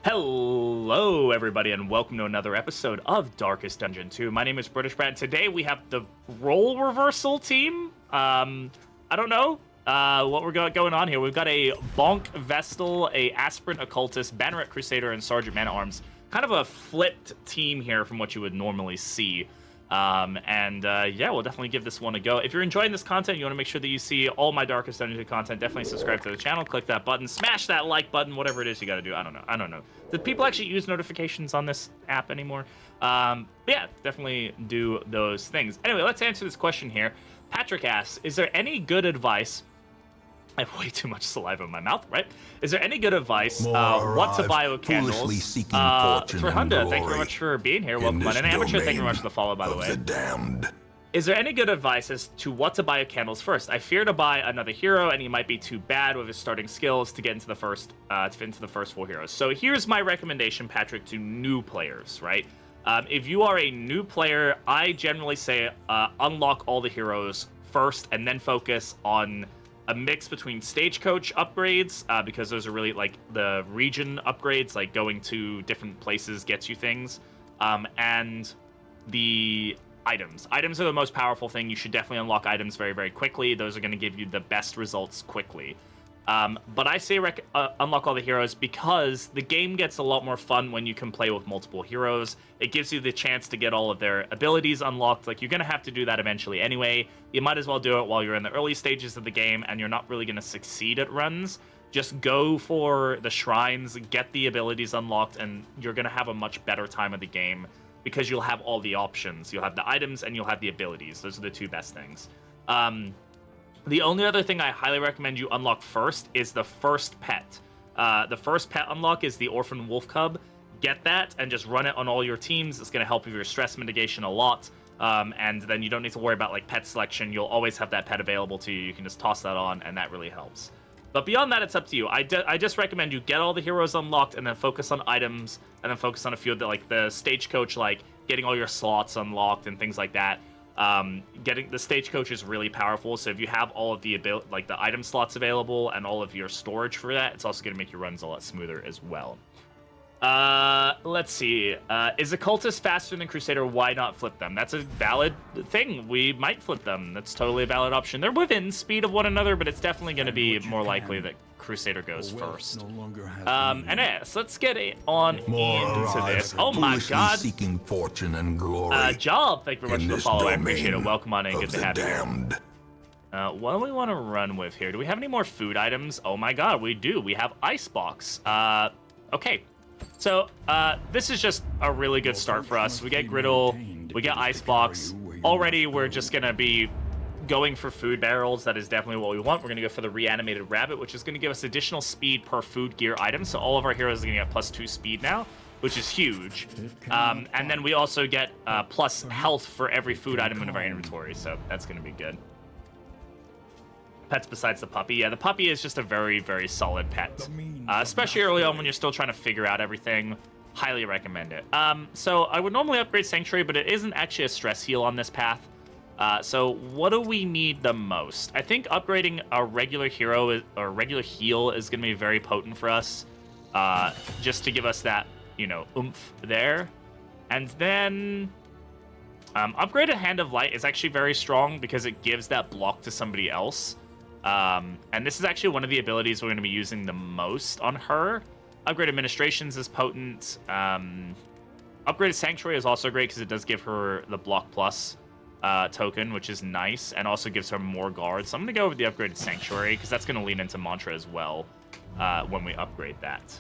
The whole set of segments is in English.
Hello, everybody, and welcome to another episode of Darkest Dungeon 2. My name is Britishbrat. Today we have the role reversal team. I don't know what we're going on here. We've got a Bonk Vestal, a Aspirant Occultist, Banneret Crusader, and Sergeant Man-at-Arms. Kind of a flipped team here from what you would normally see. Yeah, we'll definitely give this one a go. If you're enjoying this content, you want to make sure that you see all my Darkest Dungeon content, definitely subscribe to the channel, click that button, smash that like button, whatever it is you got to do. I don't know. Do people actually use notifications on this app anymore? Yeah, definitely do those things. Anyway, let's answer this question here. Patrick asks, is there any good advice? I have way too much saliva in my mouth, right? Is there any good advice what to buy with candles? For Honda, thank you very much for being here. Welcome on in. Amateur, thank you very much for the follow, by the way. Is there any good advice as to what to buy with candles first? I fear to buy another hero, and he might be too bad with his starting skills to get into the first full heroes. So here's my recommendation, Patrick, to new players, right? If you are a new player, I generally say unlock all the heroes first, and then focus on a mix between stagecoach upgrades, because those are really like the region upgrades, like going to different places gets you things, and the items. Items are the most powerful thing. You should definitely unlock items very, very quickly. Those are going to give you the best results quickly. But I say unlock all the heroes because the game gets a lot more fun when you can play with multiple heroes. It gives you the chance to get all of their abilities unlocked. Like, you're going to have to do that eventually anyway. You might as well do it while you're in the early stages of the game and you're not really going to succeed at runs. Just go for the shrines, get the abilities unlocked, and you're going to have a much better time of the game because you'll have all the options. You'll have the items and you'll have the abilities. Those are the two best things. The only other thing I highly recommend you unlock first is the first pet. The first pet unlock is the Orphan Wolf Cub. Get that and just run it on all your teams. It's going to help with your stress mitigation a lot. And then you don't need to worry about like pet selection. You'll always have that pet available to you. You can just toss that on, and that really helps. But beyond that, it's up to you. I just recommend you get all the heroes unlocked and then focus on items, and then focus on a few of the, like the stagecoach, like getting all your slots unlocked and things like that. Getting the stagecoach is really powerful, so if you have all of the the item slots available and all of your storage for that, it's also going to make your runs a lot smoother as well. Let's see. Is Occultist faster than Crusader? Why not flip them? That's a valid thing. We might flip them. That's totally a valid option. They're within speed of one another, but it's definitely going to be more likely that Crusader goes first. And yes, let's get on into this. Oh my god. Seeking fortune and glory. Job, thank you very much for the follow. I appreciate it. Welcome on in. Good to have you. What do we want to run with here? Do we have any more food items? Oh my god, we do. We have Icebox. Okay. So, this is just a really good start for us. We get Griddle, we get Icebox. Already, we're just going to be going for food barrels. That is definitely what we want. We're going to go for the Reanimated Rabbit, which is going to give us additional speed per food gear item. So all of our heroes are going to get +2 speed now, which is huge. And then we also get plus health for every food item in our inventory. So that's going to be good. Pets besides the puppy. Yeah, the puppy is just a very, very solid pet. Especially early on when you're still trying to figure out everything. Highly recommend it. So I would normally upgrade Sanctuary, but it isn't actually a stress heal on this path. So what do we need the most? I think upgrading a regular hero or regular heal is going to be very potent for us. Just to give us that, oomph there. And then upgrade a Hand of Light is actually very strong because it gives that block to somebody else. And this is actually one of the abilities we're going to be using the most on her. Upgrade Administrations is potent. Upgraded Sanctuary is also great because it does give her the Block Plus token, which is nice, and also gives her more guards. So I'm going to go with the upgraded Sanctuary because that's going to lean into Mantra as well when we upgrade that.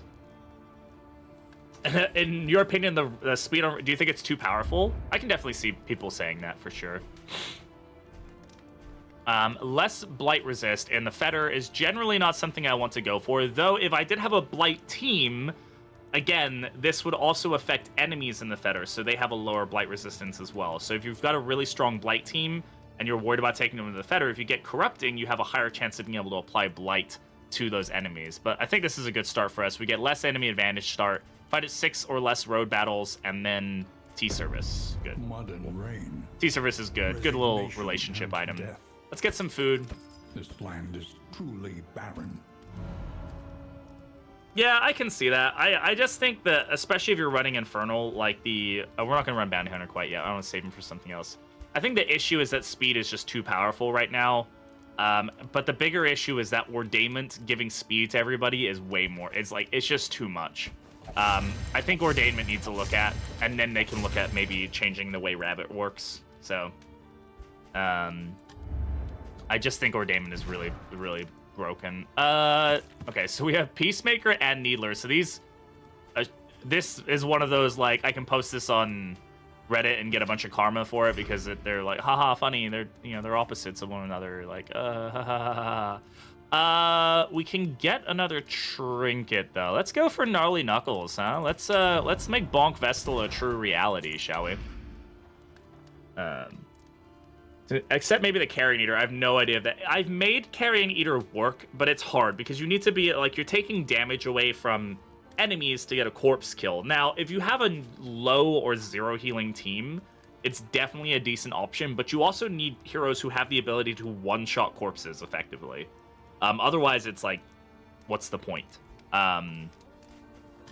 In your opinion, the speed, do you think it's too powerful? I can definitely see people saying that for sure. Less Blight resist in the Fetter is generally not something I want to go for, though if I did have a Blight team, again, this would also affect enemies in the Fetter, so they have a lower Blight resistance as well. So if you've got a really strong Blight team and you're worried about taking them into the Fetter, if you get Corrupting, you have a higher chance of being able to apply Blight to those enemies. But I think this is a good start for us. We get less enemy advantage start, fight at 6 or less road battles, and then T-Service. Good. T-Service is good. Good little relationship item. Let's get some food. This land is truly barren. Yeah, I can see that. I just think that, especially if you're running Infernal, like we're not going to run Bounty Hunter quite yet. I want to save him for something else. I think the issue is that speed is just too powerful right now. But the bigger issue is that Ordainment giving speed to everybody is way more. It's just too much. I think Ordainment needs to look at, and then they can look at maybe changing the way Rabbit works. So, I just think Ordainment is really, really broken. Okay, so we have Peacemaker and Needler. So this is one of those, like, I can post this on Reddit and get a bunch of karma for it because they're like, haha, funny. They're opposites of one another. Like, ha ha ha. We can get another trinket though. Let's go for Gnarly Knuckles, huh? Let's make Bonk Vestal a true reality, shall we? Except maybe the Carrion Eater. I have no idea if that. I've made Carrion Eater work, but it's hard because you need to be like, you're taking damage away from enemies to get a corpse kill. Now, if you have a low or zero healing team, it's definitely a decent option, but you also need heroes who have the ability to one-shot corpses effectively. Otherwise, it's like, what's the point? So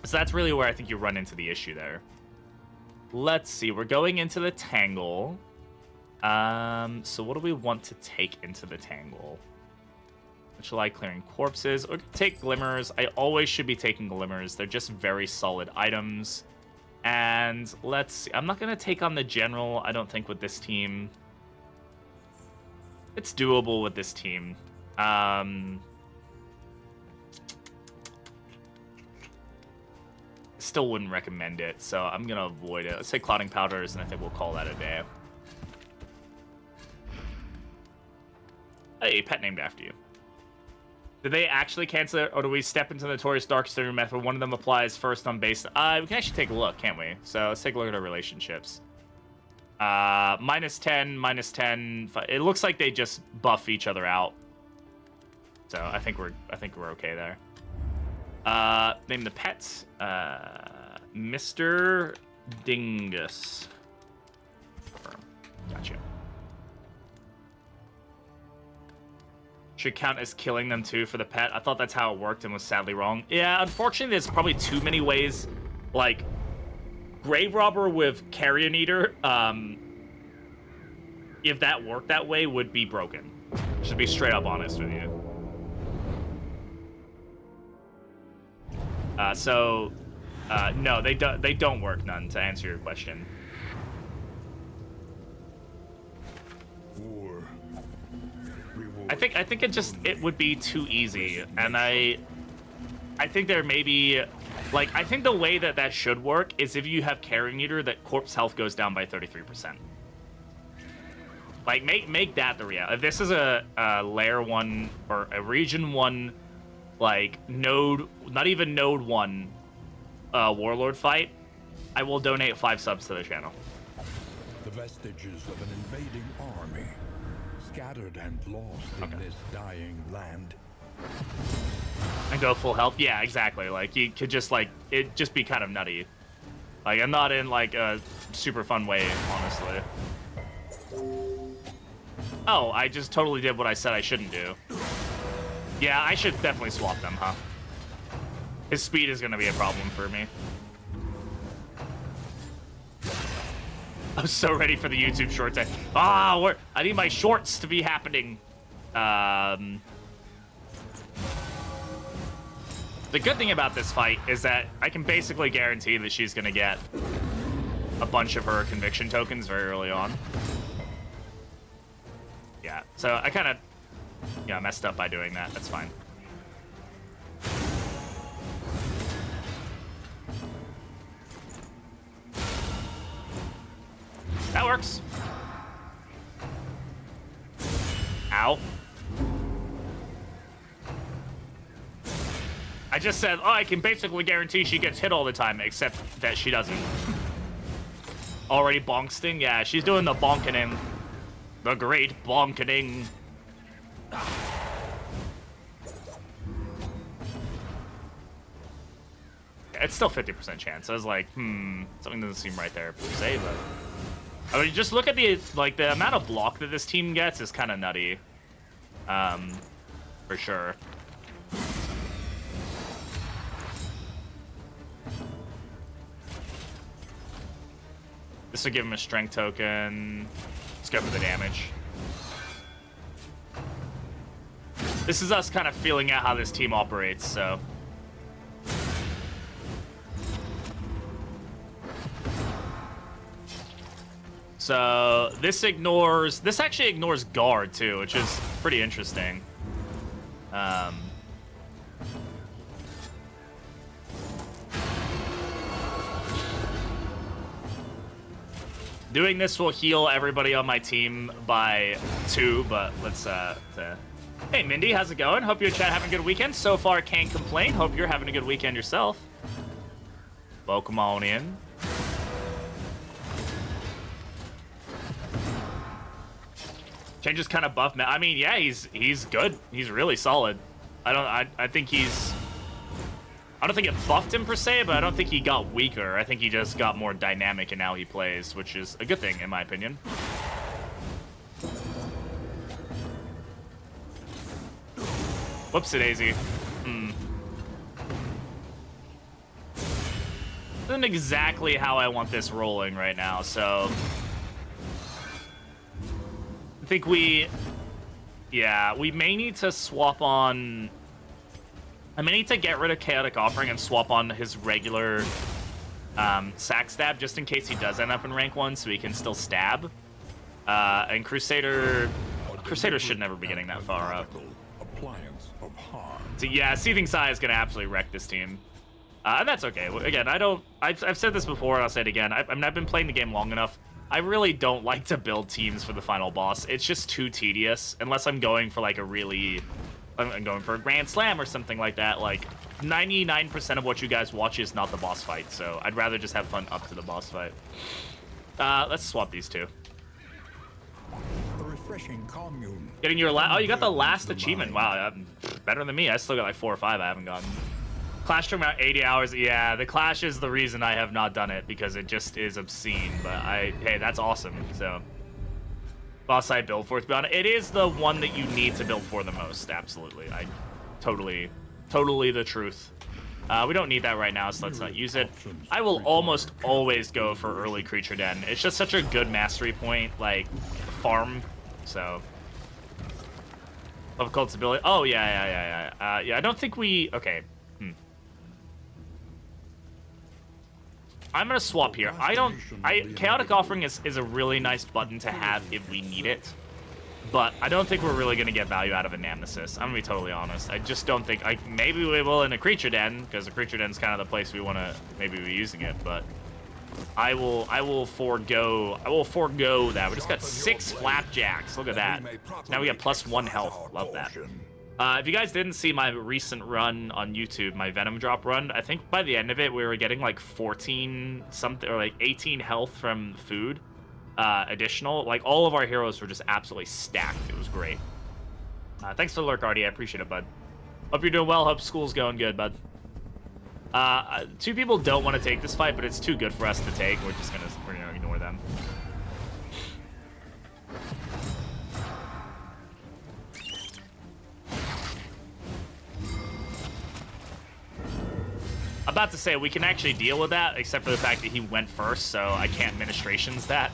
that's really where I think you run into the issue there. Let's see. We're going into the Tangle. So what do we want to take into the Tangle? Shall I clearing corpses or take glimmers? I always should be taking glimmers. They're just very solid items. And let's see. I'm not going to take on the general, I don't think, with this team. It's doable with this team. Still wouldn't recommend it, so I'm going to avoid it. Let's take clotting powders, and I think we'll call that a day. Hey, pet named after you. Did they actually cancel it, or do we step into the Notorious Dark Story method? One of them applies first on base. We can actually take a look, can't we? So let's take a look at our relationships. -10, -10. It looks like they just buff each other out. So I think we're okay there. Name the pet. Mr. Dingus. Gotcha. Should count as killing them too for the pet. I thought that's how it worked and was sadly wrong. Yeah, unfortunately, there's probably too many ways. Like, Grave Robber with Carrion Eater, if that worked that way, would be broken. Just be straight up honest with you. No, they don't work none, to answer your question. I think it would be too easy, and I think there may be, like, I think the way that should work is if you have Carrion Eater, that corpse health goes down by 33%. Like, make that the reality. If this is a layer 1 or a region 1, like, node, not even node 1 warlord fight, I will donate 5 subs to the channel. The vestiges of an invading army, scattered and lost in this dying land. And go full health? Yeah, exactly. Like, you could just, like, it just be kind of nutty. Like, I'm not in, like, a super fun way, honestly. Oh, I just totally did what I said I shouldn't do. Yeah, I should definitely swap them, huh? His speed is going to be a problem for me. I'm so ready for the YouTube shorts. I need my shorts to be happening. The good thing about this fight is that I can basically guarantee that she's going to get a bunch of her conviction tokens very early on. Yeah, so I kind of messed up by doing that. That's fine. That works. Ow. I just said, oh, I can basically guarantee she gets hit all the time, except that she doesn't. Already bonksting? Yeah, she's doing the bonkening. The great bonkening. It's still 50% chance. I was like, something doesn't seem right there per se, but I mean, just look at the amount of block that this team gets is kind of nutty. For sure. This will give him a strength token. Let's go for the damage. This is us kind of feeling out how this team operates, so. So this actually ignores guard too, which is pretty interesting. Doing this will heal everybody on my team by 2, but let's Hey Mindy, how's it going? Hope your chat having a good weekend. So far, can't complain. Hope you're having a good weekend yourself. Welcome on in. Changes kind of buff. I mean, yeah, he's good. He's really solid. I think I don't think it buffed him per se, but I don't think he got weaker. I think he just got more dynamic in how he plays, which is a good thing in my opinion. Whoopsie-daisy. Isn't exactly how I want this rolling right now, so I think we may need to swap on. I may need to get rid of Chaotic Offering and swap on his regular sack stab just in case he does end up in rank 1, so he can still stab. And Crusader should never be getting that far up. So yeah, Seething Sigh is gonna absolutely wreck this team, and that's okay. Again, I've said this before, and I'll say it again. I've been playing the game long enough. I really don't like to build teams for the final boss. It's just too tedious unless I'm going for like I'm going for a Grand Slam or something like that. Like 99% of what you guys watch is not the boss fight, so I'd rather just have fun up to the boss fight. Let's swap these two. A refreshing commune. Getting your oh, you got the last achievement. Wow, better than me. I still got like 4 or 5 I haven't gotten. Clash took about 80 hours. Yeah, the Clash is the reason I have not done it, because it just is obscene. But hey, that's awesome. So, boss I build for, to be honest, it is the one that you need to build for the most. Absolutely, totally the truth. We don't need that right now, so let's not use it. I will almost always go for early Creature Den. It's just such a good mastery point, like farm. So, love Cult's ability. Oh yeah. I don't think we. Okay. I'm gonna swap here. Chaotic Offering is a really nice button to have if we need it, but I don't think we're really gonna get value out of a Nemesis. I'm gonna be totally honest. I just don't think. Maybe we will in a Creature Den, because the Creature Den's kind of the place we want to maybe be using it. But I will forego that. We just got 6 flapjacks. Look at that. Now we got +1 health. Love that. If you guys didn't see my recent run on YouTube, my Venom Drop run, I think by the end of it we were getting like 14 something or like 18 health from food additional. Like all of our heroes were just absolutely stacked. It was great. Thanks for the lurk, Artie. I appreciate it, bud. Hope you're doing well. Hope school's going good, bud. 2 people don't want to take this fight, but it's too good for us to take. We're gonna ignore them. About to say we can actually deal with that, except for the fact that he went first, so I can't ministrations that.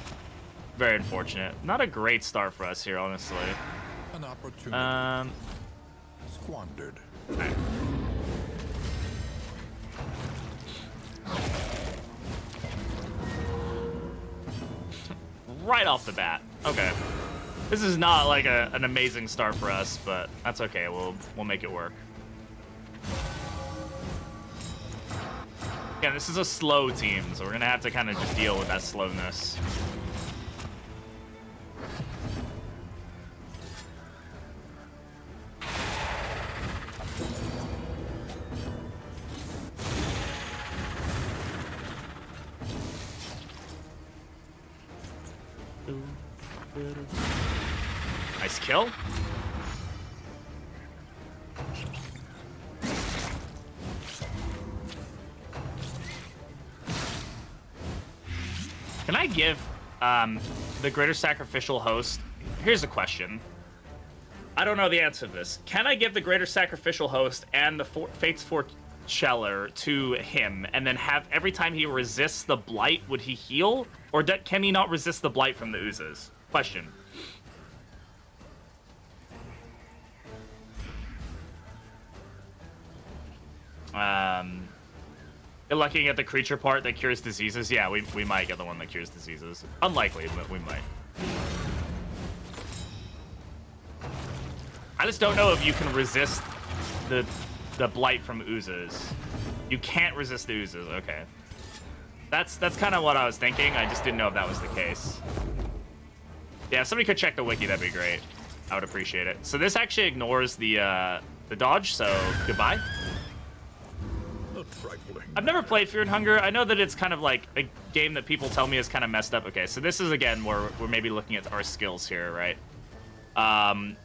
Very unfortunate. Not a great start for us here, honestly. An opportunity squandered. Right. Right off the bat. Okay. This is not like an amazing start for us, but that's okay. We'll make it work. Again, this is a slow team, so we're gonna have to kind of just deal with that slowness. Nice kill. Can I give the Greater Sacrificial Host? Here's a question. I don't know the answer to this. Can I give the Greater Sacrificial Host and the Cheller to him, and then have every time he resists the blight, would he heal? Or can he not resist the blight from the oozes? Question. Looking at the creature part that cures diseases, yeah, we might get the one that cures diseases. Unlikely, but we might. I just don't know if you can resist the blight from oozes. You can't resist the oozes. Okay, that's kind of what I was thinking. I just didn't know if that was the case. Yeah, if somebody could check the wiki, that'd be great. I would appreciate it. So this actually ignores the dodge. So goodbye. I've never played Fear and Hunger. I know that it's kind of like a game that people tell me is kind of messed up. Okay, so this is, again, where we're maybe looking at our skills here, right?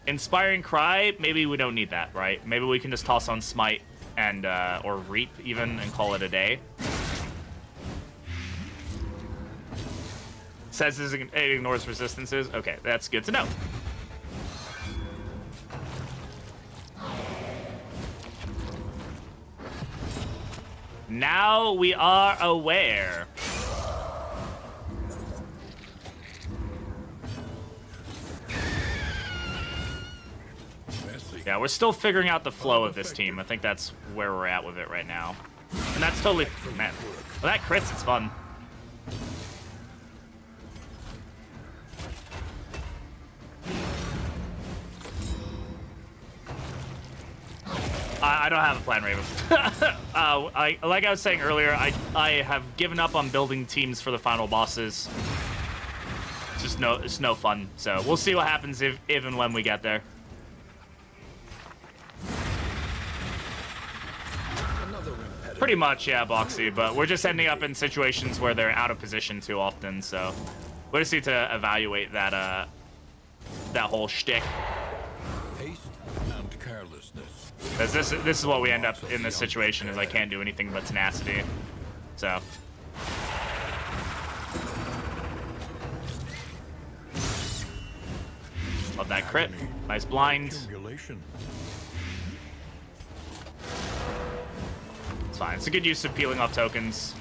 Inspiring Cry, maybe we don't need that, right? Maybe we can just toss on Smite and or Reap even and call it a day. Says it ignores resistances. Okay, that's good to know. Now we are aware. Yeah, we're still figuring out the flow of this team. I think that's where we're at with it right now. And that's totally... Man, well, that crits, it's fun. I don't have a plan, Raven. Like I was saying earlier, I have given up on building teams for the final bosses. It's no fun. So we'll see what happens if and when we get there. Pretty much, yeah, Boxy. But we're just ending up in situations where they're out of position too often. So we just need to evaluate that that whole shtick. Haste and carelessness. Because this is what we end up in this situation, is I can't do anything but tenacity. So. Love that crit. Nice blind. It's fine. It's a good use of peeling off tokens.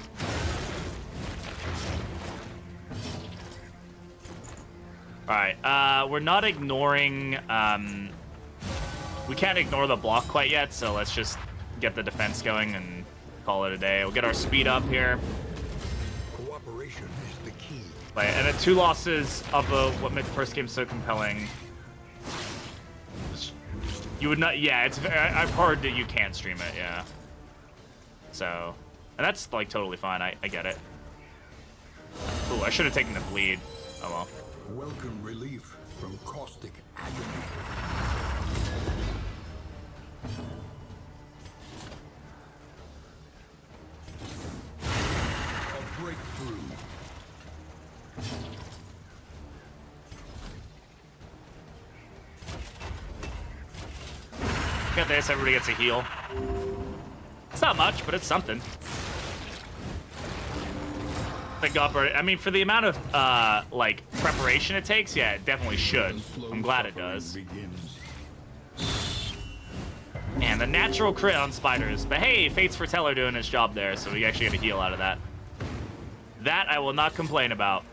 Alright, we're not ignoring... we can't ignore the block quite yet, so let's just get the defense going and call it a day. We'll get our speed up here. Cooperation is the key. And then 2 losses of what made the first game so compelling. You would not... Yeah, it's very... I've heard that you can't stream it, yeah. So... And that's, like, totally fine. I get it. Ooh, I should have taken the bleed. Oh, well. Welcome relief from caustic agony. A breakthrough. Got this, everybody gets a heal. It's not much, but it's something. Thank God for it. I mean, for the amount of, like, preparation it takes, yeah, it definitely should. I'm glad it does. Man, the natural crit on spiders. But hey, Fate's Foreteller doing his job there, so we actually get a heal out of that. That I will not complain about.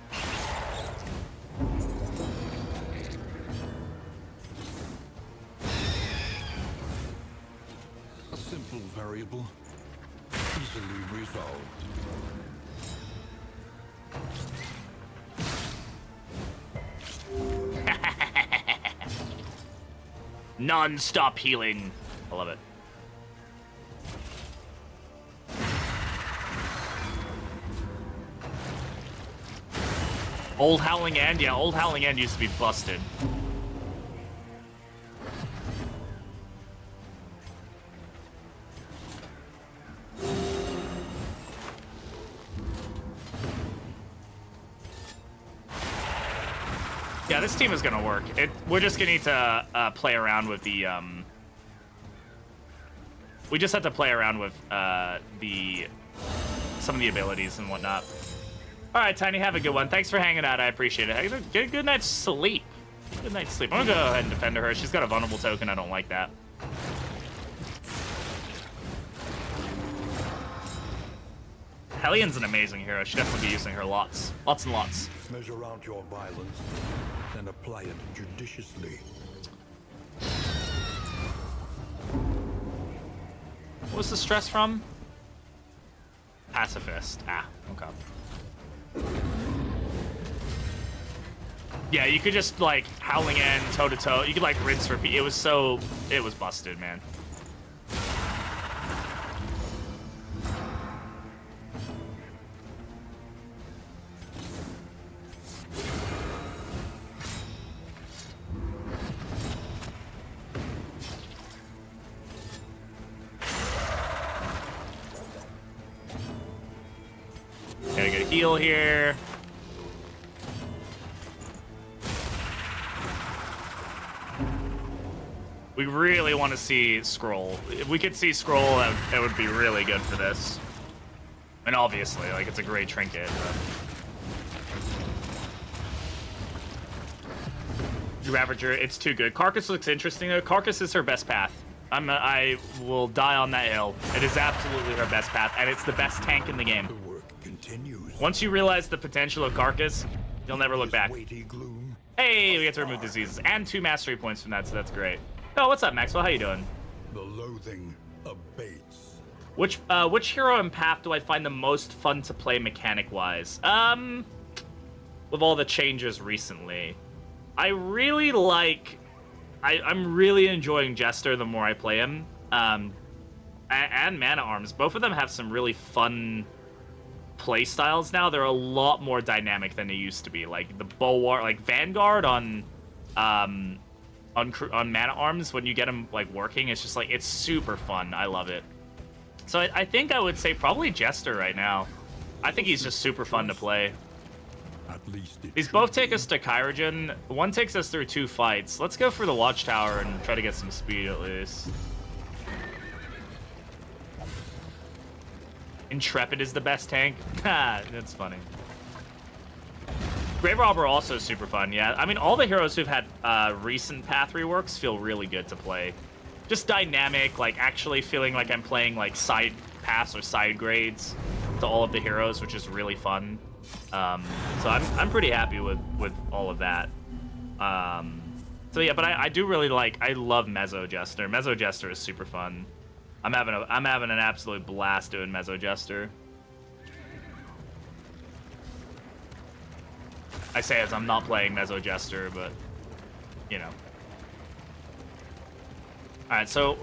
A simple variable, easily resolved. Non-stop healing. I love it. Old Howling End? Yeah, Old Howling End used to be busted. Yeah, this team is gonna work. We're just gonna need to play around with the. We just have to play around with some of the abilities and whatnot. All right, Tiny, have a good one. Thanks for hanging out. I appreciate it. Get a good night's sleep. Good night's sleep. I'm gonna go ahead and defend her. She's got a vulnerable token. I don't like that. Hellion's an amazing hero. Should definitely be using her lots. Lots and lots. Measure out your violence, then apply it judiciously. What was the stress from? Pacifist. Ah, okay. Yeah, you could just, like, howling in, toe-to-toe. You could, like, rinse, repeat. It was busted, man. Gotta get a heal here. We really want to see Scroll. If we could see Scroll, that would be really good for this. And obviously, like, it's a great trinket. Ravager, it's too good. Carcass looks interesting, though. Carcass is her best path. I will die on that hill. It is absolutely her best path, and it's the best tank in the game. The work continues. Once you realize the potential of Carcass, you'll never look back. Weighty gloom. Hey, we get to remove diseases and 2 mastery points from that, so that's great. Oh, what's up, Maxwell? How you doing? The loathing abates. Which hero and path do I find the most fun to play mechanic-wise? With all the changes recently, I really like. I'm really enjoying Jester the more I play him. And Mana Arms. Both of them have some really fun play styles now. They're a lot more dynamic than they used to be. Like the Bulwark, like Vanguard on Mana Arms, when you get them like working, it's just like, it's super fun. I love it. So I think I would say probably Jester right now. I think he's just super fun to play. At least These both take us to Kyrogen. One takes us through 2 fights. Let's go for the Watchtower and try to get some speed at least. Intrepid is the best tank. Ha, that's funny. Grave Robber also super fun, yeah. I mean, all the heroes who've had recent path reworks feel really good to play. Just dynamic, like actually feeling like I'm playing like side paths or side grades to all of the heroes, which is really fun. So I'm pretty happy with all of that. So yeah, but I do really like, I love Mezzo Jester. Mezzo Jester is super fun. I'm having an absolute blast doing Mezzo Jester. I say as I'm not playing Mezzo Jester, but you know. All right, so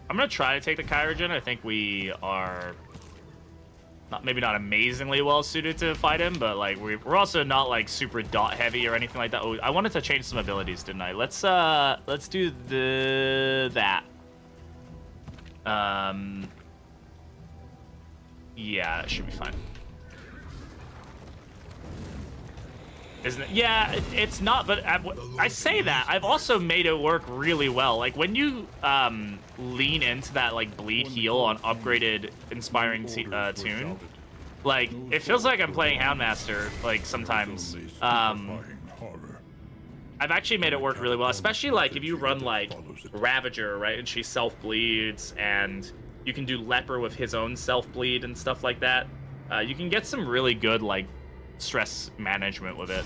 I'm gonna try to take the Kyrogen. I think we are maybe not amazingly well suited to fight him, but like we're also not like super dot heavy or anything like that. Oh, I wanted to change some abilities, didn't I? Let's do that. Yeah, it should be fine. Isn't it? Yeah, it's not, but I say that. I've also made it work really well. Like, when you lean into that, like, bleed heal on upgraded Inspiring Tune, like, it feels like I'm playing Houndmaster, like, sometimes. I've actually made it work really well, especially, like, if you run, like, Ravager, right, and she self-bleeds, and you can do Leper with his own self-bleed and stuff like that. You can get some really good, like, stress management with it.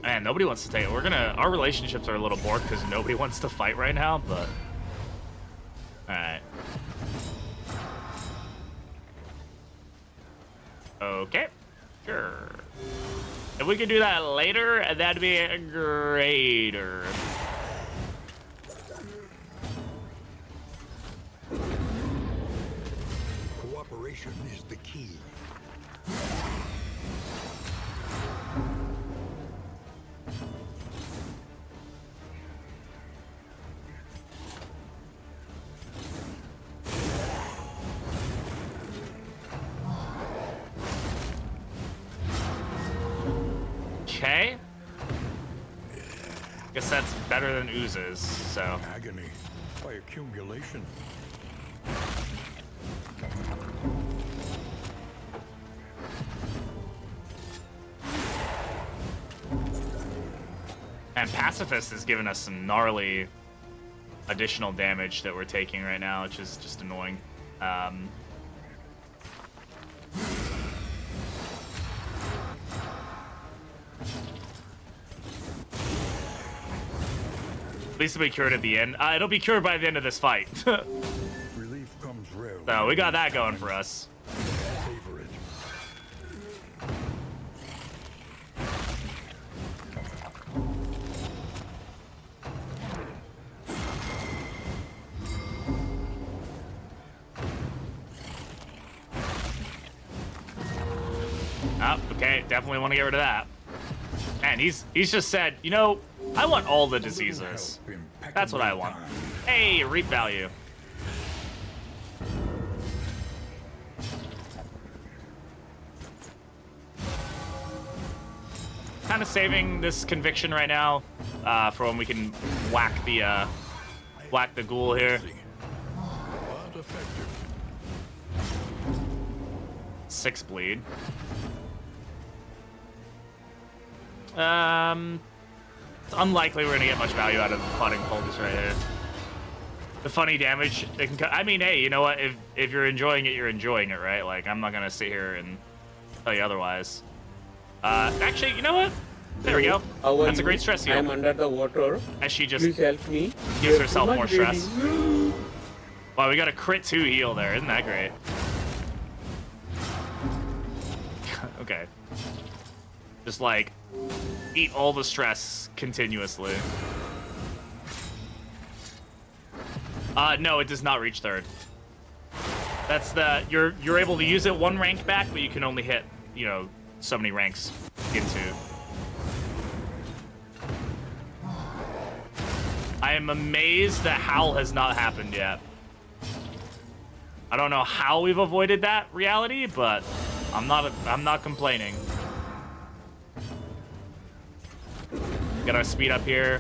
Man, nobody wants to take it. Our relationships are a little bored because nobody wants to fight right now, but alright. Okay, sure. If we could do that later, that'd be greater. Cooperation is the key. Okay. Guess that's better than oozes, so. Agony by accumulation. And Pacifist has given us some gnarly additional damage that we're taking right now, which is just annoying. At least it'll be cured at the end. It'll be cured by the end of this fight. Relief comes rarely. So we got that going for us. Savor it. Oh, okay, definitely want to get rid of that. Man, he's just said, you know, I want all the diseases. That's what I want. Hey, reap value. Kind of saving this conviction right now for when we can whack the ghoul here. But effective. 6 bleed. It's unlikely we're gonna get much value out of clotting poultice right here. The funny damage it can. I mean, hey, you know what? If you're enjoying it, you're enjoying it, right? Like, I'm not gonna sit here and tell you otherwise. Actually, you know what? There we go. That's a great stress heal. I'm under the water. As she just Please help me. gives herself Too more much stress. bleeding. Wow, we got a crit 2 heal there. Isn't that great? Okay. Just like eat all the stress continuously. No, it does not reach 3rd. That's the you're able to use it 1 rank back, but you can only hit, you know, so many ranks into. I am amazed that Howl has not happened yet. I don't know how we've avoided that reality, but I'm not complaining. Get our speed up here.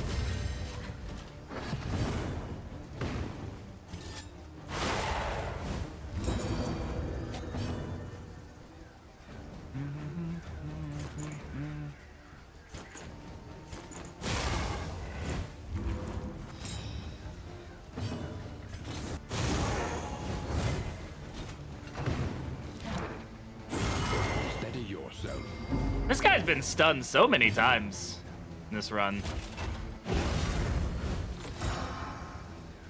Steady yourself. This guy's been stunned so many times in this run.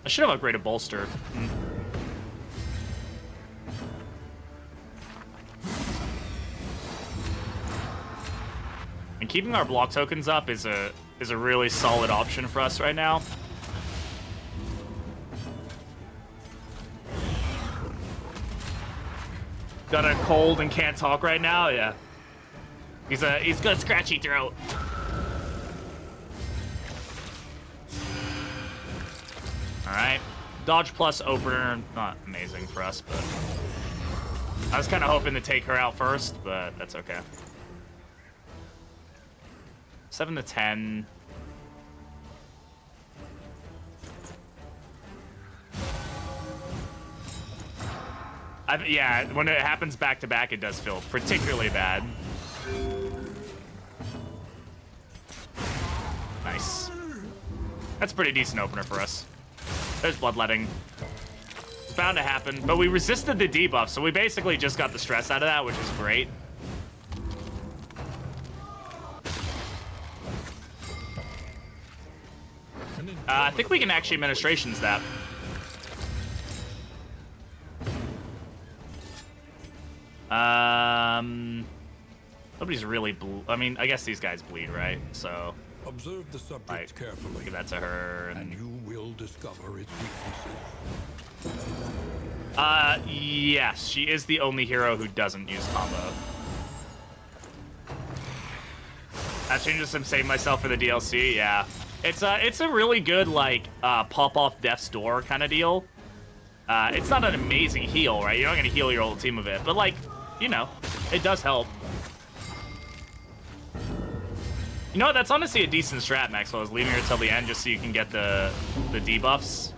I should have upgraded bolster. And keeping our block tokens up is a really solid option for us right now. Got a cold and can't talk right now. Yeah, he's got a scratchy throat. All right, dodge plus opener, not amazing for us, but I was kind of hoping to take her out first, but that's okay. 7 to 10. Yeah, when it happens back to back, it does feel particularly bad. Nice. That's a pretty decent opener for us. There's bloodletting. It's bound to happen, but we resisted the debuff, so we basically just got the stress out of that, which is great. I think we can actually administrations that. Nobody's really I mean, I guess these guys bleed, right? So Observe the subject Right. carefully, give that to her. and And you will discover its weaknesses. yes, she is the only hero who doesn't use combo. That changes some save myself for the DLC. Yeah, it's a really good like pop off death's door kind of deal. It's not an amazing heal, right? You're not gonna heal your whole team of it, but like, you know, it does help. You know what? That's honestly a decent strat, Maxwell, is leaving her till the end just so you can get the debuffs.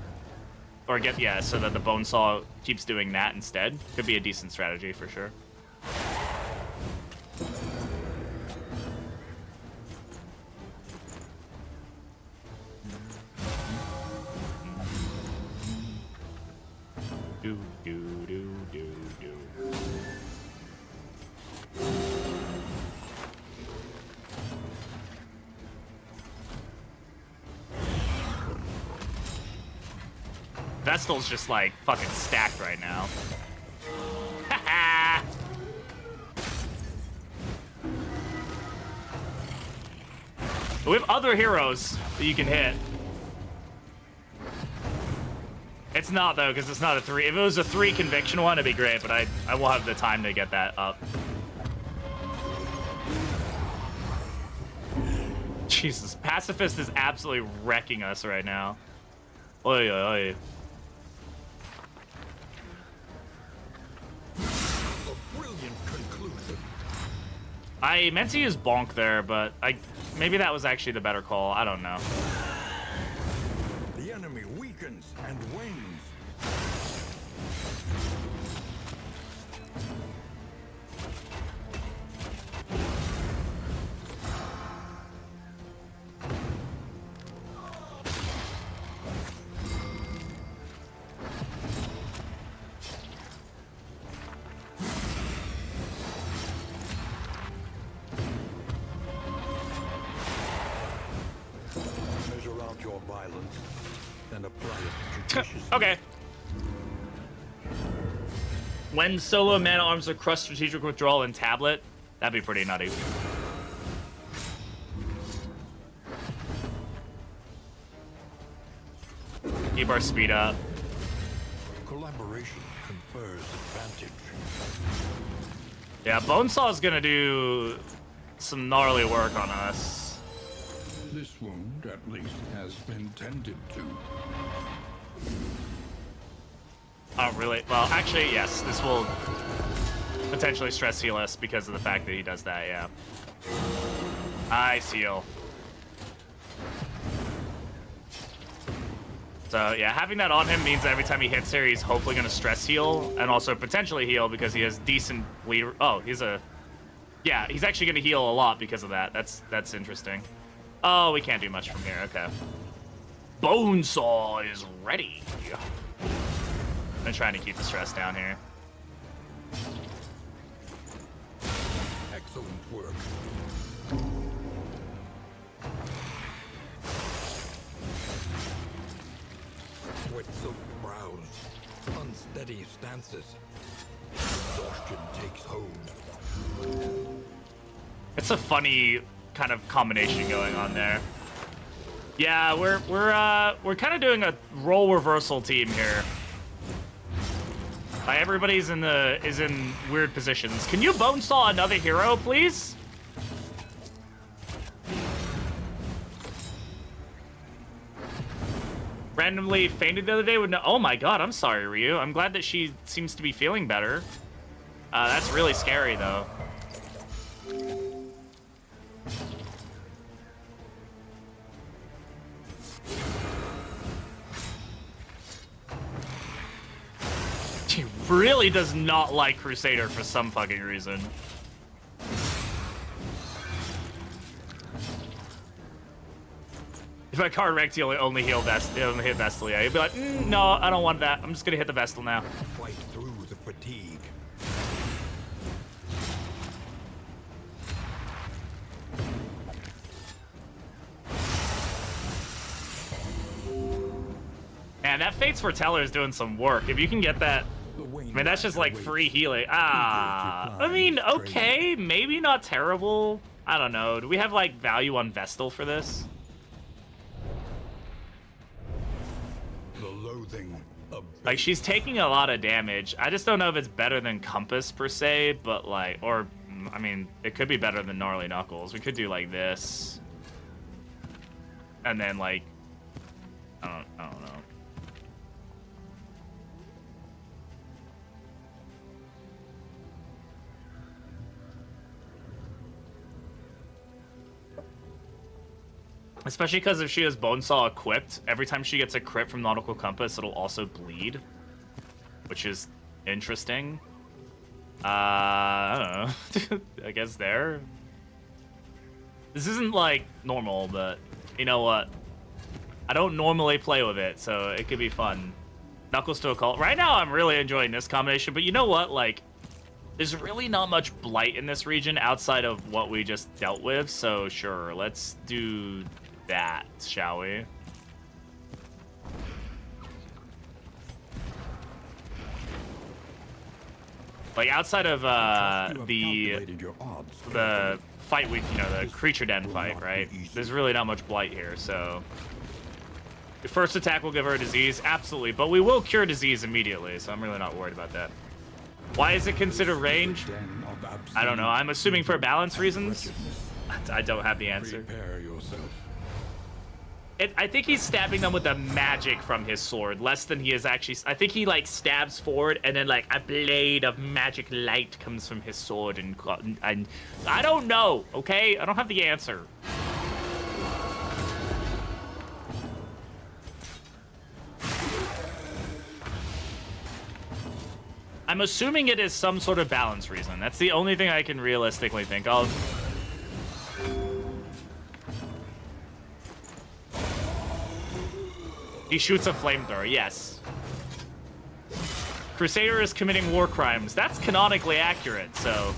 Or get, yeah, so that the Bone Saw keeps doing that instead. Could be a decent strategy for sure. Do, do, do, Vestal's just, like, fucking stacked right now. Haha! We have other heroes that you can hit. It's not, though, because it's not a 3. If it was a 3 conviction one, it'd be great, but I will have the time to get that up. Jesus, Pacifist is absolutely wrecking us right now. Oi, oi, oi. A brilliant conclusion. I meant to use Bonk there, but maybe that was actually the better call. I don't know. The enemy weakens and wanes. Measure out your violence, then apply it judiciously. Okay. When solo man-at-arms are crushed, strategic withdrawal and tablet, that'd be pretty nutty. Keep our speed up. Collaboration confers advantage. Yeah, Bonesaw is gonna do some gnarly work on us. This wound, at least, has been tended to. Oh, really? Well, actually, yes. This will potentially stress heal us because of the fact that he does that, yeah. Ice heal. So, yeah, having that on him means that every time he hits here, he's hopefully going to stress heal and also potentially heal because he has decent bleed. Oh, he's a... Yeah, he's actually going to heal a lot because of that. That's interesting. Oh, we can't do much from here. Okay. Bonesaw is ready. I'm trying to keep the stress down here. Excellent work. Sweat-soaked brows, unsteady stances. Exhaustion takes hold. It's a funny kind of combination going on there. Yeah, we're kind of doing a role reversal team here. Everybody's in weird positions. Can you bonesaw another hero, please? Randomly fainted the other day with no... Oh my god, I'm sorry, Ryu. I'm glad that she seems to be feeling better. That's really scary, though. She really does not like Crusader for some fucking reason. If my card ranked, he'll only heal Vestal, hit Vestal, yeah. He'd be like, no, I don't want that. I'm just gonna hit the Vestal now. Fight through the fatigue. Man, that Fate's Foreteller is doing some work. If you can get that... I mean, that's just like free healing. I mean, okay, maybe not terrible. I don't know. Do we have like value on Vestal for this? The loathing of Like, she's taking a lot of damage. I just don't know if it's better than Compass per se, but like, or I mean, it could be better than Gnarly Knuckles. We could do like this, and then like, I don't know. Especially because if she has Bonesaw equipped, every time she gets a crit from Nautical Compass, it'll also bleed, which is interesting. I don't know. I guess there. This isn't like normal, but you know what? I don't normally play with it, so it could be fun. Knuckles to Occult. Right now, I'm really enjoying this combination, but you know what? Like, there's really not much blight in this region outside of what we just dealt with, so sure, let's do that, shall we? Like outside of the fight with, you know, the creature den fight, right? There's really not much blight here, so your first attack will give her a disease, absolutely, but we will cure disease immediately, so I'm really not worried about that. Why is it considered ranged? I don't know. I'm assuming for balance reasons. I don't have the answer. I think he's stabbing them with the magic from his sword, less than he is actually. I think he like stabs forward, and then like a blade of magic light comes from his sword, and I don't know. Okay, I don't have the answer. I'm assuming it is some sort of balance reason. That's the only thing I can realistically think of. He shoots a flamethrower, yes. Crusader is committing war crimes. That's canonically accurate, so.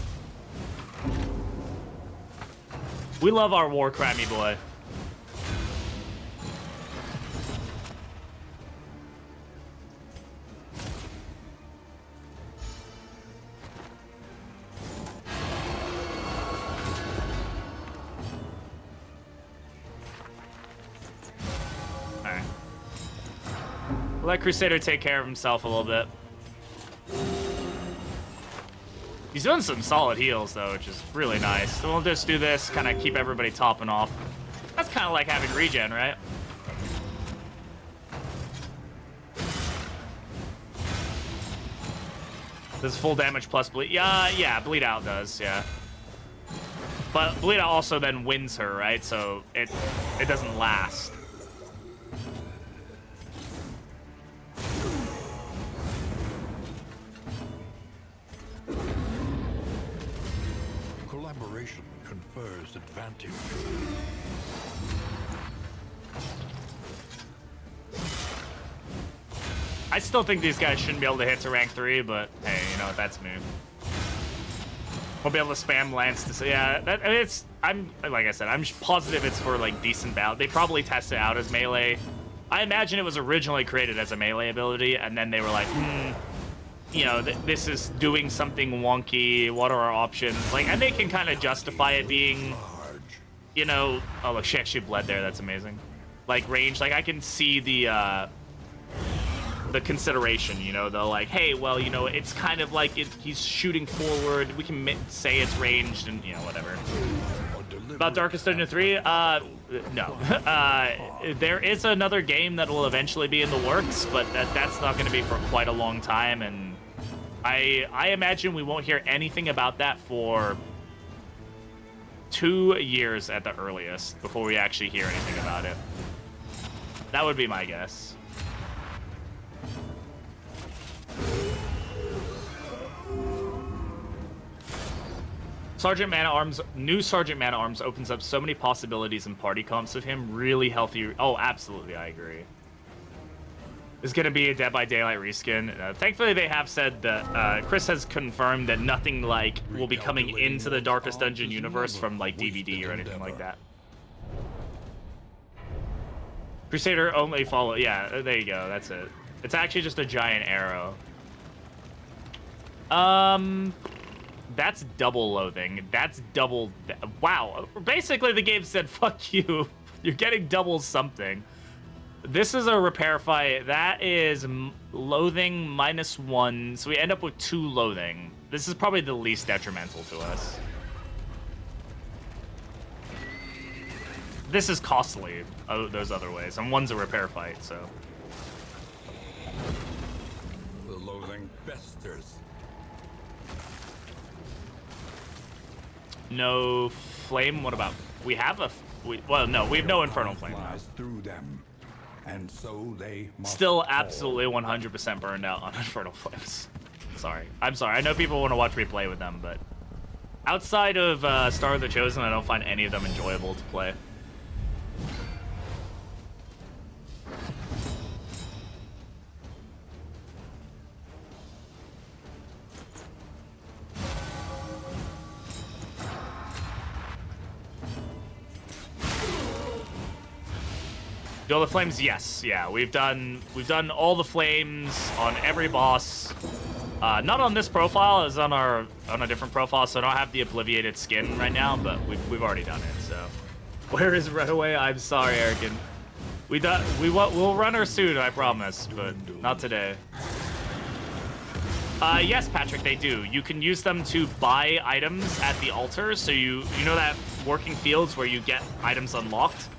We love our war crimey boy. Let Crusader take care of himself a little bit. He's doing some solid heals, though, which is really nice. So we'll just do this, kind of keep everybody topping off. That's kind of like having regen, right? Does full damage plus bleed? Yeah, bleed out does, yeah. But bleed out also then wins her, right? So it doesn't last. Collaboration confers advantage. I still think these guys shouldn't be able to hit to rank 3, but hey, you know what, that's me. We'll be able to spam lance to say, yeah, I'm like I said, I'm positive it's for like decent balance. They probably test it out as melee. I imagine it was originally created as a melee ability, and then they were like, you know, this is doing something wonky. What are our options? Like, and they can kind of justify it being, you know, oh look, she actually bled there. That's amazing. Like range, like I can see the consideration. You know, the like, hey, well, you know, it's kind of like he's shooting forward. We can say it's ranged, and you know, whatever. About Darkest Dungeon 3, no. There is another game that will eventually be in the works, but that's not going to be for quite a long time, and I imagine we won't hear anything about that for 2 years at the earliest before we actually hear anything about it. That would be my guess. Sergeant Man-at-Arms, new Sergeant Man-at-Arms opens up so many possibilities and party comps of him. Really healthy. Oh, absolutely, I agree. It's going to be a Dead by Daylight reskin. Thankfully, they have said that Chris has confirmed that nothing like will be coming into the Darkest Dungeon universe from like DVD or anything like that. Crusader only follow. Yeah, there you go. That's it. It's actually just a giant arrow. That's double loathing. That's double. Wow. Basically, the game said, fuck you. You're getting double something. This is a repair fight. That is loathing -1. So we end up with 2 loathing. This is probably the least detrimental to us. This is costly, those other ways. And one's a repair fight, so. The loathing festers. No flame. What about? We have a. Well, no, we have no infernal flame now. Through them, and so they must Still absolutely 100% burned out on infernal flames. Sorry. I'm sorry. I know people want to watch me play with them, but outside of Star of the Chosen, I don't find any of them enjoyable to play. Do all the flames? Yes. Yeah, we've done all the flames on every boss. Not on this profile, it's on a different profile, so I don't have the obliviated skin right now, but we've already done it, so. Where is Runaway? I'm sorry, Erican. We'll run her soon, I promise, but not today. Yes, Patrick, they do. You can use them to buy items at the altar, so you know that working fields where you get items unlocked?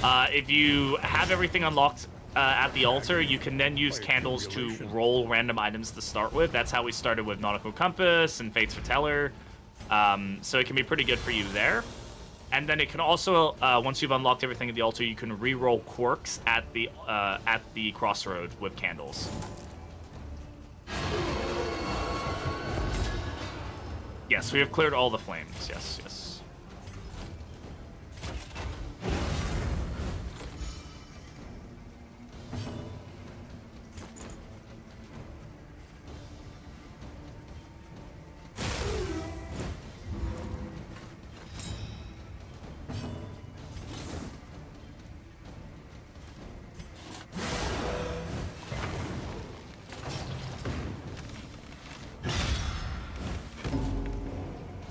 If you have everything unlocked at the altar, you can then use candles to roll random items to start with. That's how we started with Nautical Compass and Fates Foreteller. So it can be pretty good for you there. And then it can also, once you've unlocked everything at the altar, you can re-roll quirks at the crossroad with candles. Yes, we have cleared all the flames. Yes, yes.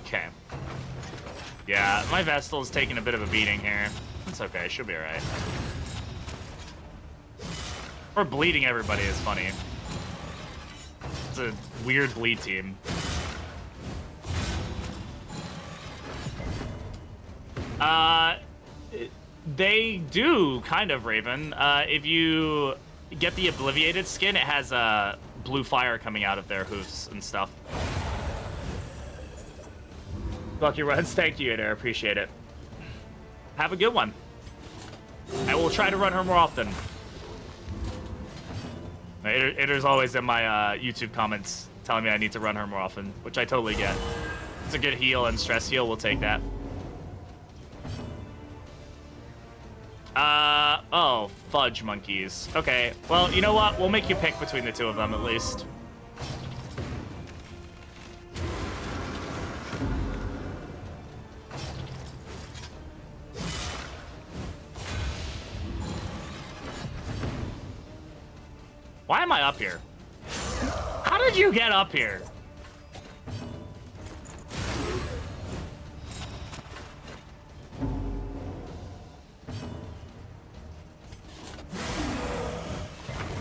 Okay. Yeah, my Vestal's taking a bit of a beating here. That's okay, she'll be alright. Or bleeding everybody is funny. It's a weird bleed team. They do, kind of, Raven. If you get the Obliviated skin, it has blue fire coming out of their hoofs and stuff. Lucky runs, thank you, Adair. Appreciate it. Have a good one. I will try to run her more often. Adair's always in my YouTube comments telling me I need to run her more often, which I totally get. It's a good heal and stress heal. We'll take that. Oh, fudge monkeys. Okay, well, you know what? We'll make you pick between the two of them at least. Why am I up here? How did you get up here?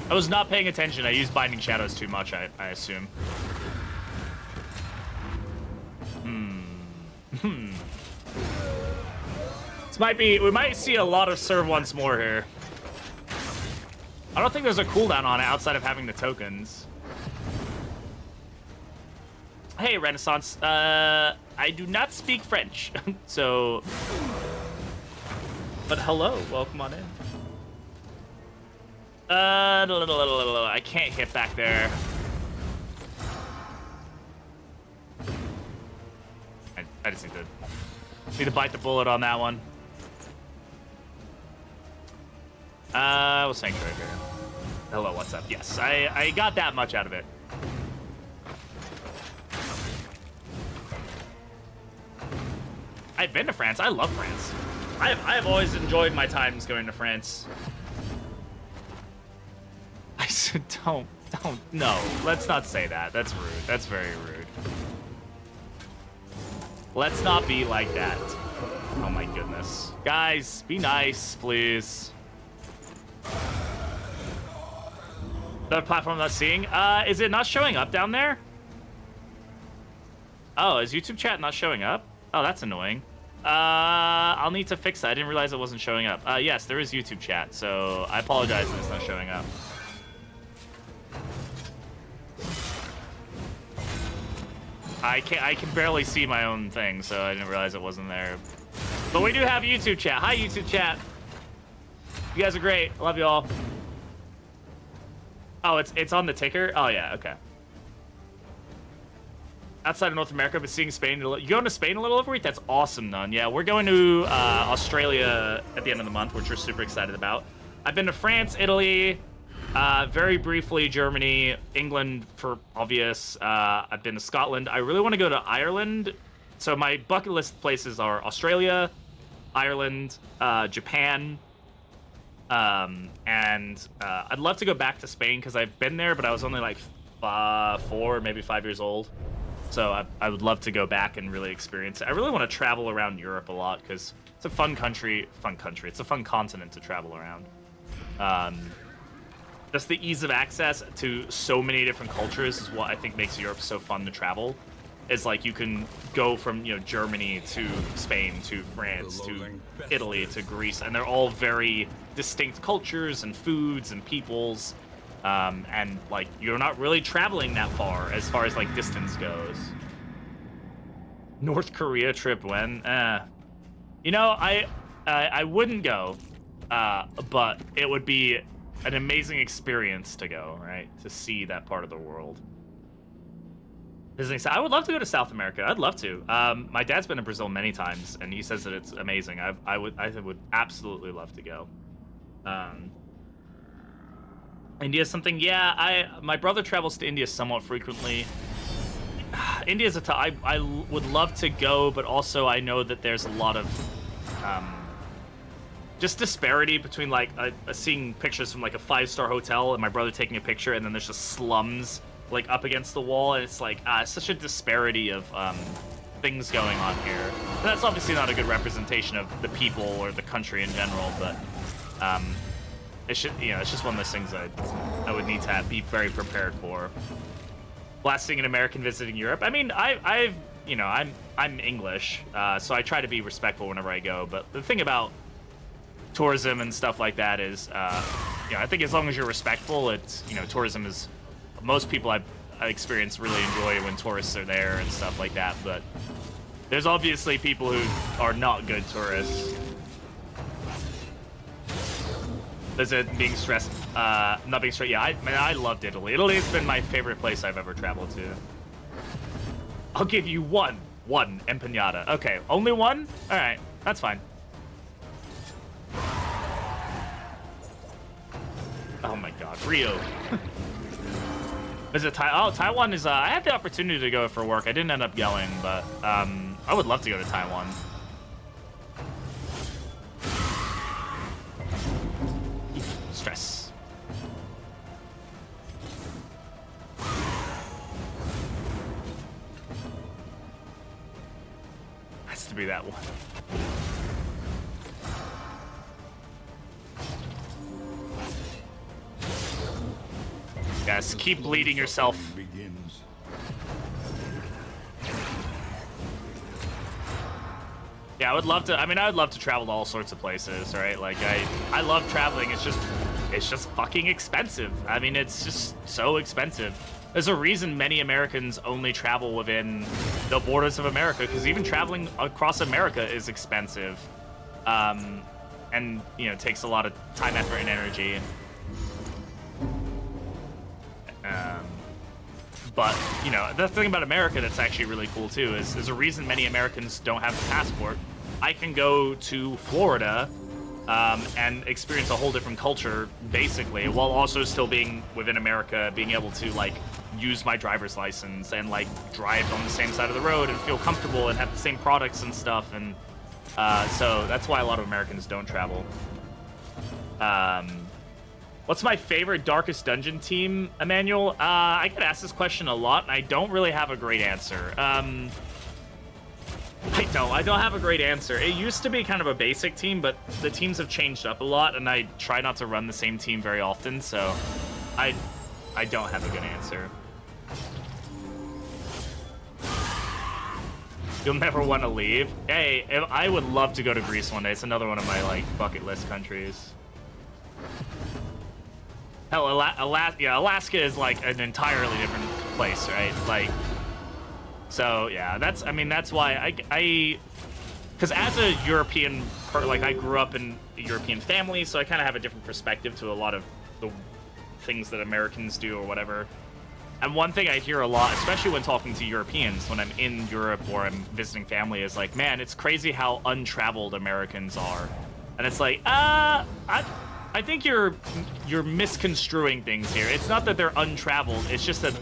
I was not paying attention. I used Binding Shadows too much, I assume. This might be... We might see a lot of serve once more here. I don't think there's a cooldown on it outside of having the tokens. Hey, Renaissance. I do not speak French, so... But hello, welcome on in. I can't hit back there. I just need to bite the bullet on that one. We'll Sanctuary here. Hello, what's up? Yes, I got that much out of it. I've been to France. I love France. I have always enjoyed my times going to France. I said, don't, no. Let's not say that. That's rude. That's very rude. Let's not be like that. Oh my goodness. Guys, be nice, please. The platform I'm not seeing? Is it not showing up down there? Oh, is YouTube chat not showing up? Oh, that's annoying. I'll need to fix that. I didn't realize it wasn't showing up. Yes, there is YouTube chat, so I apologize if it's not showing up. I can barely see my own thing, so I didn't realize it wasn't there. But we do have YouTube chat. Hi, YouTube chat. You guys are great. Love you all. Oh, it's on the ticker? Oh, yeah, okay. Outside of North America, but seeing Spain... You going to Spain a little over a week? That's awesome, None. Yeah, we're going to Australia at the end of the month, which we're super excited about. I've been to France, Italy, very briefly Germany, England for obvious. I've been to Scotland. I really want to go to Ireland. So my bucket list places are Australia, Ireland, Japan, and I'd love to go back to Spain because I've been there, but I was only like 4, maybe 5 years old. So I would love to go back and really experience it. I really want to travel around Europe a lot because it's a fun country. It's a fun continent to travel around. Just the ease of access to so many different cultures is what I think makes Europe so fun to travel. Is like you can go from Germany to Spain to France to Italy to Greece, and they're all very distinct cultures and foods and peoples, and like you're not really traveling that far as like distance goes. North Korea trip when? I wouldn't go, but it would be an amazing experience to go, right? To see that part of the world. I would love to go to South America. I'd love to. My dad's been to Brazil many times, and he says that it's amazing. I would absolutely love to go. India's something. Yeah, my brother travels to India somewhat frequently. India's I would love to go, but also I know that there's a lot of just disparity between like seeing pictures from like a 5-star hotel and my brother taking a picture, and then there's just slums like up against the wall, and it's like such a disparity of things going on here. And that's obviously not a good representation of the people or the country in general, but it's just one of those things I would need to be very prepared for. Last thing an American visiting Europe. I mean, I'm English, so I try to be respectful whenever I go. But the thing about tourism and stuff like that is, I think as long as you're respectful, it's tourism is. Most people I experience really enjoy when tourists are there and stuff like that, but there's obviously people who are not good tourists. Is it being stressed? Not being stressed. Yeah, I loved Italy. Italy's been my favorite place I've ever traveled to. I'll give you one empanada. Okay, only one? All right, that's fine. Oh my God, Rio. Is it Taiwan is, I had the opportunity to go for work. I didn't end up going, but I would love to go to Taiwan. Stress. Has to be that one. Yes, keep bleeding yourself. Yeah, I would love to. I mean, I would love to travel to all sorts of places, right? Like, I love traveling. It's just fucking expensive. I mean, it's just so expensive. There's a reason many Americans only travel within the borders of America, because even traveling across America is expensive, and takes a lot of time, effort, and energy. But the thing about America that's actually really cool too is there's a reason many Americans don't have a passport. I can go to Florida and experience a whole different culture basically, while also still being within America, being able to like use my driver's license and like drive on the same side of the road and feel comfortable and have the same products and stuff. And so that's why a lot of Americans don't travel. What's my favorite Darkest Dungeon team, Emmanuel? I get asked this question a lot, and I don't really have a great answer. I don't have a great answer. It used to be kind of a basic team, but the teams have changed up a lot, and I try not to run the same team very often, so I don't have a good answer. You'll never want to leave? Hey, I would love to go to Greece one day. It's another one of my like bucket list countries. Hell, Alaska is like an entirely different place, right? Like, so yeah, that's why because as a European, I grew up in a European family, so I kind of have a different perspective to a lot of the things that Americans do or whatever. And one thing I hear a lot, especially when talking to Europeans, when I'm in Europe or I'm visiting family, is like, man, it's crazy how untraveled Americans are. And it's like, I think you're misconstruing things here. It's not that they're untraveled. It's just that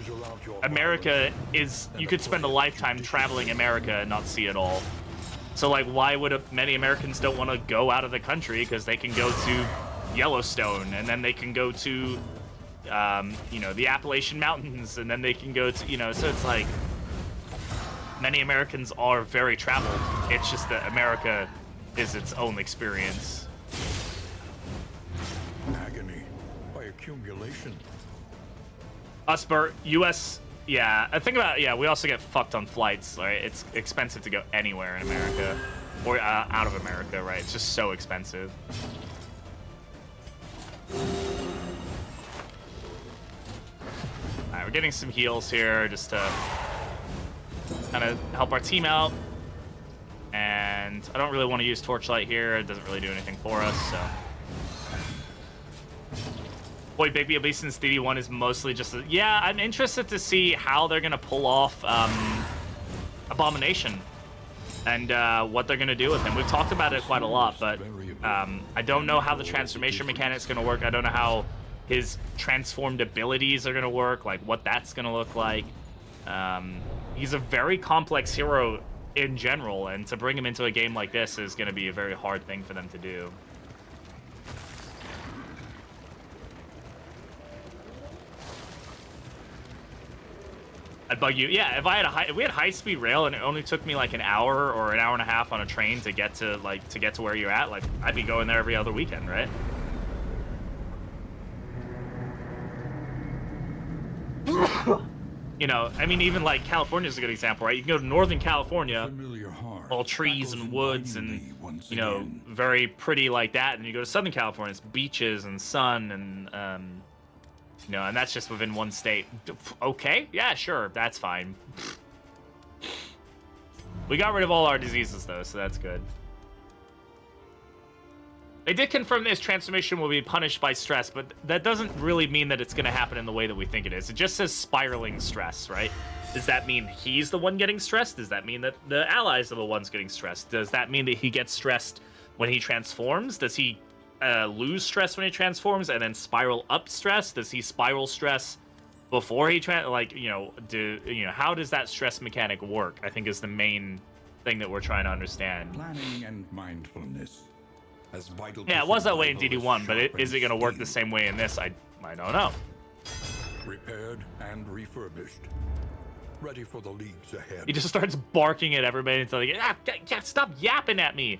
America is, you could spend a lifetime traveling America and not see it all. So like, why would many Americans don't want to go out of the country? Because they can go to Yellowstone, and then they can go to you know, the Appalachian Mountains, and then they can go to, you know, so it's like many Americans are very traveled. It's just that America is its own experience. Agony by accumulation. Us, Bert, U.S. Yeah, I think about, yeah, we also get fucked on flights, right? It's expensive to go anywhere in America, or out of America, right? It's just so expensive. Alright, we're getting some heals here just to kind of help our team out. And I don't really want to use Torchlight here. It doesn't really do anything for us, so. Boy, Big B Obeisance ddII is mostly just... Yeah, I'm interested to see how they're going to pull off Abomination and what they're going to do with him. We've talked about it quite a lot, but I don't know how the transformation mechanic's going to work. I don't know how his transformed abilities are going to work, like what that's going to look like. He's a very complex hero in general, and to bring him into a game like this is going to be a very hard thing for them to do. I'd bug you. Yeah, if we had high-speed rail and it only took me like an hour or an hour and a half on a train to get to where you're at, like I'd be going there every other weekend, right? You know, I mean, even like California's a good example, right? You can go to Northern California, all trees and woods and, you know, very pretty like that, and you go to Southern California, it's beaches and sun and you know, and that's just within one state. Okay, yeah, sure, that's fine. We got rid of all our diseases, though, so that's good. They did confirm this transformation will be punished by stress, but that doesn't really mean that it's going to happen in the way that we think it is. It just says spiraling stress, right? Does that mean he's the one getting stressed? Does that mean that the allies are the ones getting stressed? Does that mean that he gets stressed when he transforms? Does he lose stress when he transforms and then spiral up stress? Does he spiral stress before he how does that stress mechanic work? I think is the main thing that we're trying to understand. Planning and mindfulness as vital. Yeah, it was that way in ddI, but is it going to work the same way in this? I don't know. Repaired and refurbished, ready for the leagues ahead. He just starts barking at everybody until they get, stop yapping at me.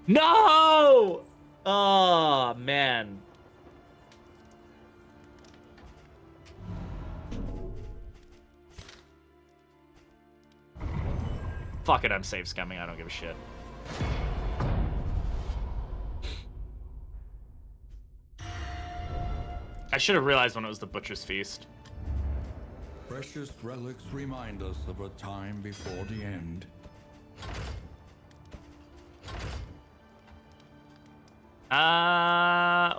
No! Oh, man. Fuck it, I'm safe scumming. I don't give a shit. I should have realized when it was the Butcher's Feast. Precious relics remind us of a time before the end.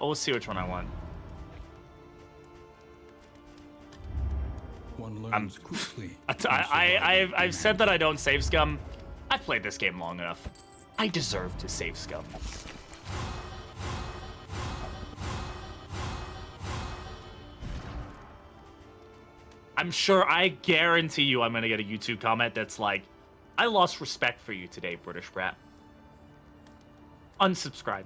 We'll see which one I want. One learns quickly. I've said that I don't save scum. I've played this game long enough. I deserve to save scum. I'm sure, I guarantee you I'm gonna get a YouTube comment that's like, I lost respect for you today, Britishbrat. Unsubscribe.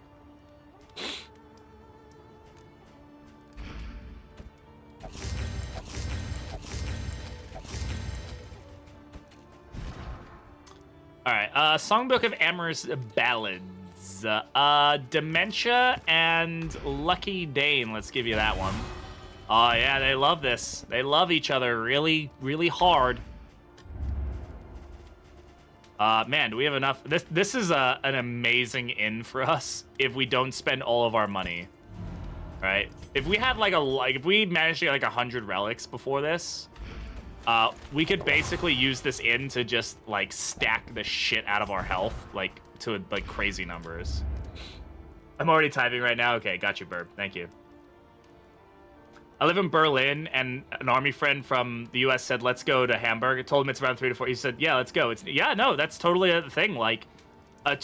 Alright, Songbook of Amorous Ballads. Dementia and Lucky Dane. Let's give you that one. Oh, yeah, they love this. They love each other really, really hard. Man, do we have enough? This is an amazing in for us if we don't spend all of our money. Right? If we had if we managed to get like 100 relics before this, we could basically use this in to just like stack the shit out of our health like to like crazy numbers. I'm already typing right now. Okay, got you, Burb. Thank you. I live in Berlin, and an army friend from the U.S. said, let's go to Hamburg. I told him it's around 3 to 4. He said, yeah, let's go. No, that's totally a thing. Like, I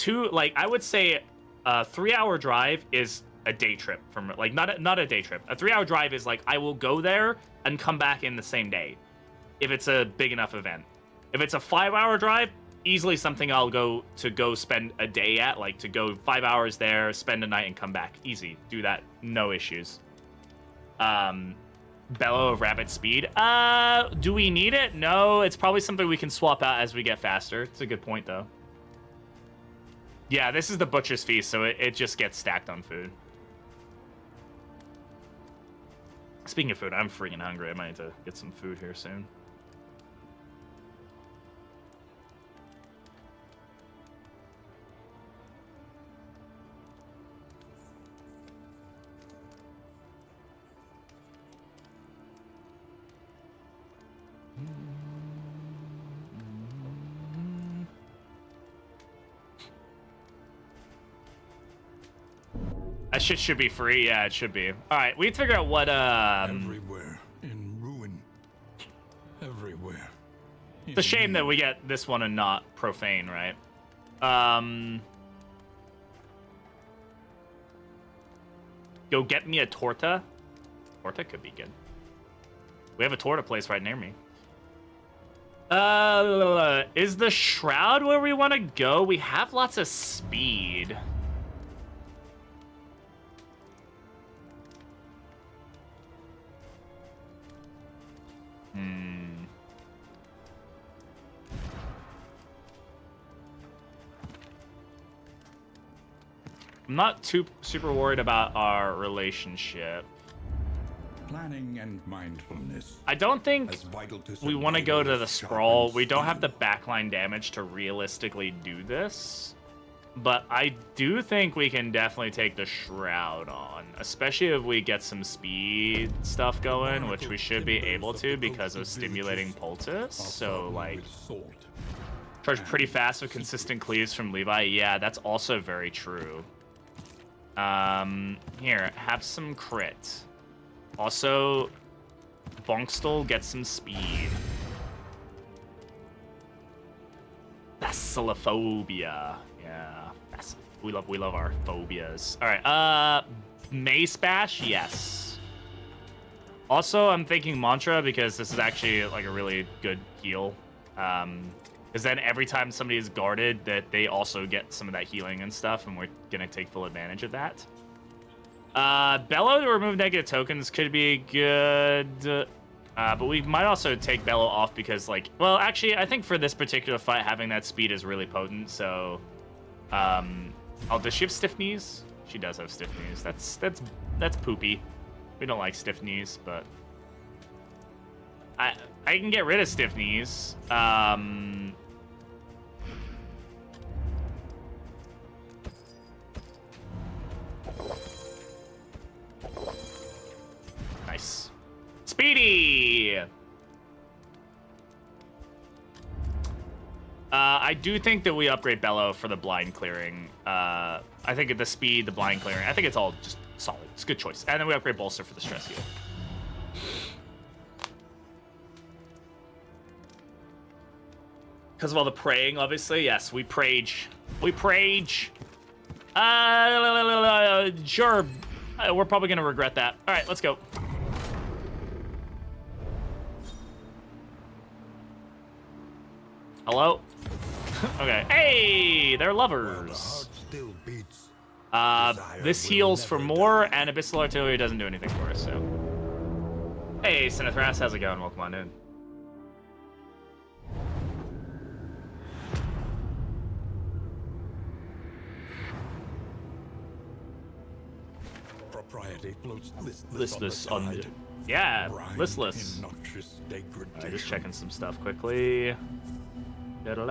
would say a 3-hour drive is a day trip from, like, not a day trip. A 3-hour drive is, like, I will go there and come back in the same day if it's a big enough event. If it's a 5-hour drive, easily something I'll go spend a day at, like, to go 5 hours there, spend a night, and come back. Easy. Do that. No issues. Bellow of rapid speed. Do we need it? No, it's probably something we can swap out as we get faster. It's a good point, though. Yeah, this is the Butcher's Feast, so it just gets stacked on food. Speaking of food, I'm freaking hungry. I might need to get some food here soon. That shit should be free. Yeah, it should be. All right, we need to figure out what. Everywhere in ruin. Everywhere. It's a shame that we get this one and not profane, right? Go get me a torta. Torta could be good. We have a torta place right near me. Is the Shroud where we want to go? We have lots of speed. I'm not super worried about our relationship. Planning and mindfulness. I don't think we want to go to the sprawl. We don't have the backline damage to realistically do this. But I do think we can definitely take the Shroud on, especially if we get some speed stuff going, which we should be able to because of stimulating poultice. So, like, charge pretty fast with consistent cleaves from Levi. Yeah, that's also very true. Here, have some crit. Also, Bonkstel gets some speed. Basilophobia. Yeah, we love our phobias. All right, Mace Bash, yes. Also, I'm thinking Mantra because this is actually like a really good heal. Because then every time somebody is guarded, that they also get some of that healing and stuff, and we're gonna take full advantage of that. Bellow to remove negative tokens could be good. But we might also take Bellow off because, like, well, actually, I think for this particular fight, having that speed is really potent. So, does she have stiff knees? She does have stiff knees. That's poopy. We don't like stiff knees, but I can get rid of stiff knees. Nice. Speedy! I do think that we upgrade Bellow for the blind clearing. I think at the speed, the blind clearing, I think it's all just solid. It's a good choice. And then we upgrade Bolster for the stress heal. Because of all the praying, obviously. Yes, we prage. We prage. Sure. We're probably going to regret that. All right, let's go. Hello? Okay. Hey, they're lovers. This heals for more, and Abyssal Artillery doesn't do anything for us, so. Hey, Sinithras, how's it going? Welcome on in. Propriety floats Listless on the yeah, listless. Alright, just checking some stuff quickly. Alright,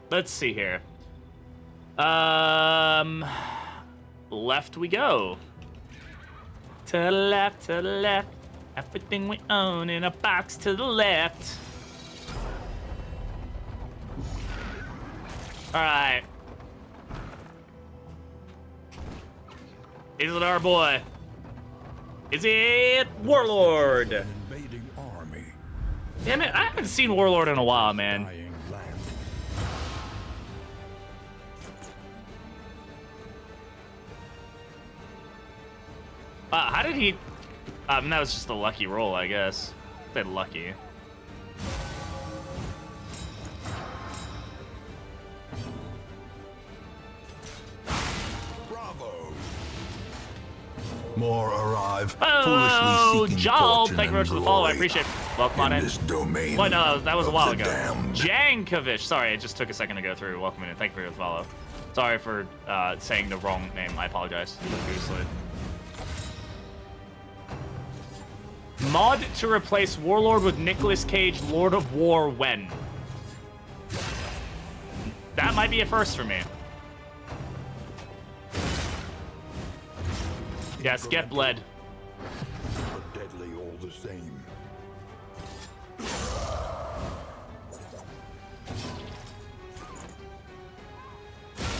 let's see here. Left we go. To the left, to the left. Everything we own in a box to the left. Alright. Is it our boy? Is it Warlord? Invading army. Damn it, I haven't seen Warlord in a while, man. Dying land. How did he... that was just a lucky roll, I guess. Bit lucky. Bravo. More arrive, Oh, foolishly seeking Jal, fortune thank you very much for the and follow. I glory appreciate it. Welcome on in in. this domain Wait, no, that was a of while the ago. damned. Jankovic. Sorry, it just took a second to go through. Welcome in. Thank you for the follow. Sorry for saying the wrong name. I apologize profusely. Mod to replace Warlord with Nicolas Cage, Lord of War when? That might be a first for me. Yes, get bled. But deadly all the same.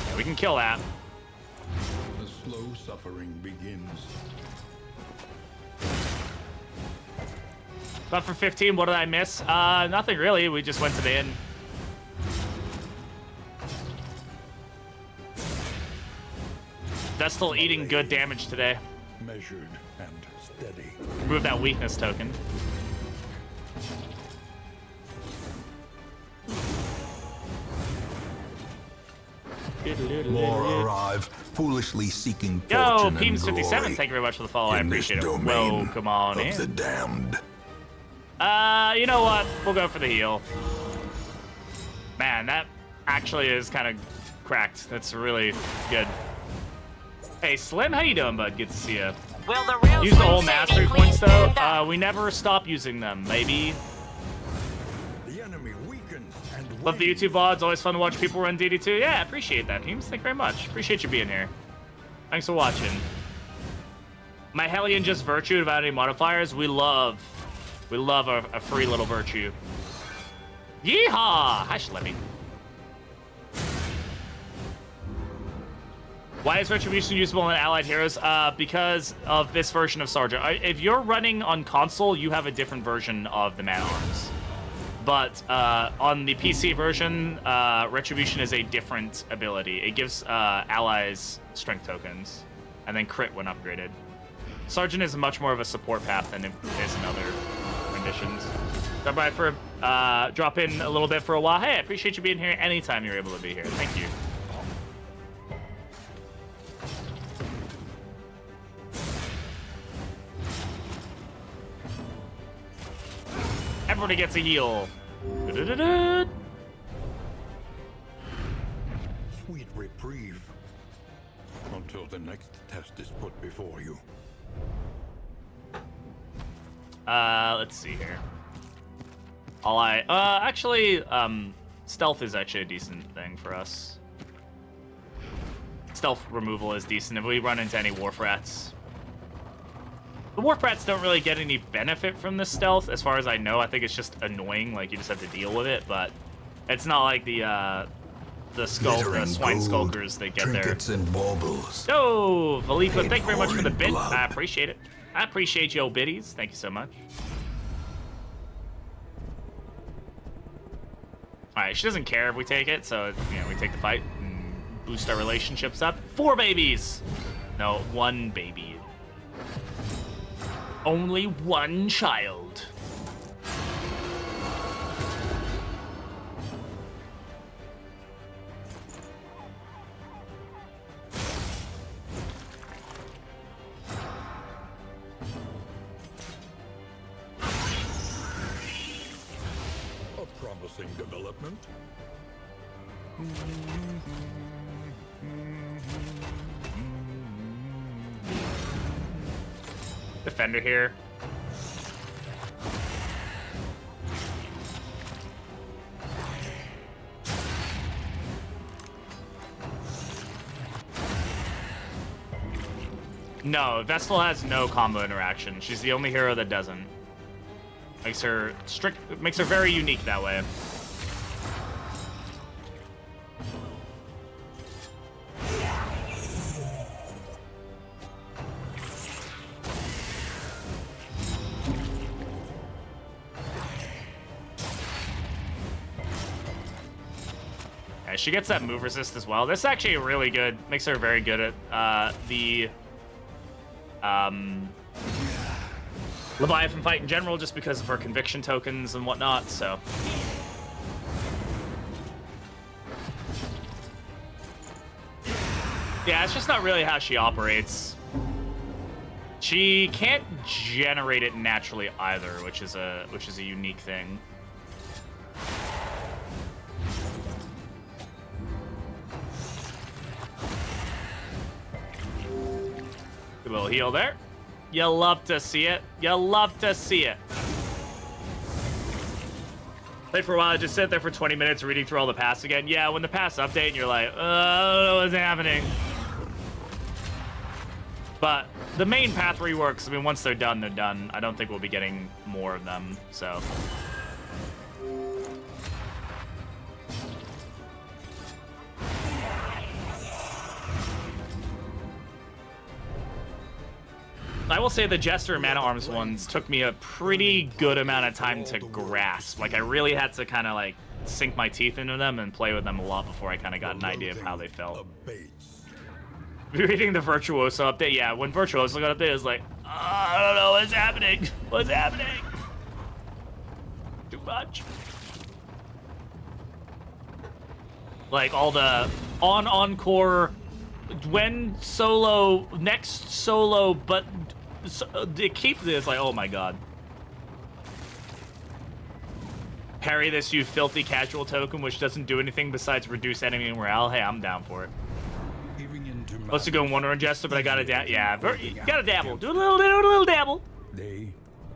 Yeah, we can kill that. The slow suffering begins. But for 15, what did I miss? Nothing really. We just went to the inn. That's still eating good damage today. Measured and steady. Remove that weakness token. More arrive, foolishly seeking Yo, fortune and Peems57, glory thank you very much for the follow. I in this appreciate it. domain Whoa, come on of the in. damned. You know what? We'll go for the heal. Man, that actually is kind of cracked. That's really good. Hey, Slim, how you doing, bud? Good to see you. Will the real Use the Slim whole Shady mastery please points, though. stand up? We never stop using them. Maybe. The enemy weakens and Love the wins. YouTube VODs. Always fun to watch people run DD2. Yeah, I appreciate that, Peems. Thank you very much. Appreciate you being here. Thanks for watching. My Hellion just virtue without any modifiers. We love a free little virtue. Yeehaw! Hi, Schleppy. Why is Retribution usable in Allied Heroes? Because of this version of Sergeant. If you're running on console, you have a different version of the man-arms. But on the PC version, Retribution is a different ability. It gives allies strength tokens, and then crit when upgraded. Sergeant is much more of a support path than it is in other renditions. Drop by for drop in a little bit for a while. Hey, I appreciate you being here anytime you're able to be here. Thank you. Everybody gets a heal. Da-da-da-da. Sweet reprieve. Until the next test is put before you. Let's see here. Actually, stealth is actually a decent thing for us. Stealth removal is decent if we run into any Wharf Rats. The Wharf Rats don't really get any benefit from this stealth, as far as I know. I think it's just annoying, like you just have to deal with it, but it's not like the swine skulkers that get there. Trinkets and baubles. Oh, Valipa, Paid thank you very much for the in bid. blood. I appreciate it. I appreciate your biddies. Thank you so much. Alright, she doesn't care if we take it, so, we take the fight and boost our relationships up. 4 babies! No, 1 baby. Only 1 child. A promising development. Defender here. No, Vestal has no combo interaction. She's the only hero that doesn't. Makes her very unique that way. Yeah, she gets that move resist as well. This is actually really good. Makes her very good at the Leviathan fight in general, just because of her conviction tokens and whatnot, so. Yeah, it's just not really how she operates. She can't generate it naturally either, which is a unique thing. Good little heal there. You love to see it. You love to see it. Played for a while, just sit there for 20 minutes reading through all the paths again. Yeah, when the paths update and you're like, oh, what's happening? But the main path reworks, I mean, once they're done, they're done. I don't think we'll be getting more of them, so. I will say the Jester and Mana Arms ones took me a pretty good amount of time to grasp. Like, I really had to kind of, like, sink my teeth into them and play with them a lot before I kind of got an idea of how they felt. Reading the Virtuoso update, yeah, when Virtuoso got updated, it was like, oh, I don't know what's happening. What's happening? Too much. Like, all the encore, when solo, next solo, but they keep this, like, oh my god. Parry this, you filthy casual token, which doesn't do anything besides reduce enemy morale. Hey, I'm down for it. Supposed to go in one run Jester, but I gotta you gotta dabble. Do a little dabble.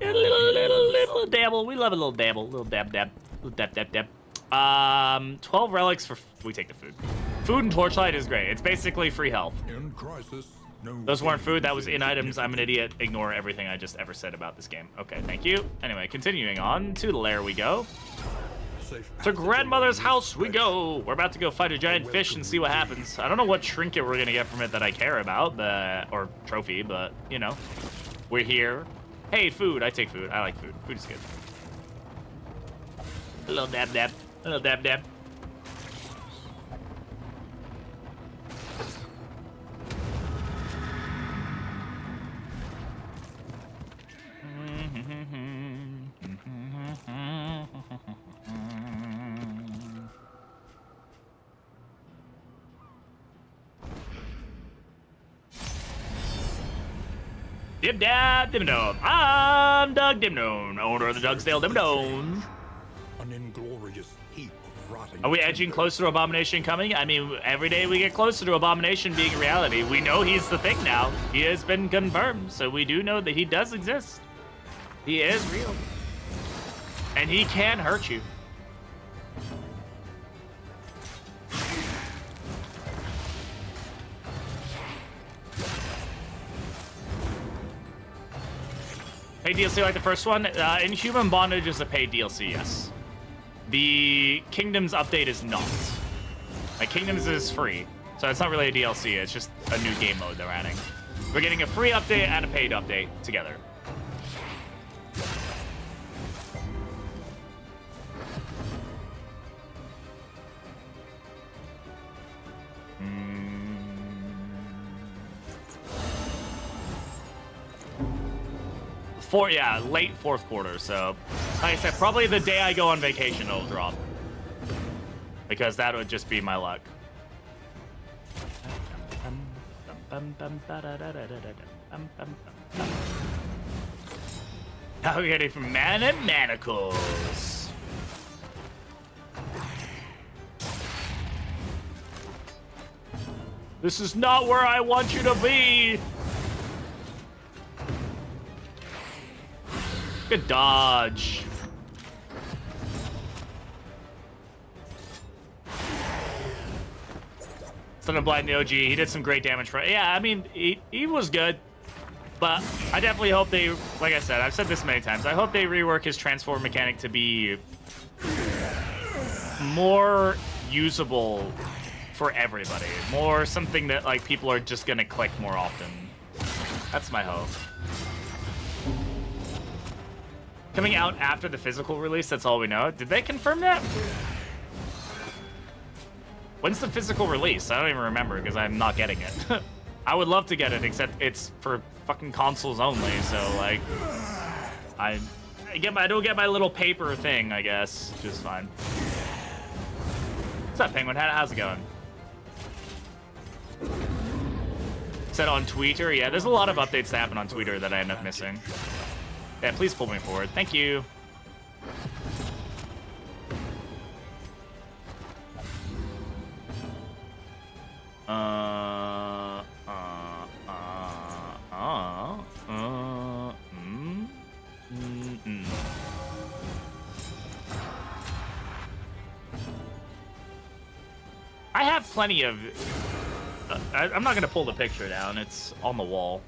A little dabble. We love a little dabble. Little dab. Little dab. 12 relics for we take the food. Food and Torchlight is great. It's basically free health. In crisis, no. Those weren't food, that was in items. I'm an idiot. Ignore everything I just ever said about this game. Okay, thank you. Anyway, continuing on to the lair we go. To grandmother's house we go. We're about to go fight a giant fish and see what happens. I don't know what trinket we're gonna get from it that I care about, or trophy, but you know, we're here. Hey, food. I take food. I like food. Food is good. A little dab. A little dab. Dib-dab, dim-dom. I'm Doug Dimnone, owner of the Dugsdale Dimnone. An inglorious heap of rotting. Are we edging closer to Abomination coming? I mean, every day we get closer to Abomination being reality. We know he's the thing now. He has been confirmed, so we do know that he does exist. He is real. And he can hurt you. Paid DLC like the first one? Inhuman Bondage is a paid DLC, yes. The Kingdoms update is not. Like, Kingdoms is free, so it's not really a DLC, it's just a new game mode they're adding. We're getting a free update and a paid update together. Late fourth quarter, so like I said, probably the day I go on vacation it'll drop. Because that would just be my luck. How are we getting from Man and Manacles? This is not where I want you to be! Good dodge. Son of Blind the OG, he did some great damage for it. Yeah, I mean, he was good. But I definitely hope they, like I said, I've said this many times, I hope they rework his transform mechanic to be more usable for everybody. More something that, like, people are just gonna click more often. That's my hope. Coming out after the physical release, that's all we know. Did they confirm that? When's the physical release? I don't even remember because I'm not getting it. I would love to get it, except it's for fucking consoles only, so like... I don't get my little paper thing, I guess, which is fine. What's up, Penguin? How's it going? Said on Twitter. Yeah, there's a lot of updates that happen on Twitter that I end up missing. Yeah, please pull me forward. Thank you. I have plenty of... I'm not going to pull the picture down. It's on the wall.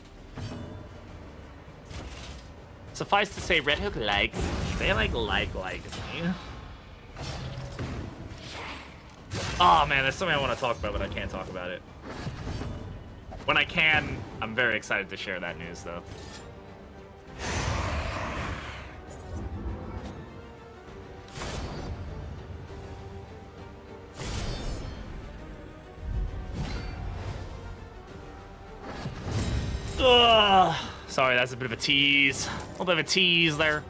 Suffice to say, Red Hook likes me. They like me. Oh, man, that's something I want to talk about, but I can't talk about it. When I can, I'm very excited to share that news, though. Ugh. Sorry, that's a bit of a tease. A little bit of a tease there.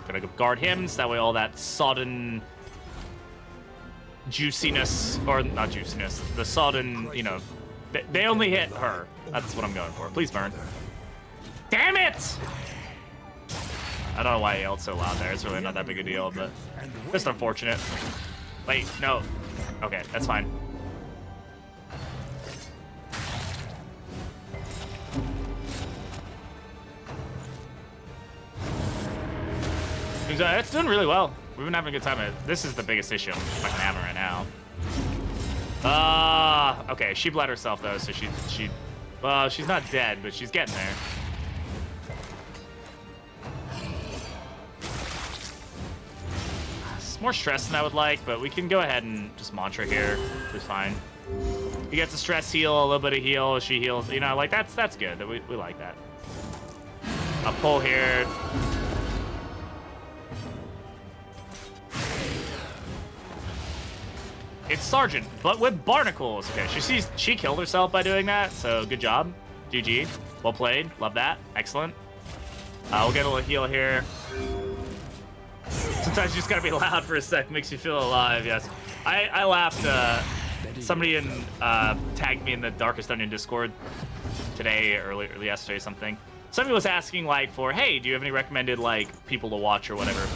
Gonna go guard him, so that way all that sodden juiciness, or not juiciness, the sodden, you know, they only hit her. That's what I'm going for. Please burn. Damn it! I don't know why I yelled so loud there. It's really not that big a deal, but just unfortunate. Wait, no. Okay, that's fine. It's doing really well. We've been having a good time. This is the biggest issue I'm fucking having right now. Okay, she bled herself though, so she's not dead, but she's getting there. It's more stress than I would like, but we can go ahead and just mantra here, which is fine. He gets a stress heal, a little bit of heal, she heals, you know, like that's good. We like that. I'll pull here. It's Sergeant, but with barnacles. Okay, she killed herself by doing that, so good job. GG. Well played. Love that. Excellent. We'll get a little heal here. Sometimes you just gotta be loud for a sec. Makes you feel alive, yes. I laughed. Somebody tagged me in the Darkest Dungeon Discord today, early yesterday, something. Somebody was asking, like, hey, do you have any recommended, like, people to watch or whatever?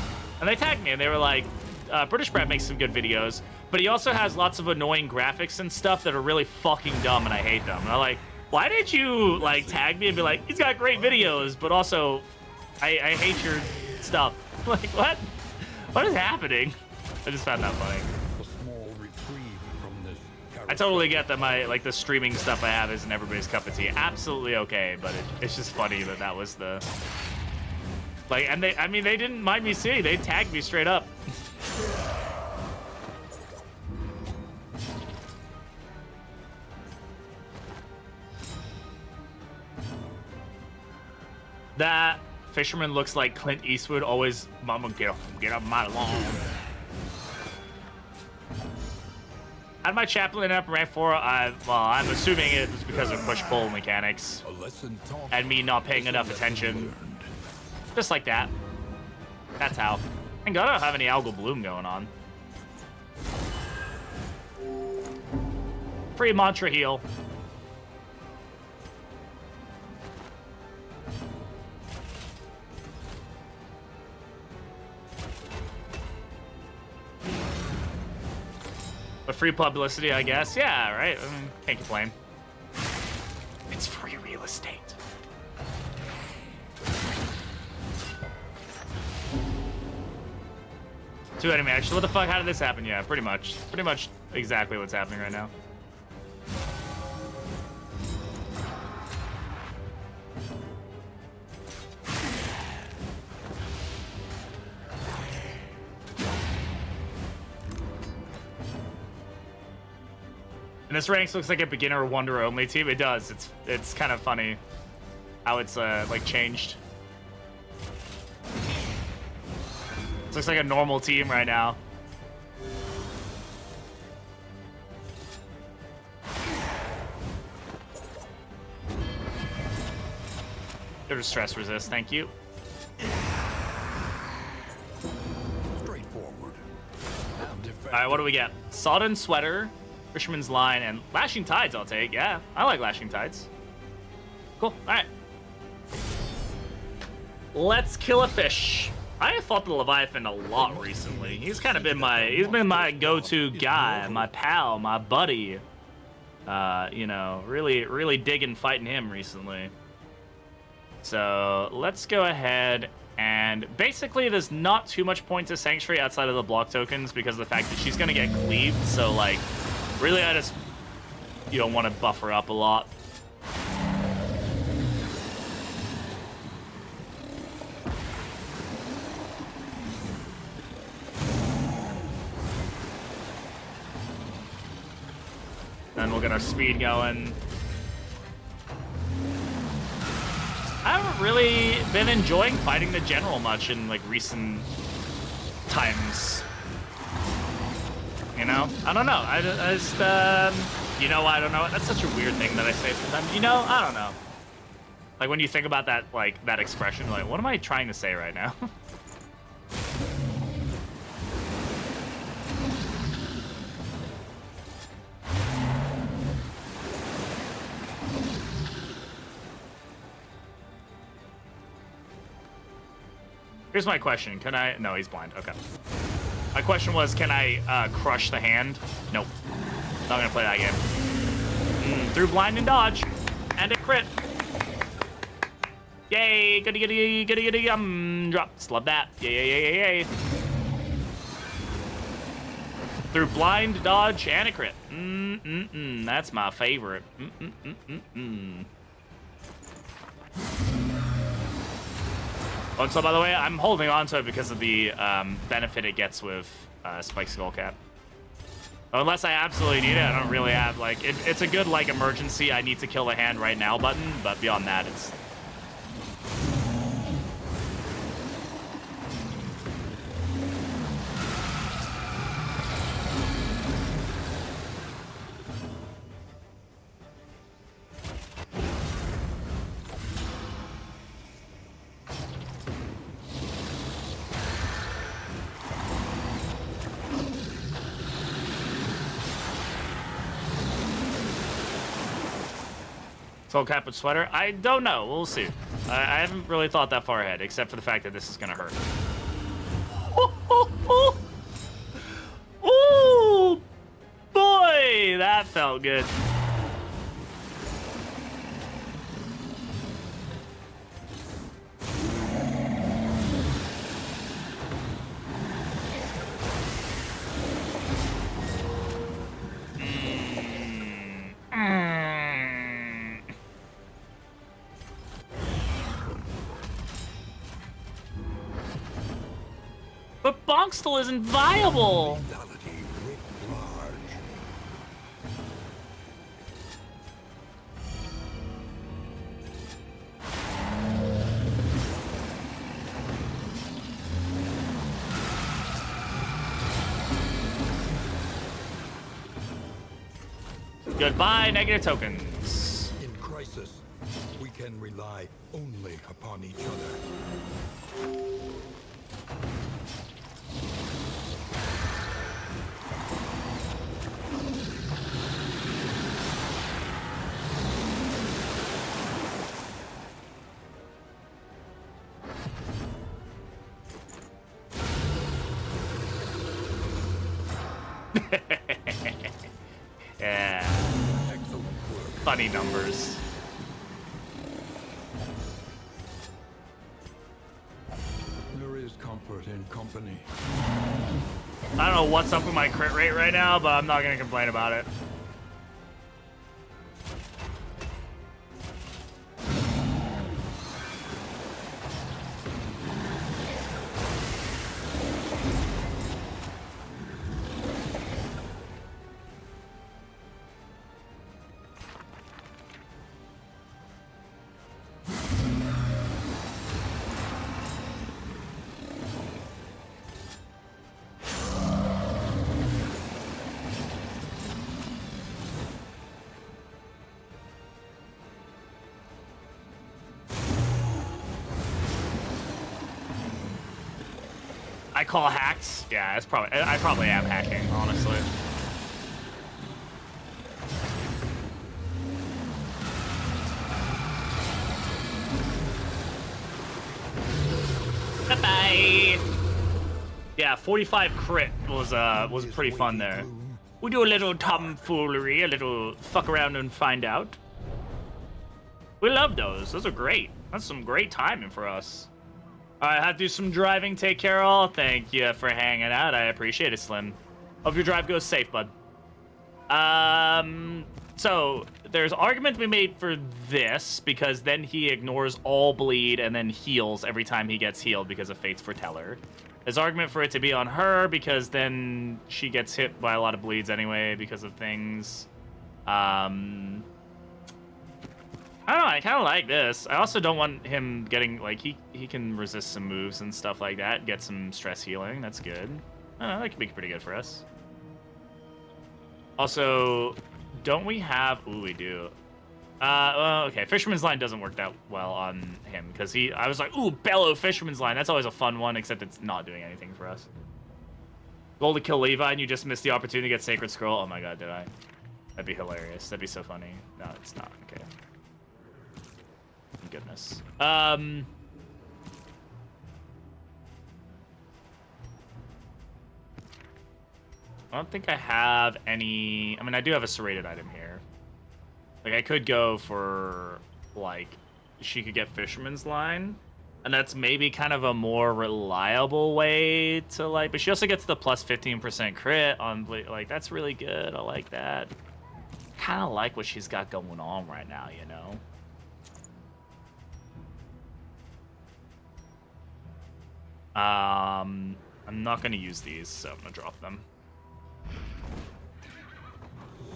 And they tagged me, and they were like, Britishbrat makes some good videos, but he also has lots of annoying graphics and stuff that are really fucking dumb, and I hate them. And I'm like, why did you, like, tag me and be like, he's got great videos, but also, I hate your stuff. Like, what? What is happening? I just found that funny. I totally get that the streaming stuff I have isn't everybody's cup of tea. Absolutely okay, but it's just funny that was the... Like, and they didn't mind me seeing. They tagged me straight up. That fisherman looks like Clint Eastwood. Always, mama, get up my lawn. Had my chaplain up rank 4. I'm assuming it was because of push-pull mechanics and me not paying enough attention. Just like that. That's how. Thank God I don't have any algal bloom going on. Free mantra heal. But free publicity, I guess. Yeah, right? I mean, can't complain. It's free real estate. Two enemy action. What the fuck? How did this happen? Yeah, pretty much. Pretty much exactly what's happening right now. And this ranks looks like a beginner wonder only team. It does. It's kind of funny how it's like changed. This looks like a normal team right now. There's stress resist, thank you. Straightforward. And effective. All right, what do we get? Sodden Sweater, Fisherman's Line, and Lashing Tides I'll take. Yeah, I like Lashing Tides. Cool, all right. Let's kill a fish. I have fought the Leviathan a lot recently. He's kind of been my go-to guy, my pal, my buddy. You know, really digging fighting him recently. So let's go ahead and basically there's not too much point to Sanctuary outside of the block tokens because of the fact that she's gonna get cleaved. So like, really, I just want to buffer up a lot. And we'll get our speed going. I haven't really been enjoying fighting the general much in like recent times. You know? I don't know. I just you know, I don't know. That's such a weird thing that I say sometimes. You know, I don't know. Like when you think about that, like that expression, like what am I trying to say right now? Here's my question. Can I... No, he's blind. Okay. My question was, can I crush the hand? Nope. Not gonna play that game. Through blind and dodge. And a crit. Yay! Goody, drops. Love that. Yay. Through blind, dodge, and a crit. That's my favorite. Oh, and so by the way, I'm holding on to it because of the benefit it gets with Spike Skullcap. Unless I absolutely need it, I don't really have, like, it's a good, like, emergency, I need to kill the hand right now button, but beyond that, it's... Soul Cap with Sweater? I don't know. We'll see. I haven't really thought that far ahead, except for the fact that this is going to hurt. Ooh, boy, that felt good. But Bonkstal isn't viable. Goodbye, negative tokens. In crisis, we can rely only upon each other. Yeah. Funny numbers. There is comfort in company. I don't know what's up with my crit rate right now, but I'm not going to complain about it. I call hacks. Yeah, it's probably I probably am hacking, honestly. Bye-bye. Yeah, 45 crit was pretty fun there. We do a little tomfoolery, a little fuck around and find out. We love those. Those are great. That's some great timing for us. All right, I have to do some driving. Take care, all. Thank you for hanging out. I appreciate it, Slim. Hope your drive goes safe, bud. So there's argument to be made for this because then he ignores all bleed and then heals every time he gets healed because of Fate's Foreteller. There's argument for it to be on her because then she gets hit by a lot of bleeds anyway because of things. I don't know, I kind of like this. I also don't want him getting, like, he can resist some moves and stuff like that, get some stress healing. That's good. I don't know, that could be pretty good for us. Also, don't we have... Ooh, we do. Well, okay, Fisherman's Line doesn't work that well on him, because I was like, ooh, Bellow Fisherman's Line. That's always a fun one, except it's not doing anything for us. Goal to kill Levi, and you just missed the opportunity to get Sacred Scroll. Oh my god, did I? That'd be hilarious. That'd be so funny. No, it's not. Okay. Goodness. I don't think I have any... I mean, I do have a serrated item here. Like, I could go for, like, she could get Fisherman's Line. And that's maybe kind of a more reliable way to, like... But she also gets the plus 15% crit on... Like, that's really good. I like that. Kind of like what she's got going on right now, you know? I'm not going to use these, so I'm going to drop them.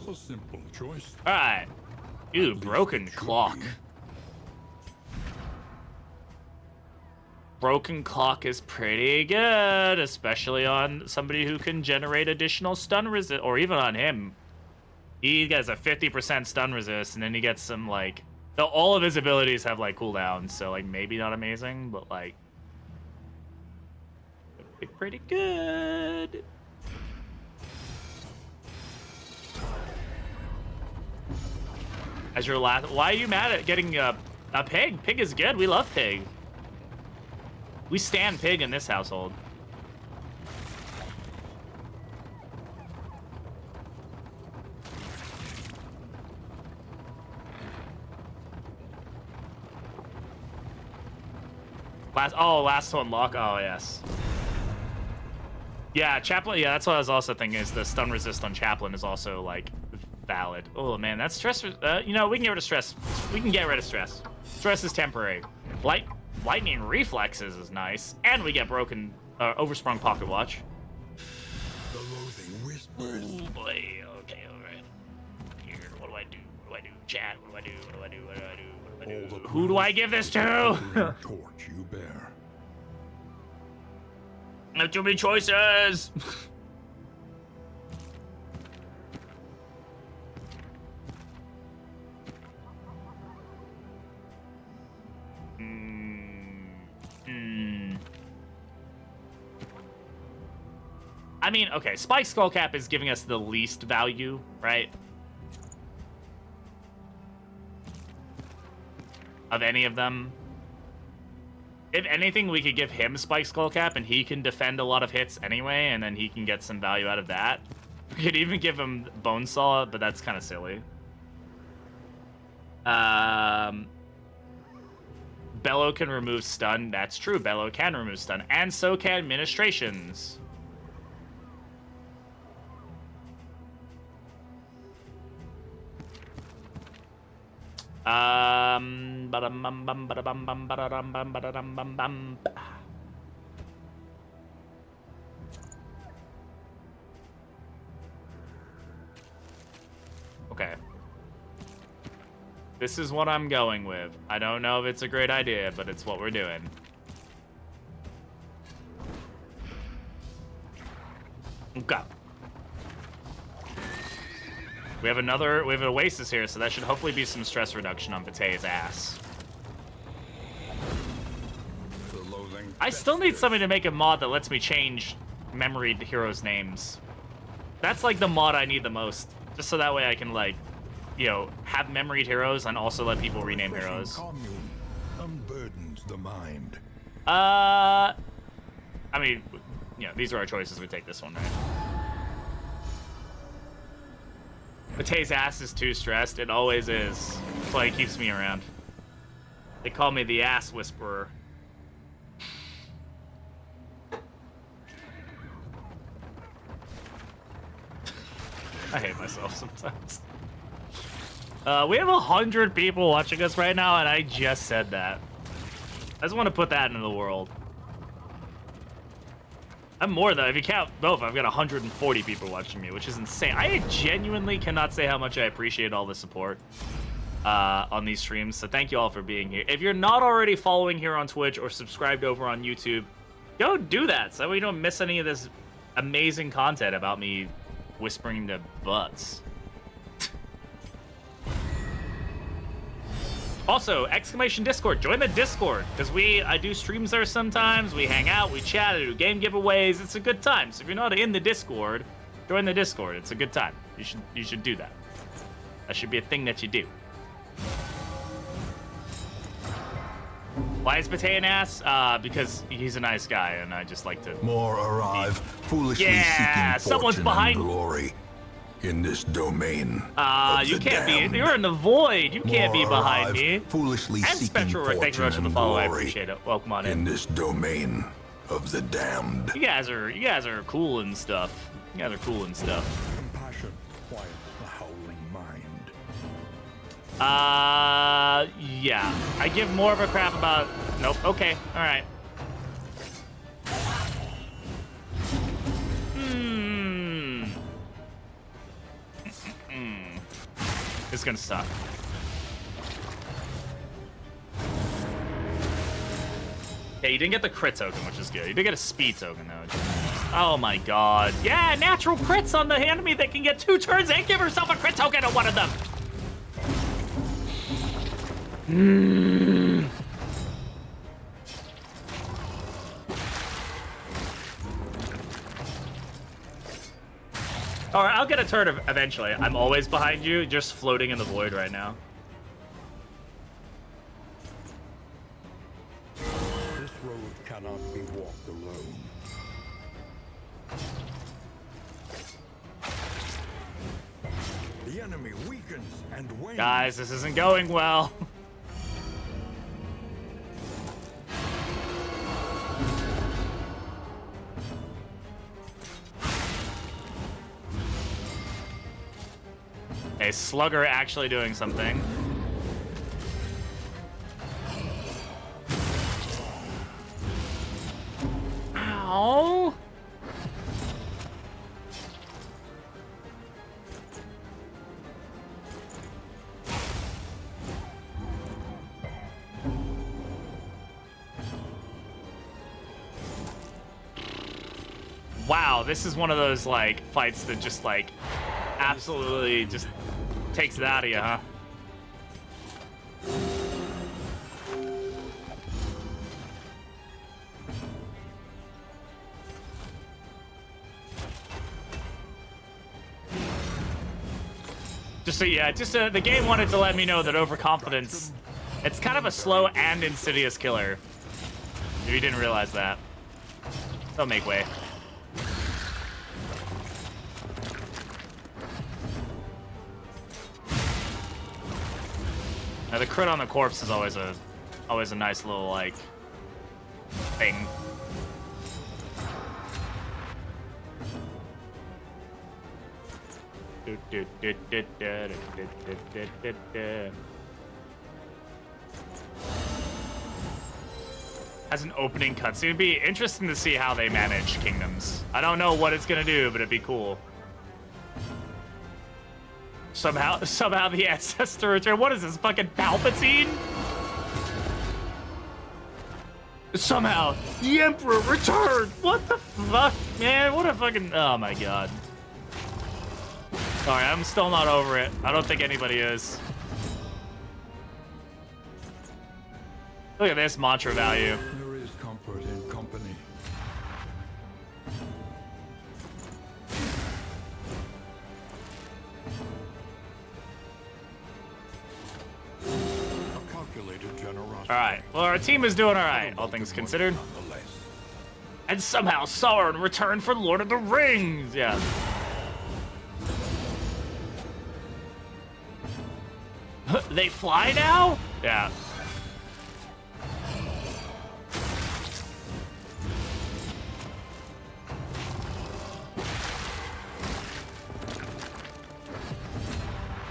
A simple choice. All right. Ooh, broken clock. Broken clock is pretty good, especially on somebody who can generate additional stun resist, or even on him. He gets a 50% stun resist, and then he gets some, like... All of his abilities have, like, cooldowns, so, like, maybe not amazing, but, like... pretty good. As your last, why are you mad at getting a pig? Pig is good. We love pig. We stand pig in this household. Last to unlock. Oh yes. Yeah, Chaplain, yeah, that's what I was also thinking, is the stun resist on Chaplain is also, like, valid. Oh, man, that's stress. You know, we can get rid of stress. We can get rid of stress. Stress is temporary. Lightning reflexes is nice. And we get broken, oversprung pocket watch. The loathing whispers. Oh, boy. Okay, all right. Here, what do I do? What do I do? Chat, what do I do? What do I do? What do I do? What do I do? Who do I give this to? Torch you bear. No too many choices. I mean, okay, Spike Skullcap is giving us the least value, right? Of any of them. If anything, we could give him Spike Skullcap, and he can defend a lot of hits anyway, and then he can get some value out of that. We could even give him Bonesaw, but that's kind of silly. Bellow can remove stun. That's true. Bellow can remove stun, and so can Ministrations. Okay. This is what I'm going with. I don't know if it's a great idea, but it's what we're doing. Okay. We have an Oasis here, so that should hopefully be some stress reduction on Bate's ass. The loathing I still need somebody to make a mod that lets me change memory heroes' names. That's like the mod I need the most. Just so that way I can, like, you know, have memoried heroes and also let people rename heroes. Commune unburdens the mind. I mean, you know, these are our choices. We take this one, right? Mate's ass is too stressed. It always is. That's why he keeps me around. They call me the ass whisperer. I hate myself sometimes. We have 100 people watching us right now, and I just said that. I just want to put that into the world. I'm more though. If you count both, I've got 140 people watching me, which is insane. I genuinely cannot say how much I appreciate all the support on these streams. So thank you all for being here. If you're not already following here on Twitch or subscribed over on YouTube, go do that so we don't miss any of this amazing content about me whispering to butts. Also, exclamation Discord. Join the Discord, because I do streams there sometimes. We hang out, we chat, I do game giveaways. It's a good time. So if you're not in the Discord, join the Discord. It's a good time. You should do that. That should be a thing that you do. Why is Mate an ass? Because he's a nice guy, and I just like to. More arrive, foolishly seeking someone's fortune behind. and glory in this domain. You can't damned. be. You're in the void. You can't be behind me. Foolishly And seeking Spectral Rick, thank you very much for the fortune follow. I and glory appreciate it. Welcome on in. in this domain of the damned. You guys are cool and stuff. You guys are cool and stuff. Compassion quiets the howling mind. Yeah. I give more of a crap about. Nope. Okay. All right. It's gonna suck. Yeah, you didn't get the crit token, which is good. You did get a speed token, though. Oh my god. Yeah, natural crits on the enemy that can get 2 turns and give herself a crit token on one of them. Alright, I'll get a turn eventually. I'm always behind you, just floating in the void right now. This road cannot be walked alone. The enemy weakens and wanes. Guys, this isn't going well. A slugger actually doing something. Ow. Wow, this is one of those like fights that just like absolutely just takes it out of you, huh? The game wanted to let me know that overconfidence, it's kind of a slow and insidious killer. If you didn't realize that. Don't make way. Now, the crit on the corpse is always a nice little like thing. Has an opening cutscene. It'd be interesting to see how they manage kingdoms. I don't know what it's gonna do, but it'd be cool. Somehow the ancestor returned. What is this, fucking Palpatine? Somehow the Emperor returned. What the fuck, man? What a fucking. Oh my god. Sorry, I'm still not over it. I don't think anybody is. Look at this mantra value. There is comfort in All right. Well, our team is doing all right, all things considered. Nonetheless. And somehow Sauron returned for Lord of the Rings. Yeah. They fly now? Yeah.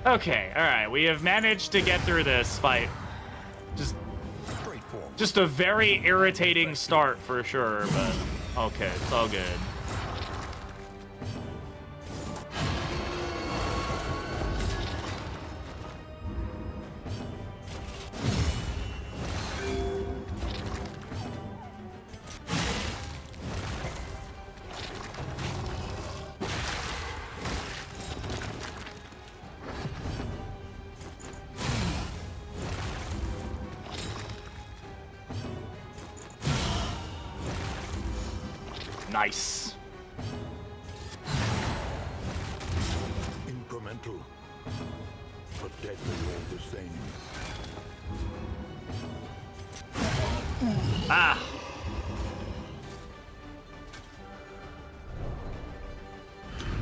Okay, all right. We have managed to get through this fight. Just a very irritating start for sure, but okay, it's all good. Nice. Incremental, but deadly all the same. Ah.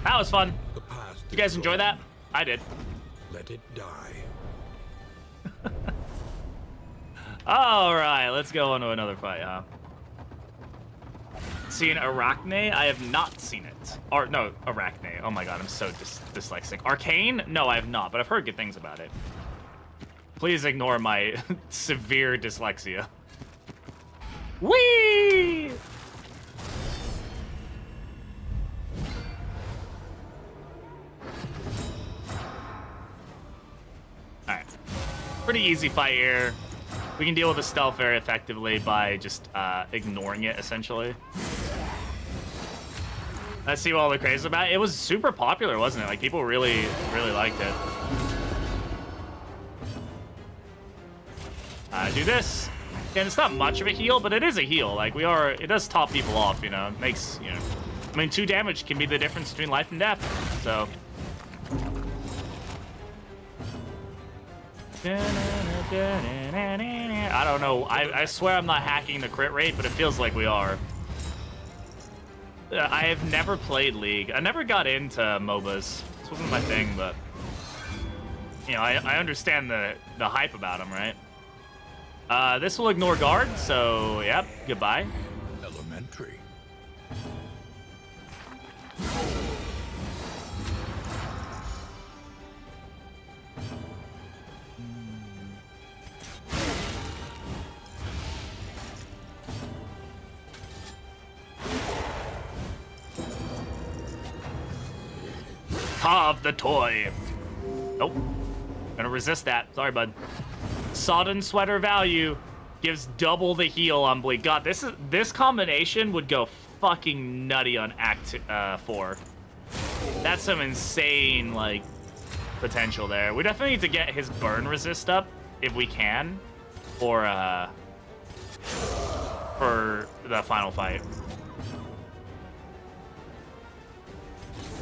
That was fun. The past You guys is enjoy gone. that? I did. Let it die. All right, let's go on to another fight, huh? Seen Arachne? I have not seen it. Or no, Arachne. Oh my god, I'm so dyslexic. Arcane? No, I have not, but I've heard good things about it. Please ignore my severe dyslexia. Whee! Alright. Pretty easy fight here. We can deal with the stealth very effectively by just ignoring it, essentially. Let's see what all the craze is about. It was super popular, wasn't it? Like, people really, really liked it. Do this. And it's not much of a heal, but it is a heal. Like, it does top people off, you know? It makes, you know... I mean, 2 damage can be the difference between life and death, so... I don't know. I swear I'm not hacking the crit rate, but it feels like we are. I have never played League. I never got into MOBAs. This wasn't my thing, but... You know, I understand the hype about them, right? This will ignore guard, so, yep, goodbye. Elementary. Carve the toy. Nope. Gonna resist that. Sorry, bud. Sodden Sweater value gives double the heal on Bleak. God, this combination would go fucking nutty on Act 4. That's some insane, like, potential there. We definitely need to get his burn resist up, if we can, for the final fight.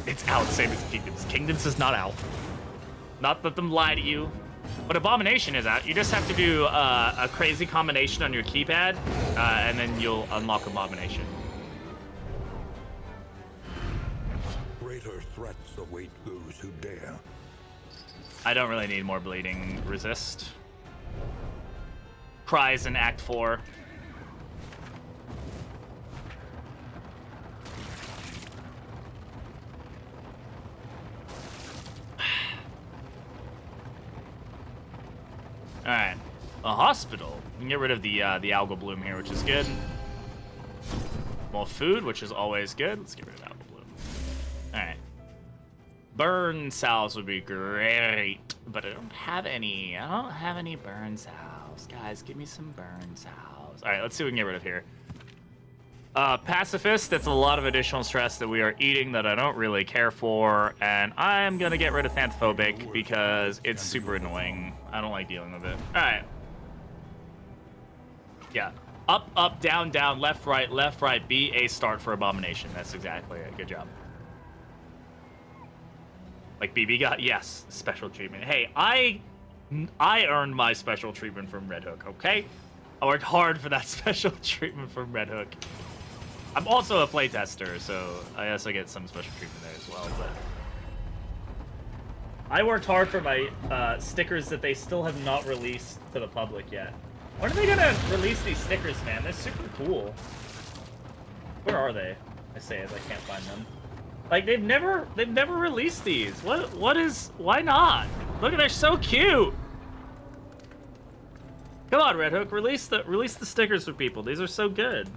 It's out, same as Kingdoms. Kingdoms is not out. Not let them lie to you. But Abomination is out. You just have to do a crazy combination on your keypad, and then you'll unlock Abomination. Greater threats await those who dare. I don't really need more bleeding resist. Cries in Act 4. All right, a hospital. We can get rid of the algal bloom here, which is good. More food, which is always good. Let's get rid of algal bloom. All right. Burn salves would be great, but I don't have any. I don't have any burn salves. Guys, give me some burn salves. All right, let's see what we can get rid of here. Pacifist, that's a lot of additional stress that we are eating that I don't really care for, and I'm gonna get rid of Thanthophobic because it's super annoying. I don't like dealing with it. All right. Yeah. Up, up, down, down, left, right, B, A start for Abomination. That's exactly it. Good job. Like BB got, yes, special treatment. Hey, I I earned my special treatment from Red Hook, okay? I worked hard for that special treatment from Red Hook. I'm also a playtester, so I guess I get some special treatment there as well, but... I worked hard for my stickers that they still have not released to the public yet. When are they gonna release these stickers, man? They're super cool. Where are they? I say as I can't find them. Like, they've never released these. Why not? Look, they're so cute. Come on, Red Hook, release the stickers for people. These are so good.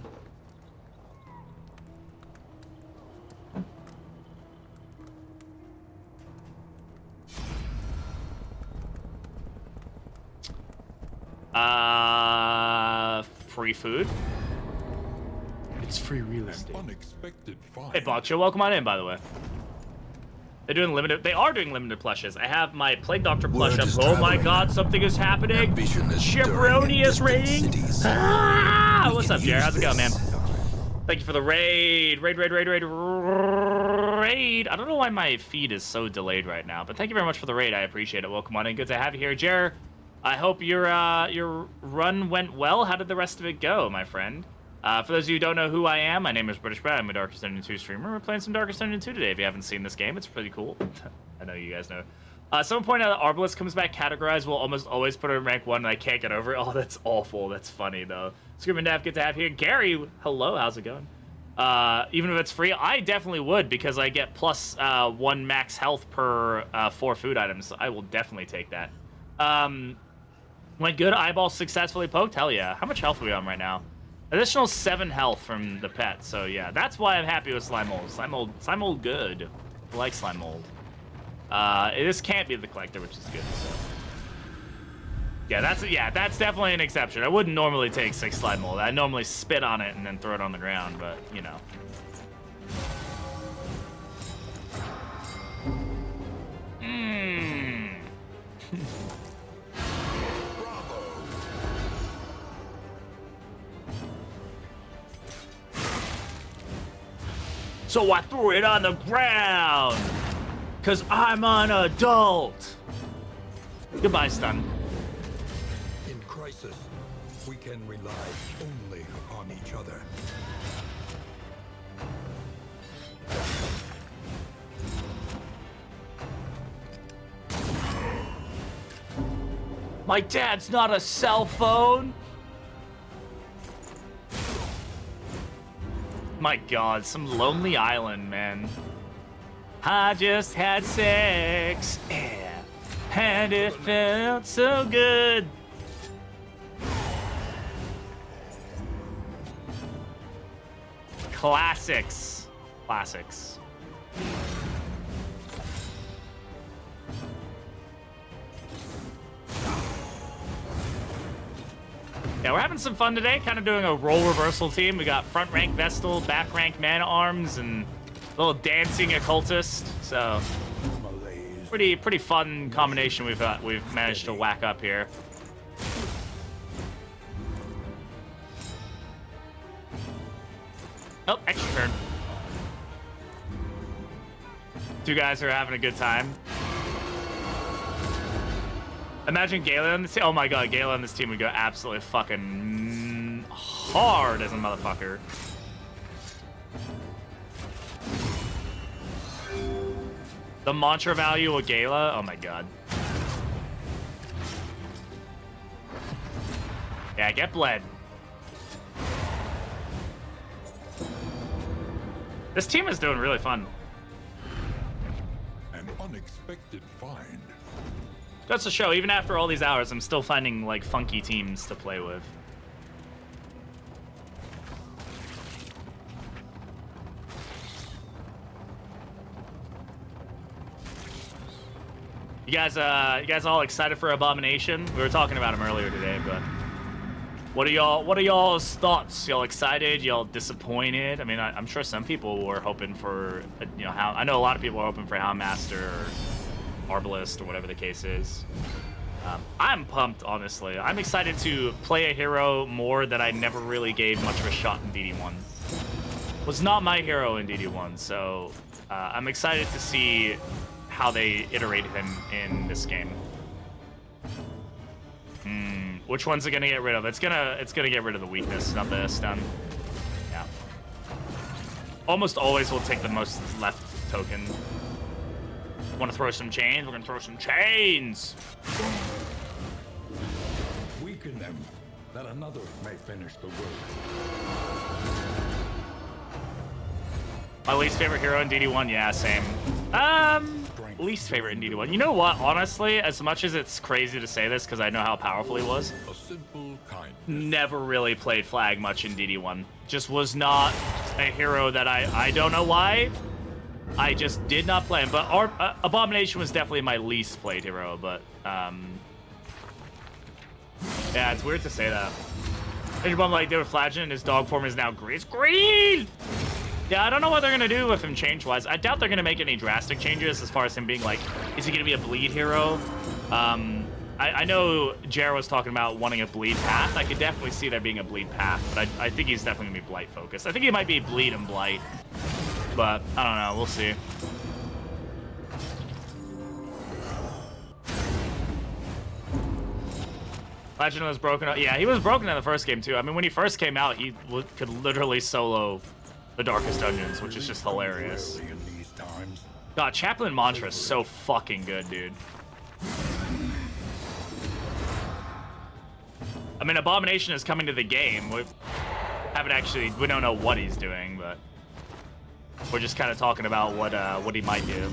Free food. It's free real estate. Unexpected find. Hey, Bokcho, welcome on in, by the way. They're doing limited. They are doing limited plushes. I have my Plague Doctor plush up. Oh my God, something is happening. Jabroni is raiding. Ah! What's up, Jared? How's it going, man? Thank you for the raid. Raid. I don't know why my feed is so delayed right now, but thank you very much for the raid. I appreciate it. Welcome on in. Good to have you here, Jared. I hope your run went well. How did the rest of it go, my friend? For those of you who don't know who I am, my name is Britishbrat. I'm a Darkest Dungeon 2 streamer. We're playing some Darkest Dungeon 2 today. If you haven't seen this game, it's pretty cool. I know you guys know. Someone pointed out that Arbalest comes back categorized. We'll almost always put her in rank 1, and I can't get over it. Oh, that's awful. That's funny, though. Screaming Dav, good to have you here. Gary, hello. How's it going? Even if it's free, I definitely would, because I get plus 1 max health per 4 food items. So I will definitely take that. Went good. Eyeball successfully poked. Hell yeah. How much health are we on right now? Additional 7 health from the pet. So yeah, that's why I'm happy with Slime Mold. Slime Mold good. I like Slime Mold. This can't be the collector, which is good. So. Yeah, that's definitely an exception. I wouldn't normally take 6 Slime Mold. I normally spit on it and then throw it on the ground, but you know. So I threw it on the ground, cause I'm an adult. Goodbye, stun. In crisis, we can rely only on each other. My dad's not a cell phone. My God, some lonely island, man. I just had sex, yeah, and it felt so good. Classics. Yeah, we're having some fun today, kind of doing a role reversal team. We got front rank Vestal, back rank Man-at-Arms, and a little dancing occultist. So pretty fun combination we've managed to whack up here. Oh, extra turn. 2 guys are having a good time. Imagine Gala on this team. Oh my God, Gala on this team would go absolutely fucking hard as a motherfucker. The mantra value of Gala. Oh my God. Yeah, get bled. This team is doing really fun. An unexpected find. That's the show. Even after all these hours, I'm still finding like funky teams to play with. You guys all excited for Abomination? We were talking about him earlier today, but what are y'all's thoughts? Y'all excited? Y'all disappointed? I mean, I'm sure some people were hoping for, you know, I know a lot of people are hoping for Houndmaster or Arbalest or whatever the case is. I'm pumped, honestly. I'm excited to play a hero more that I never really gave much of a shot in DD1. Was not my hero in DD1, so I'm excited to see how they iterate him in this game. Which one's it gonna get rid of? It's gonna get rid of the weakness, not the stun. Yeah. Almost always will take the most left token. Want to throw some chains? We're gonna throw some chains. Weaken them, that another may finish the work. My least favorite hero in ddI, yeah, same. Least favorite in ddI. You know what? Honestly, as much as it's crazy to say this because I know how powerful he was, A simple kindness. never really played flag much in ddI. Just was not a hero that I don't know why. I just did not play him. But Abomination was definitely my least played hero. But yeah, it's weird to say that. Major Bomb like they were Flagellant, his dog form is now green. It's green! Yeah, I don't know what they're gonna do with him change-wise. I doubt they're gonna make any drastic changes as far as him being like, is he gonna be a bleed hero? I know Jer was talking about wanting a bleed path. I could definitely see there being a bleed path, but I think he's definitely gonna be blight focused. I think he might be bleed and blight, but I don't know. We'll see. Legend was broken. Yeah, he was broken in the first game too. I mean, when he first came out, he could literally solo the Darkest Dungeons, which is just hilarious. God, Chaplain Mantra is so fucking good, dude. I mean, Abomination is coming to the game. We don't know what he's doing, but we're just kind of talking about what he might do.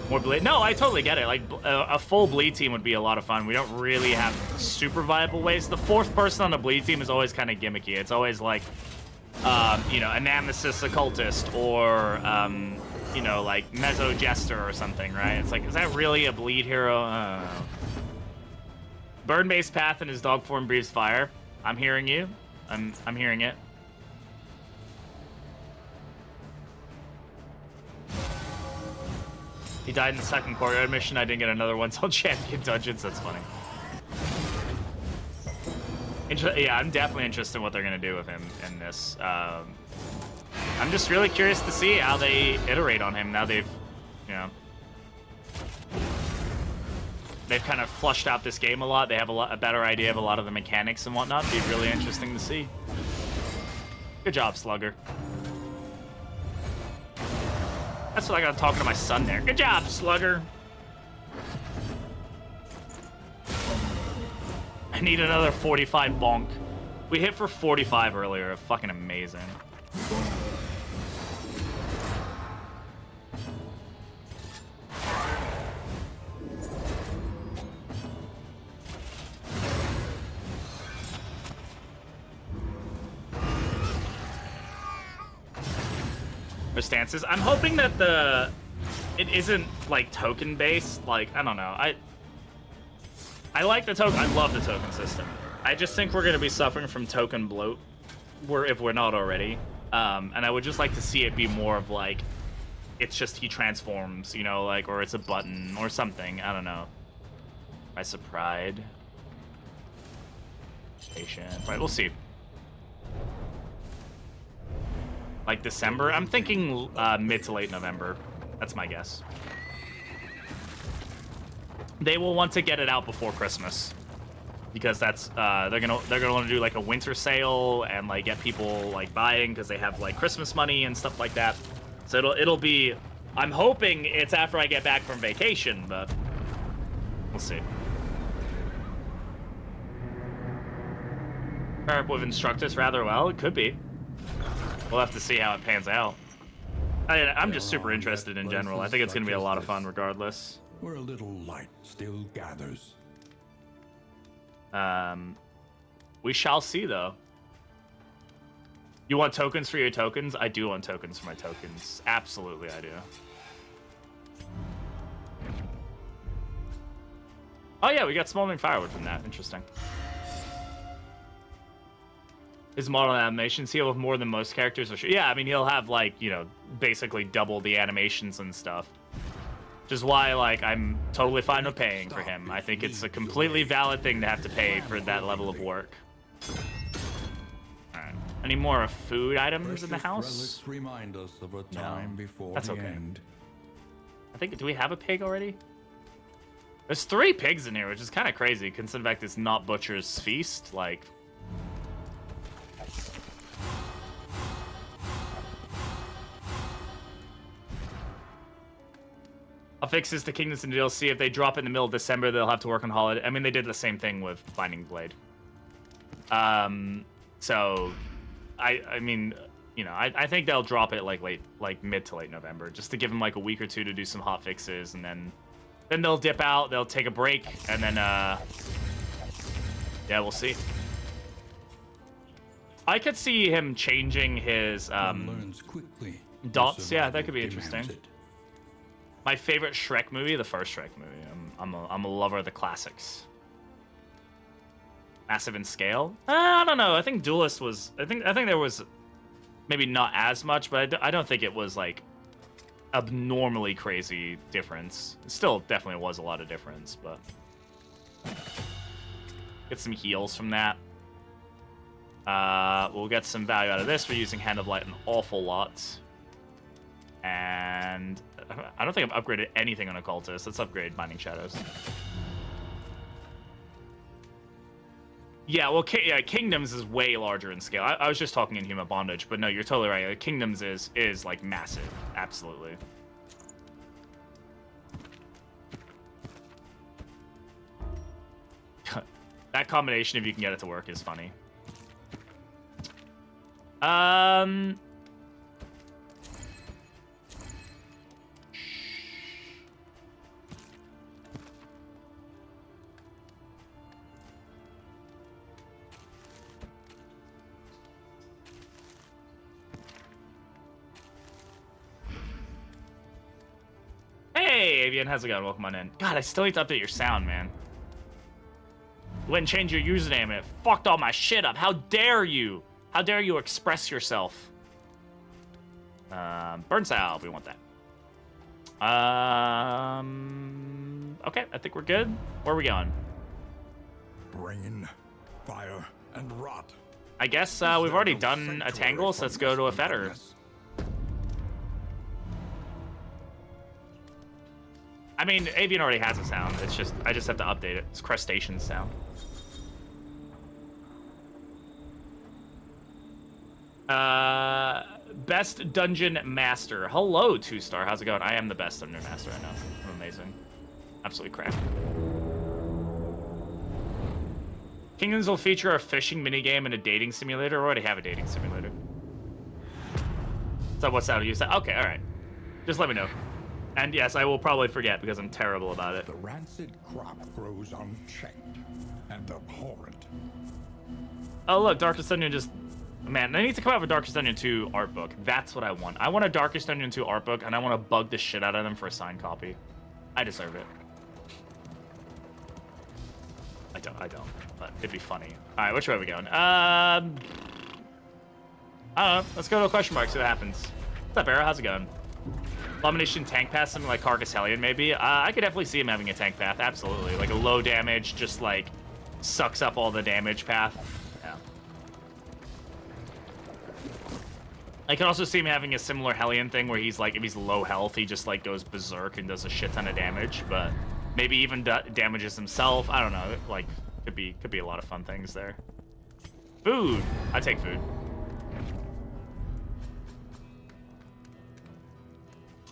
More bleed? No, I totally get it. Like, a full bleed team would be a lot of fun. We don't really have super viable ways. The fourth person on the bleed team is always kind of gimmicky. It's always like, you know, a Nemesis Occultist or, you know, like Mezzo Jester or something, right? It's like, is that really a bleed hero? I don't know. Burn-based path in his dog form breathes fire. I'm hearing you. I'm hearing it. He died in the second courtyard mission. I didn't get another one till Champion Dungeons. That's funny. Yeah, I'm definitely interested in what they're going to do with him in this. I'm just really curious to see how they iterate on him now they've, you know, they've kind of flushed out this game a lot. They have a better idea of a lot of the mechanics and whatnot. It'd be really interesting to see. Good job, Slugger. That's what I got talking to my son there. Good job, Slugger. I need another 45 bonk. We hit for 45 earlier. Fucking amazing. Their stances. I'm hoping that it isn't like token based. Like, I don't know. I like the token. I love the token system. I just think we're gonna be suffering from token bloat, if we're not already. And I would just like to see it be more of like, it's just he transforms, you know, like, or it's a button or something. I don't know. Price of Pride. Station. Right, we'll see. Like December? I'm thinking mid to late November. That's my guess. They will want to get it out before Christmas, because that's they're gonna want to do like a winter sale and like get people like buying because they have like Christmas money and stuff like that. So it'll be. I'm hoping it's after I get back from vacation, but we'll see. Pair up with Instructus rather well. It could be. We'll have to see how it pans out. I'm just super interested in general. I think it's going to be a lot of fun regardless. Where a little light still gathers. We shall see, though. You want tokens for your tokens? I do want tokens for my tokens. Absolutely, I do. Oh, yeah, we got Smoldering Firewood from that. Interesting. His model animations, he'll have more than most characters. Yeah, I mean, he'll have, like, you know, basically double the animations and stuff. Which is why, like, I'm totally fine with paying for him. I think it's a completely valid thing to have to pay for that level of work. Alright. Any more food items in the house? Remind us of a time before that's the okay. end. I think, do we have a pig already? There's 3 pigs in here, which is kind of crazy, considering the fact it's not Butcher's Feast. Like, I'll fix this to Kingdoms in the DLC. If they drop it in the middle of December, they'll have to work on holiday. I mean, they did the same thing with Binding Blade. So, I mean, you know, I think they'll drop it like mid to late November, just to give them like a week or two to do some hot fixes, and then they'll dip out. They'll take a break, and then yeah, we'll see. I could see him changing his dots. Yeah, that could be interesting. My favorite Shrek movie, the first Shrek movie. I'm a lover of the classics. Massive in scale? I don't know. I think Duelist was. I think there was maybe not as much, but I don't think it was like abnormally crazy difference. It still definitely was a lot of difference, but get some heals from that. We'll get some value out of this. We're using Hand of Light an awful lot. And I don't think I've upgraded anything on Occultist. Let's upgrade Binding Shadows. Yeah, well, yeah, Kingdoms is way larger in scale. I was just talking in Human Bondage, but no, you're totally right. Like, Kingdoms is like massive, absolutely. That combination, if you can get it to work, is funny. Hey, Avian, how's it going? Welcome on in. God, I still need to update your sound, man. You went and changed your username and it fucked all my shit up. How dare you? How dare you express yourself? Burn salve, we want that. Okay, I think we're good. Where are we going? Rain, fire, and rot. I guess we've already done a Tangle, so let's go to a Fetter. I mean, Avian already has a sound. It's just, I just have to update it. It's Crustacean sound. Best Dungeon Master. Hello, 2-star. How's it going? I am the best Dungeon Master, I know. I'm amazing. Absolutely crap. Kingdoms will feature a fishing minigame and a dating simulator. We already have a dating simulator. So what's that? Use that? Okay, alright. Just let me know. And yes, I will probably forget because I'm terrible about it. The rancid crop grows unchecked and abhorrent. Oh look, Darkest Dungeon just... Man, I need to come out with a Darkest Dungeon 2 art book. That's what I want. I want a Darkest Dungeon 2 art book, and I want to bug the shit out of them for a signed copy. I deserve it. I don't, but it'd be funny. Alright, which way are we going? I don't know. Let's go to a question mark, see what happens. What's up, Arrow? How's it going? Abomination tank path, something like Carcass Hellion, maybe? I could definitely see him having a tank path, absolutely. Like a low damage, just like sucks up all the damage path. Yeah. I can also see him having a similar Hellion thing where he's like, if he's low health, he just like goes berserk and does a shit ton of damage, but maybe even damages himself. I don't know. Like, could be a lot of fun things there. Food. I take food.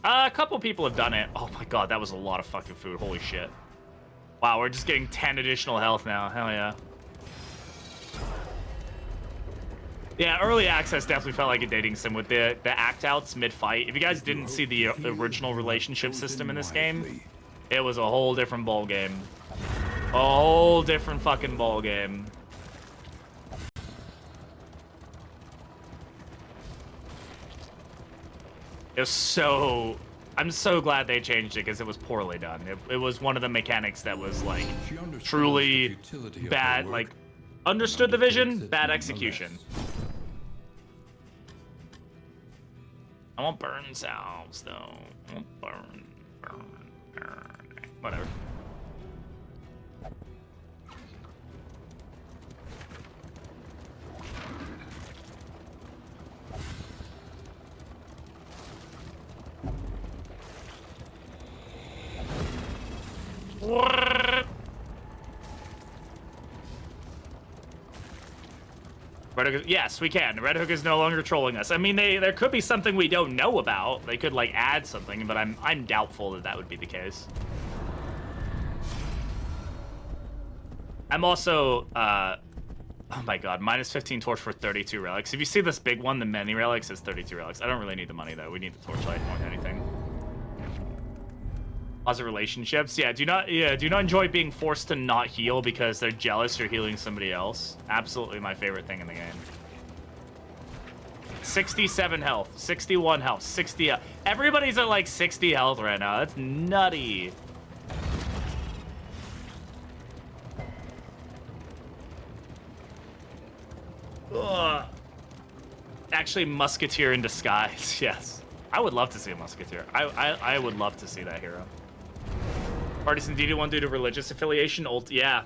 A couple people have done it. Oh my god, that was a lot of fucking food. Holy shit. Wow, we're just getting 10 additional health now. Hell yeah. Yeah, early access definitely felt like a dating sim with the act outs mid-fight. If you guys didn't see the original relationship system in this game, it was a whole different ball game. A whole different fucking ball game. It was so... I'm so glad they changed it because it was poorly done. It was one of the mechanics that was like truly bad, like understood the vision, bad execution. I want burn salves though. I want burn. Whatever. Red Hook yes, we can. Red Hook is no longer trolling us. I mean, there could be something we don't know about. They could like add something, but I'm doubtful that would be the case. I'm also oh my god, minus 15 torch for 32 relics. If you see this big one, the many relics, is 32 relics. I don't really need the money though. We need the torchlight more than anything. Positive relationships. Yeah, do not enjoy being forced to not heal because they're jealous you're healing somebody else. Absolutely my favorite thing in the game. 67 health, 61 health, 60. Everybody's at like 60 health right now. That's nutty. Ugh. Actually, musketeer in disguise. Yes, I would love to see a musketeer. I would love to see that hero. Partisan DD1 due to religious affiliation. Yeah,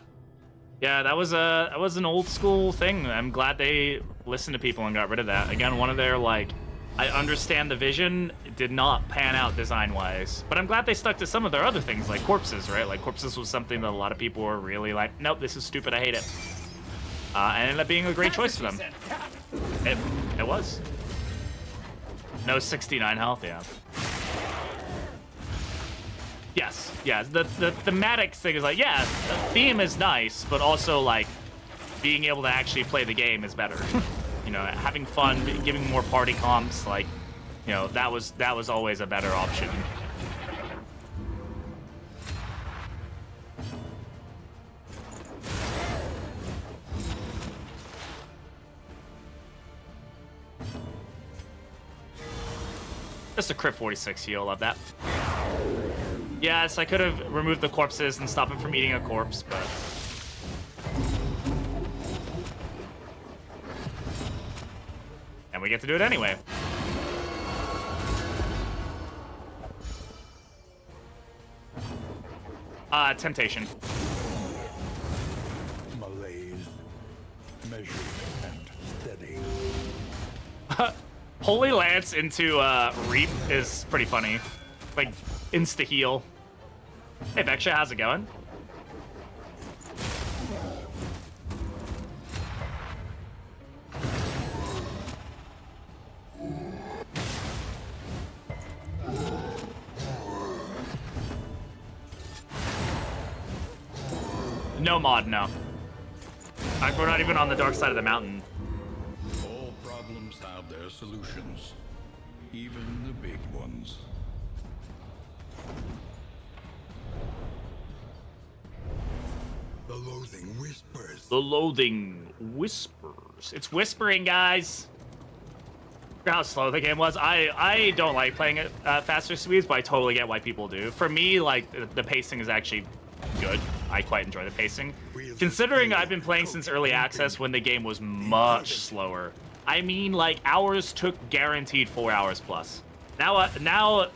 that was an old school thing. I'm glad they listened to people and got rid of that. Again, one of their like, I understand the vision. It did not pan out design wise, but I'm glad they stuck to some of their other things like corpses, right? Like corpses was something that a lot of people were really like, nope, this is stupid. I hate it. And ended up being a great choice for them. It was. No 69 health, yeah. Yes, yeah. The thematic thing is like, yeah, the theme is nice, but also like being able to actually play the game is better. You know, having fun, giving more party comps, like, you know, that was always a better option. Just a crit 46 heal, love that. Yes, I could have removed the corpses and stopped him from eating a corpse, but... And we get to do it anyway. Temptation. Malaise, measured and steady. Holy Lance into Reap is pretty funny. Like, insta-heal. Hey, Vexia, how's it going? No mod, no. Like, we're not even on the dark side of the mountain. All problems have their solutions, even the big ones. The loathing whispers. The loathing whispers. It's whispering, guys. How slow the game was. I don't like playing at faster speeds, but I totally get why people do. For me, like, the pacing is actually good. I quite enjoy the pacing. Considering I've been playing since early access when the game was much slower. I mean, like, hours took guaranteed 4 hours plus. Now,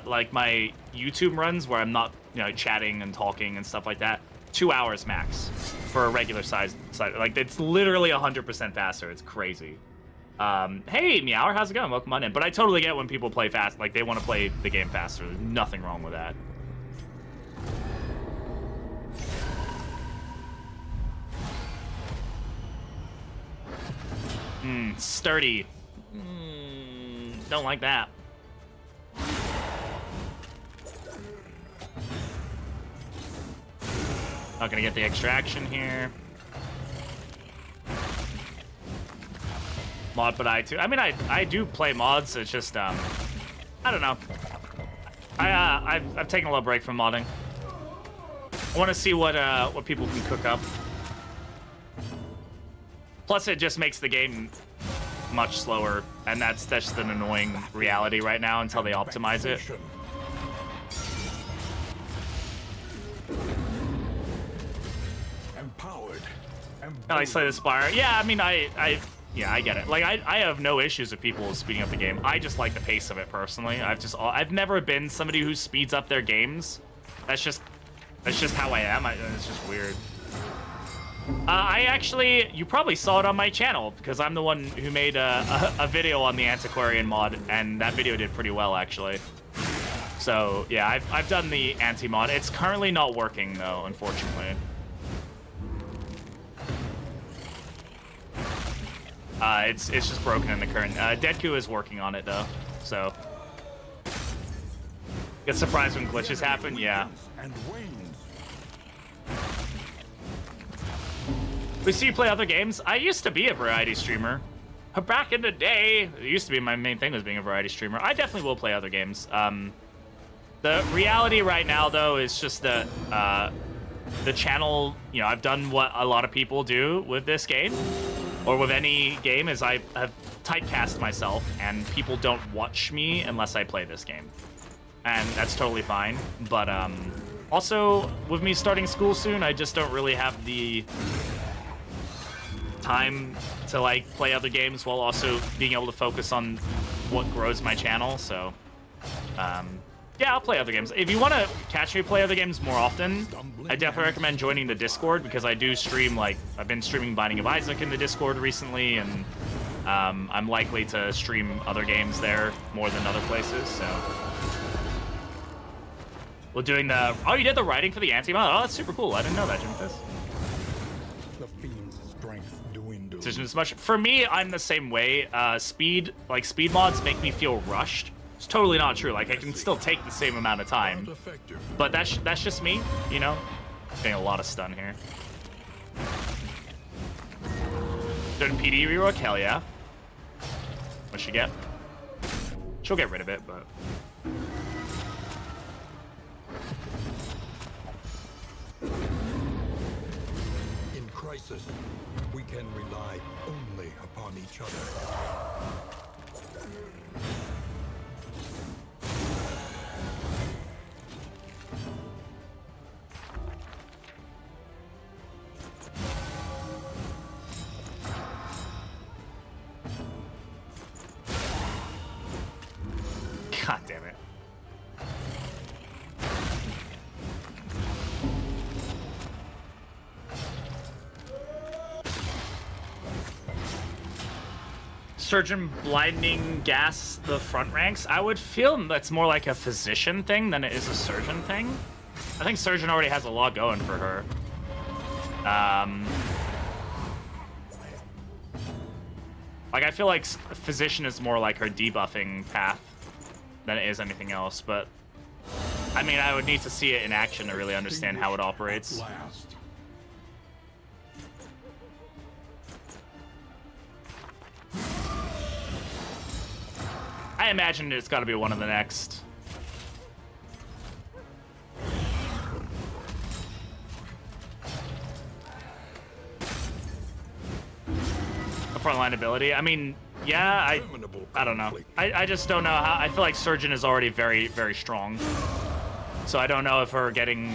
like, my YouTube runs where I'm not, you know, chatting and talking and stuff like that, 2 hours max for a regular size. Like, it's literally 100% faster. It's crazy. Hey, Meower, how's it going? Welcome on in. But I totally get when people play fast. Like, they want to play the game faster. There's nothing wrong with that. Sturdy. Don't like that. Not gonna get the extraction here. Mod, but I too. I mean, I do play mods. It's just I don't know. I've taken a little break from modding. I want to see what people can cook up. Plus, it just makes the game much slower, and that's just an annoying reality right now until they optimize it. Empowered. I Slay the Spire. Yeah, I mean, yeah, I get it. Like, I have no issues with people speeding up the game. I just like the pace of it personally. I've never been somebody who speeds up their games. That's just how I am. It's just weird. You probably saw it on my channel because I'm the one who made a video on the Antiquarian mod, and that video did pretty well actually. So yeah, I've done the anti-mod. It's currently not working though, unfortunately. It's just broken in the current. Deadku is working on it though, so get surprised when glitches happen. Yeah. We see you play other games. I used to be a variety streamer. Back in the day, it used to be my main thing was being a variety streamer. I definitely will play other games. The reality right now, though, is just that the channel, you know, I've done what a lot of people do with this game, or with any game, is I have typecast myself, and people don't watch me unless I play this game. And that's totally fine. But also, with me starting school soon, I just don't really have the time to like play other games while also being able to focus on what grows my channel. So yeah, I'll play other games. If you want to catch me play other games more often, I definitely recommend joining the Discord, because I do stream, like, I've been streaming Binding of Isaac in the Discord recently, and I'm likely to stream other games there more than other places. So we're doing the, oh, you did the writing for the anti-mod? Oh, that's super cool. I didn't know that, Jim. As much for me, I'm the same way. Speed mods make me feel rushed. It's totally not true. Like, I can still take the same amount of time, but that's just me, you know. Getting a lot of stun here. Doing PD rework, hell yeah. What's she get? She'll get rid of it, but in crisis, we can rely only upon each other. God damn it. Surgeon blinding gas the front ranks. I would feel that's more like a physician thing than it is a surgeon thing. I think surgeon already has a lot going for her. Like, I feel like physician is more like her debuffing path than it is anything else, but I mean, I would need to see it in action to really understand how it operates. I imagine it's got to be one of the next. A frontline ability. I mean, yeah, I don't know. I just don't know how. I feel like Surgeon is already very, very strong. So I don't know if her getting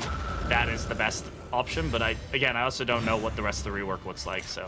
that is the best option, but I also don't know what the rest of the rework looks like, so.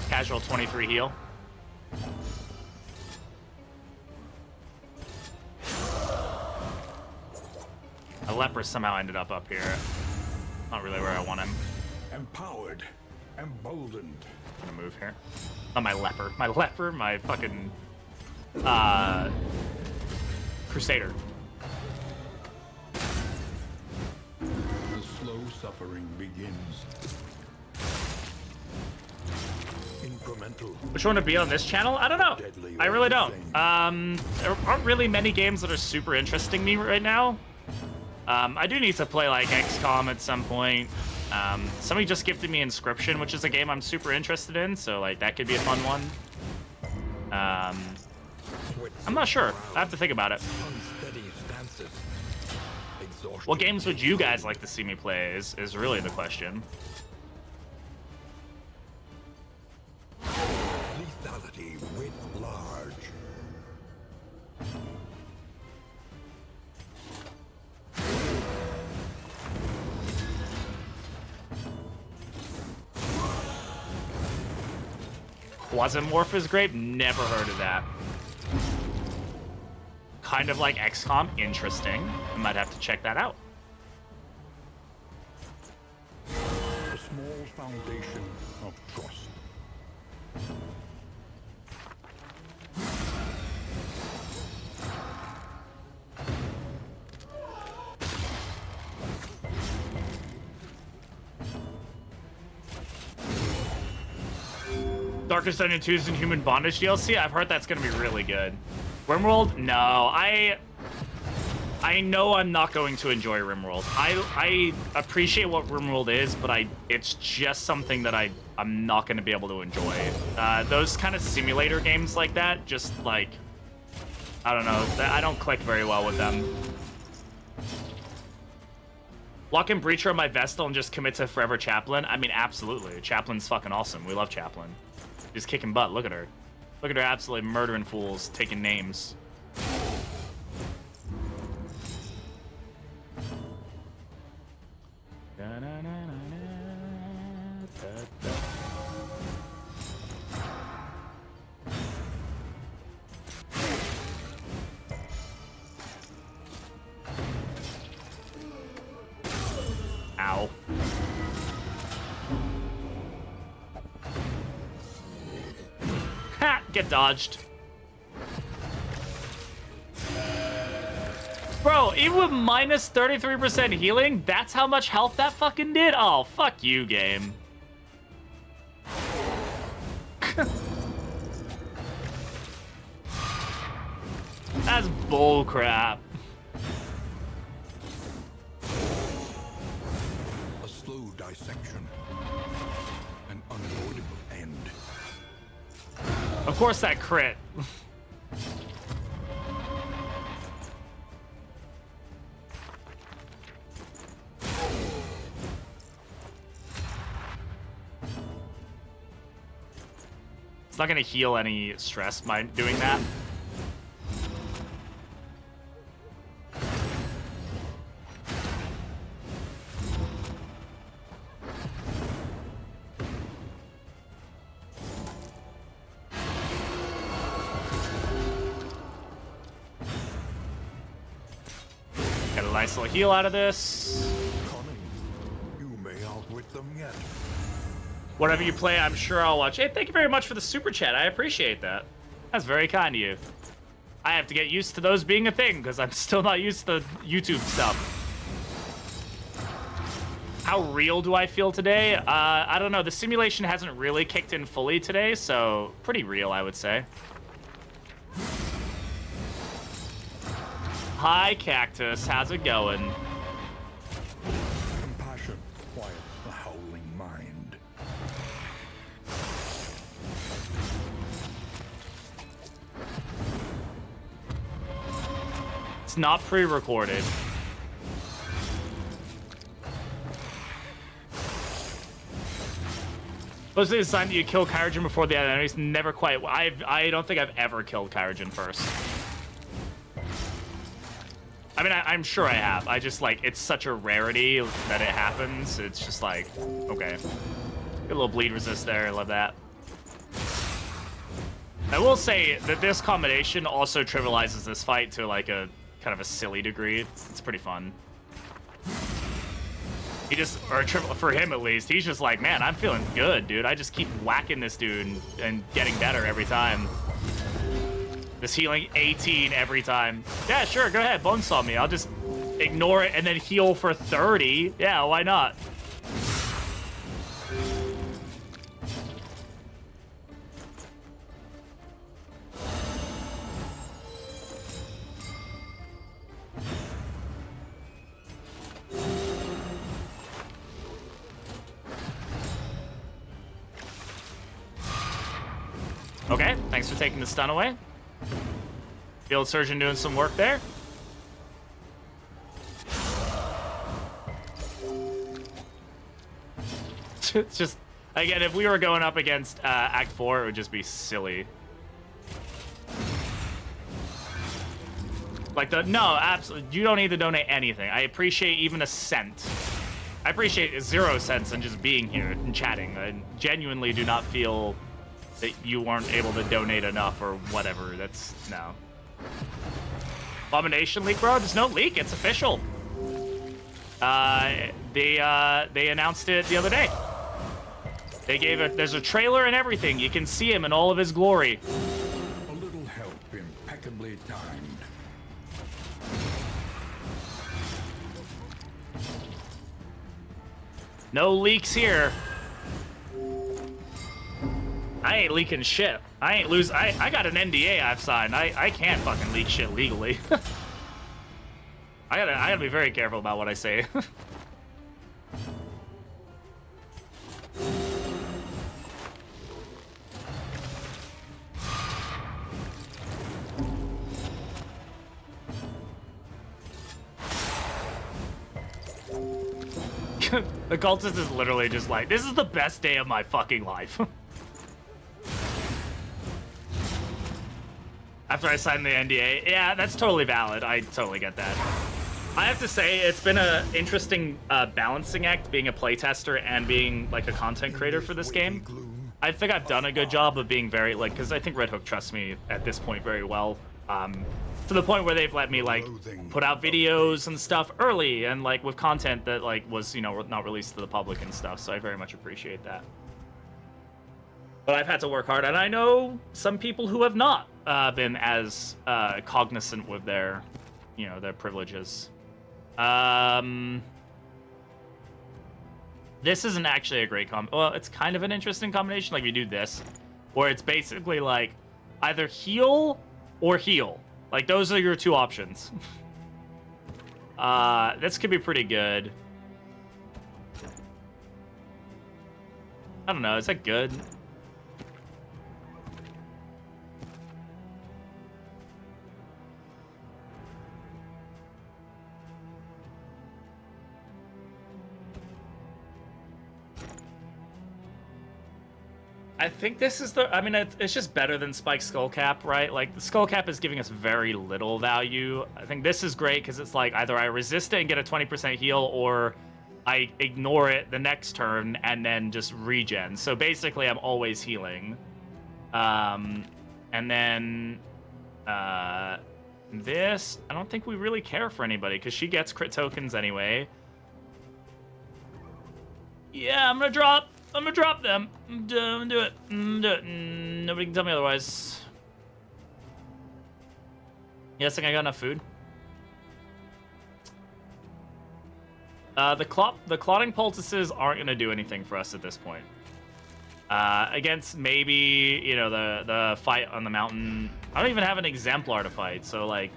Casual 23 heal. A leper somehow ended up here. Not really where I want him. Empowered, emboldened. I'm gonna move here. Oh, my leper, my fucking crusader. The slow suffering begins. Incremental. Which one to be on this channel? I don't know. I really don't. There aren't really many games that are super interesting me right now. I do need to play like XCOM at some point. Somebody just gifted me Inscription, which is a game I'm super interested in, so like that could be a fun one. I'm not sure. I have to think about it. What games would you guys like to see me play is really the question. Lethality writ large. Quasimorph is great. Never heard of that. kind of like XCOM. Interesting. I might have to check that out. A small foundation of trust. Darkest Dungeon 2's Inhuman Bondage DLC. I've heard that's gonna be really good. RimWorld? No, I know I'm not going to enjoy RimWorld. I appreciate what RimWorld is, but it's just something that I'm not gonna be able to enjoy. Those kind of simulator games like that, just like, I don't know, I don't click very well with them. Lock in Breacher on my Vestal and just commit to Forever Chaplain? I mean, absolutely. Chaplin's fucking awesome. We love Chaplain. She's kicking butt. Look at her. Look at her absolutely murdering fools, taking names. Ow. Ha! Get dodged. Bro, even with minus 33% healing, that's how much health that fucking did? Oh, fuck you, game. That's bullcrap. A slow dissection. An unavoidable end. Of course that crit. It's not gonna heal any stress by doing that. Get a nice little heal out of this. Cunning. You may outwit them yet. Whatever you play, I'm sure I'll watch. Hey, thank you very much for the super chat. I appreciate that. That's very kind of you. I have to get used to those being a thing because I'm still not used to YouTube stuff. How real do I feel today? I don't know. The simulation hasn't really kicked in fully today, so pretty real, I would say. Hi, Cactus. How's it going? Compassion quiets the howling mind. It's not pre-recorded. Mostly it's time that you kill Kyrogen before the enemies. Never quite. I don't think I've ever killed Kyrogen first. I mean, I'm sure I have. I just, like, it's such a rarity that it happens. It's just like, okay. Get a little bleed resist there. I love that. I will say that this combination also trivializes this fight to, like, a kind of a silly degree. It's pretty fun. He just, or for him at least, he's just like, man, I'm feeling good, dude. I just keep whacking this dude and getting better every time. Just healing 18 every time. Yeah, sure, go ahead, bonesaw me. I'll just ignore it and then heal for 30. Yeah, why not? Okay, thanks for taking the stun away. Field Surgeon doing some work there. It's just, again, if we were going up against Act 4, it would just be silly. Like, no, absolutely, you don't need to donate anything. I appreciate even a cent. I appreciate 0 cents and just being here and chatting. I genuinely do not feel that you weren't able to donate enough or whatever. That's, no. Abomination leak, bro? There's no leak. It's official. They announced it the other day. They gave it. There's a trailer and everything. You can see him in all of his glory. A little help impeccably timed. No leaks here. I ain't leaking shit. I ain't lose. I got an NDA I've signed. I can't fucking leak shit legally. I gotta be very careful about what I say. The cultist is literally just like, this is the best day of my fucking life. After I signed the NDA. Yeah, that's totally valid. I totally get that. I have to say, it's been an interesting balancing act being a playtester and being like a content creator for this game. I think I've done a good job of being very, like, because I think Red Hook trusts me at this point very well. To the point where they've let me, like, put out videos and stuff early and, like, with content that, like, was, you know, not released to the public and stuff. So I very much appreciate that. But I've had to work hard, and I know some people who have not been as cognizant with their, you know, their privileges. This isn't actually a great well, it's kind of an interesting combination. Like, we do this, where it's basically like either heal or heal. Like, those are your two options. This could be pretty good. I don't know, is that good? I think this is the, I mean, it's just better than Spike Skullcap, right? Like, the Skullcap is giving us very little value. I think this is great because it's like either I resist it and get a 20% heal, or I ignore it the next turn and then just regen. So basically, I'm always healing. And then this, I don't think we really care for anybody because she gets crit tokens anyway. Yeah, I'm gonna drop them. Do it. Nobody can tell me otherwise. Yes, I think I got enough food. The clotting poultices aren't gonna do anything for us at this point. Against maybe, you know, the fight on the mountain. I don't even have an exemplar to fight, so like.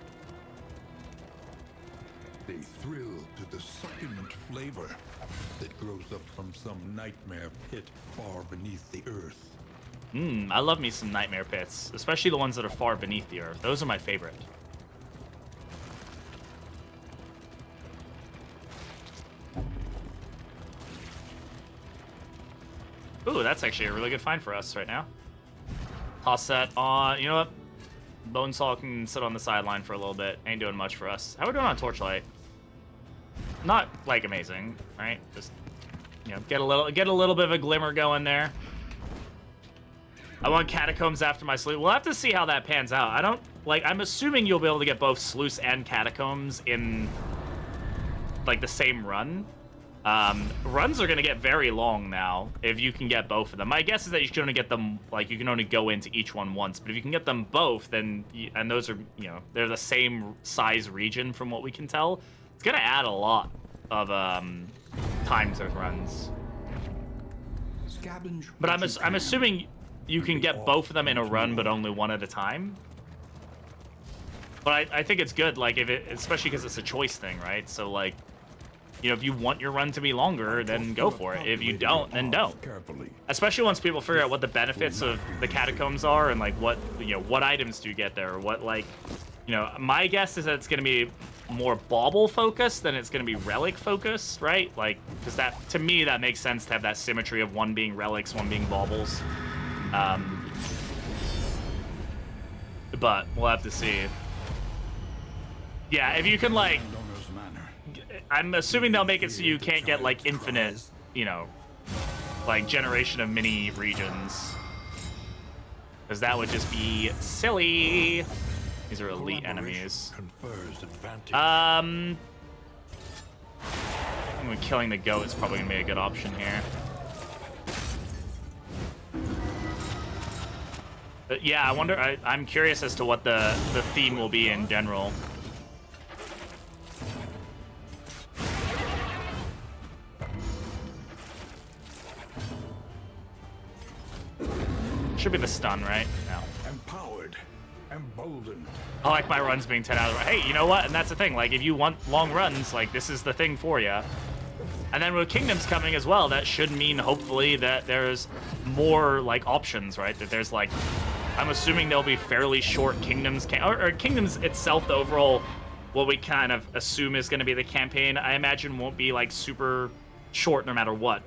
They thrill to the succulent flavor that grows up from some nightmare pit far beneath the earth. I love me some nightmare pits, especially the ones that are far beneath the earth. Those are my favorite. Ooh, that's actually a really good find for us right now. Toss that on. You know what? Bonesaw can sit on the sideline for a little bit. Ain't doing much for us. How are we doing on Torchlight? Not like amazing, right? Just, you know, get a little bit of a glimmer going there. I want Catacombs after my Sluice. We'll have to see how that pans out. I don't, like, I'm assuming you'll be able to get both Sluice and Catacombs in, like, the same run. Runs are going to get very long now if you can get both of them. My guess is that you can only get them, like, you can only go into each one once. But if you can get them both, then, and those are, you know, they're the same size region from what we can tell. It's going to add a lot of time to runs. But I'm assuming you can get both of them in a run, but only one at a time. But I think it's good, like, if it, especially because it's a choice thing, right? So, like, you know, if you want your run to be longer, then go for it. If you don't, then don't. Especially once people figure out what the benefits of the Catacombs are and, like, what, you know, what items do you get there, or what, like, you know, my guess is that it's going to be more bauble focused than it's going to be relic focused, right? Like, because that, to me, that makes sense to have that symmetry of one being relics, one being baubles. But we'll have to see. Yeah, if you can, like, I'm assuming they'll make it so you can't get, like, infinite, you know, like, generation of mini regions. Because that would just be silly. These are elite enemies. Confers advantage. I think killing the goat is probably gonna be a good option here. But yeah, I wonder. I'm curious as to what the theme will be in general. Should be the stun, right? No. Empowered, emboldened. I like my runs being 10 out of. Hey, you know what? And that's the thing. Like, if you want long runs, like this is the thing for you. And then with Kingdoms coming as well, that should mean hopefully that there's more like options, right? That there's like, I'm assuming there'll be fairly short Kingdoms, or Kingdoms itself, the overall, what we kind of assume is going to be the campaign, I imagine won't be like super short no matter what.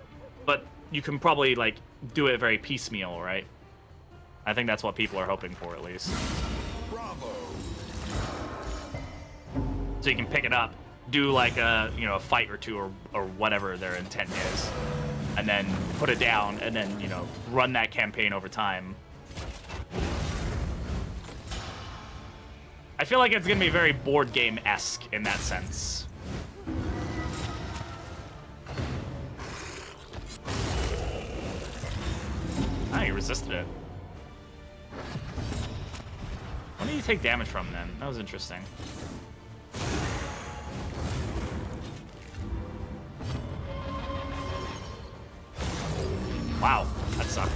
But you can probably like do it very piecemeal, right? I think that's what people are hoping for, at least. Bravo. So you can pick it up, do like a a fight or two or whatever their intent is, and then put it down, and then run that campaign over time. I feel like it's gonna be very board game-esque in that sense. Ah, he resisted it. When did you take damage from then? That was interesting. Wow, that sucked.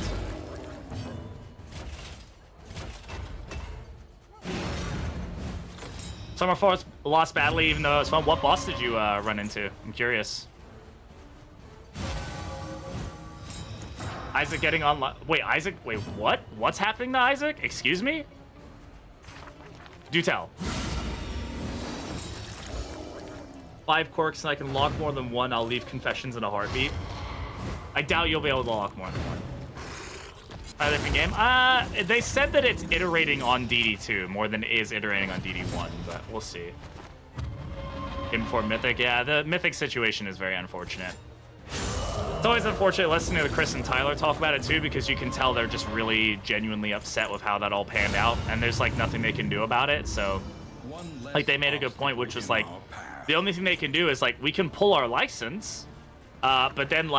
Summer Forest lost badly, even though it was fun. What boss did you run into? I'm curious. Isaac getting online. Wait, Isaac? Wait, what? What's happening to Isaac? Excuse me? Do tell. 5 corks and I can lock more than one. I'll leave confessions in a heartbeat. I doubt you'll be able to lock more than one. A different game? They said that it's iterating on DD2 more than it is iterating on DD1, but we'll see. Game before Mythic? Yeah, the Mythic situation is very unfortunate. It's always unfortunate listening to Chris and Tyler talk about it too, because you can tell they're just really genuinely upset with how that all panned out, and there's like nothing they can do about it. So like they made a good point, which was like the only thing they can do is like we can pull our license, but then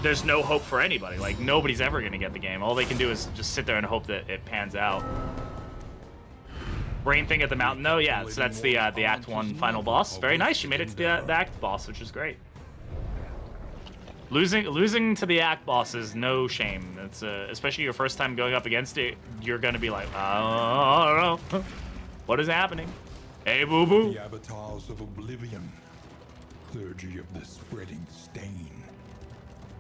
there's no hope for anybody. Like nobody's ever gonna get the game. All they can do is just sit there and hope that it pans out. Brain thing at the mountain though, yeah. So that's the Act 1 final boss. Very nice. You made it to the Act boss, which is great. Losing to the Act boss is no shame. It's especially your first time going up against it. You're gonna be like, I don't know, what is happening? Hey, boo boo. The avatars of oblivion, clergy of the spreading stain.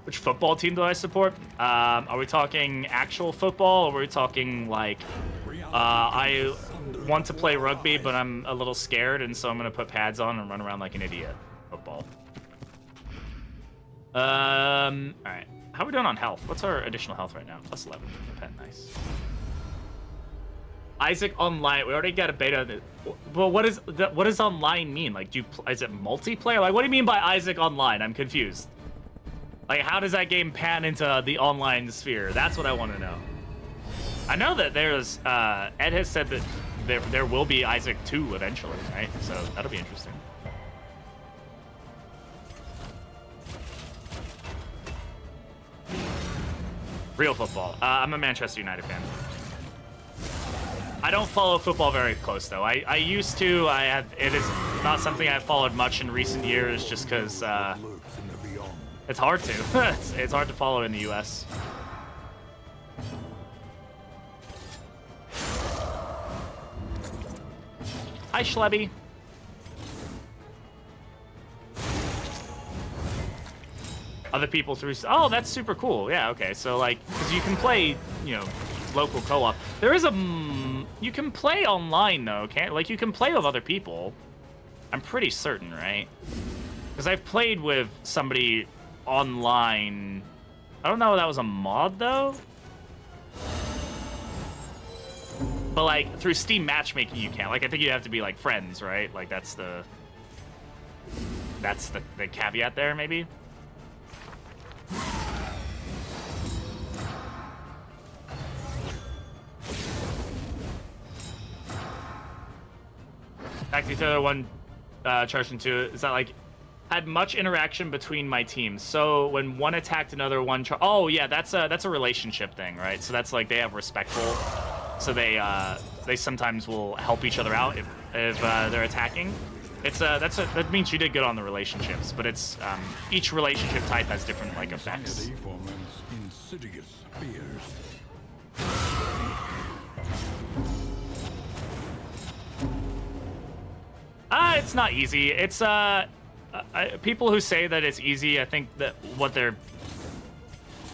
Which football team do I support? Are we talking actual football, or are we talking like? I want to play rugby, but I'm a little scared, and so I'm gonna put pads on and run around like an idiot. Football. All right. How are we doing on health? What's our additional health right now? Plus 11 from the pen. Nice. Isaac Online. We already got a beta. Well, what does online mean? Like, is it multiplayer? Like, what do you mean by Isaac Online? I'm confused. Like, how does that game pan into the online sphere? That's what I want to know. I know that there's Ed has said that there will be Isaac 2 eventually, right? So that'll be interesting. Real football. I'm a Manchester United fan. I don't follow football very close though. I used to. It is not something I've followed much in recent years, just because it's hard to. it's hard to follow in the U.S. Hi, Schlebby. Other people through. Oh, that's super cool. Yeah, okay. So like, because you can play, local co-op. There is you can play online though, can't? Like you can play with other people. I'm pretty certain, right? Because I've played with somebody online. I don't know if that was a mod though. But like through Steam matchmaking, you can. Like I think you have to be like friends, right? Like that's the caveat there, maybe. Actually, the other one charged into is that like had much interaction between my teams. So when one attacked another one, oh yeah, that's a relationship thing, right? So that's like they have respectful. So they sometimes will help each other out if they're attacking. That means you did good on the relationships, but it's each relationship type has different like effects. Anxiety foments insidious fears. It's not easy. It's people who say that it's easy, I think that what they're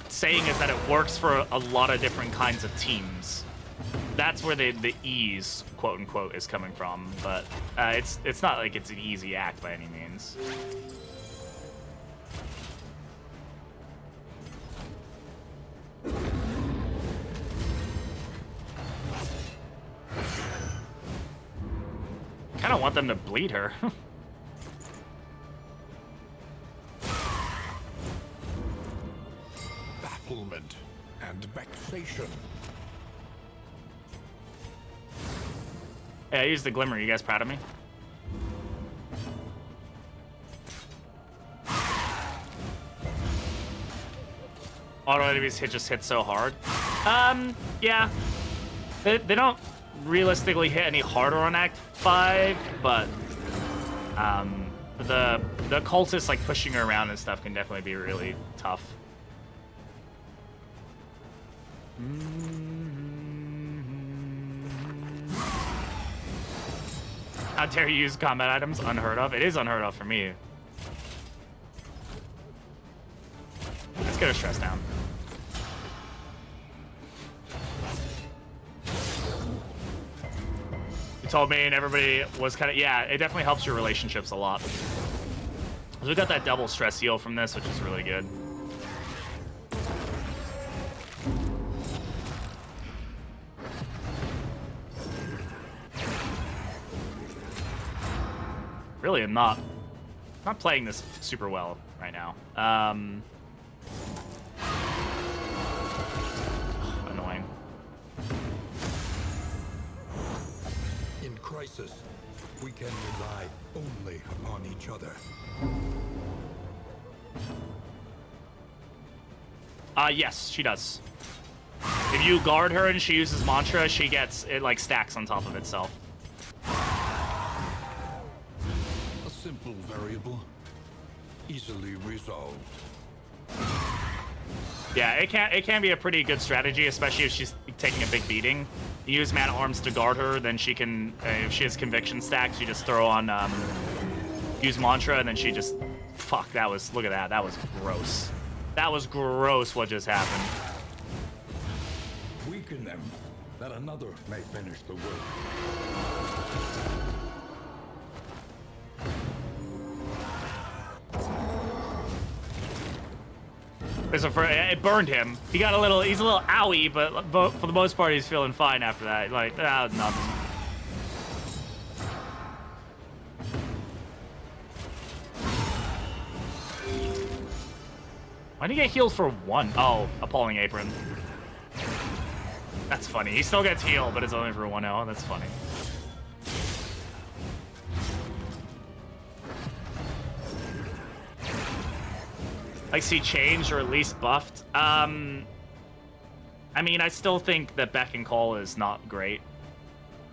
saying is that it works for a lot of different kinds of teams. That's where the ease, quote unquote, is coming from. But it's not like it's an easy act by any means. Kind of want them to bleed her. Bafflement and vexation. Yeah, I used the glimmer. You guys proud of me? Auto enemies just hit so hard. Yeah. They don't realistically hit any harder on Act 5, but the cultists like pushing her around and stuff can definitely be really tough. How dare you use combat items? Unheard of. It is unheard of for me. Let's get her stress down. You told me and everybody was kind of... Yeah, it definitely helps your relationships a lot. So we got that double stress heal from this, which is really good. Really am not playing this super well right now. Annoying. In crisis, we can rely only upon each other. Yes, she does. If you guard her and she uses mantra, she gets it like stacks on top of itself. Simple variable, easily resolved. Yeah, it can be a pretty good strategy, especially if she's taking a big beating. You use mana arms to guard her, then she can, if she has conviction stacks, you just throw on, use mantra, and then she just, fuck, that was, look at that, that was gross. That was gross what just happened. Weaken them, that another may finish the work. It burned him. He got a little, he's a little owie, but for the most part, he's feeling fine after that. Like, nothing. Why did he get healed for one? Oh, Appalling Apron. That's funny. He still gets healed, but it's only for 1-0. That's funny. Like, see changed or at least buffed. I mean, I still think that Beck and Call is not great.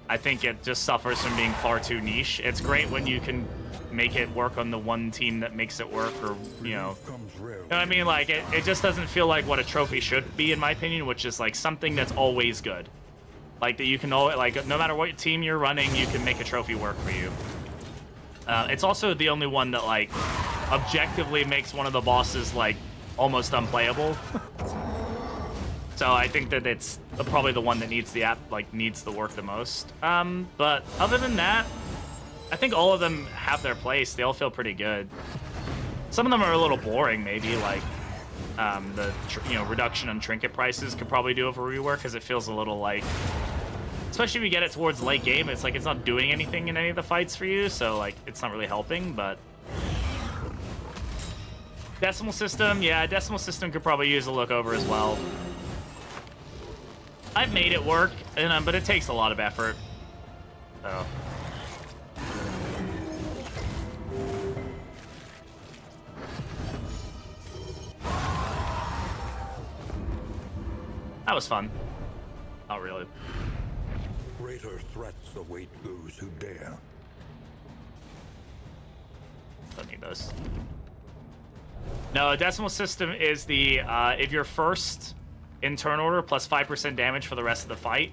I think it just suffers from being far too niche. It's great when you can make it work on the one team that makes it work, or, you know what I mean? Like, it just doesn't feel like what a trophy should be, in my opinion, which is, like, something that's always good. Like, that you can always, like, no matter what team you're running, you can make a trophy work for you. It's also the only one that, like, objectively makes one of the bosses, like, almost unplayable. So I think that it's probably the one that needs the work the most. But other than that, I think all of them have their place. They all feel pretty good. Some of them are a little boring, maybe, like the reduction on trinket prices could probably do over rework, because it feels a little like, especially if you get it towards late game, it's like it's not doing anything in any of the fights for you, so like it's not really helping. But decimal system, yeah, decimal system could probably use a look over as well. I've made it work, but it takes a lot of effort. So That was fun. Not really. Greater threats await those who dare. Don't need those. No, a decimal system is the if you're first in turn order plus 5% damage for the rest of the fight,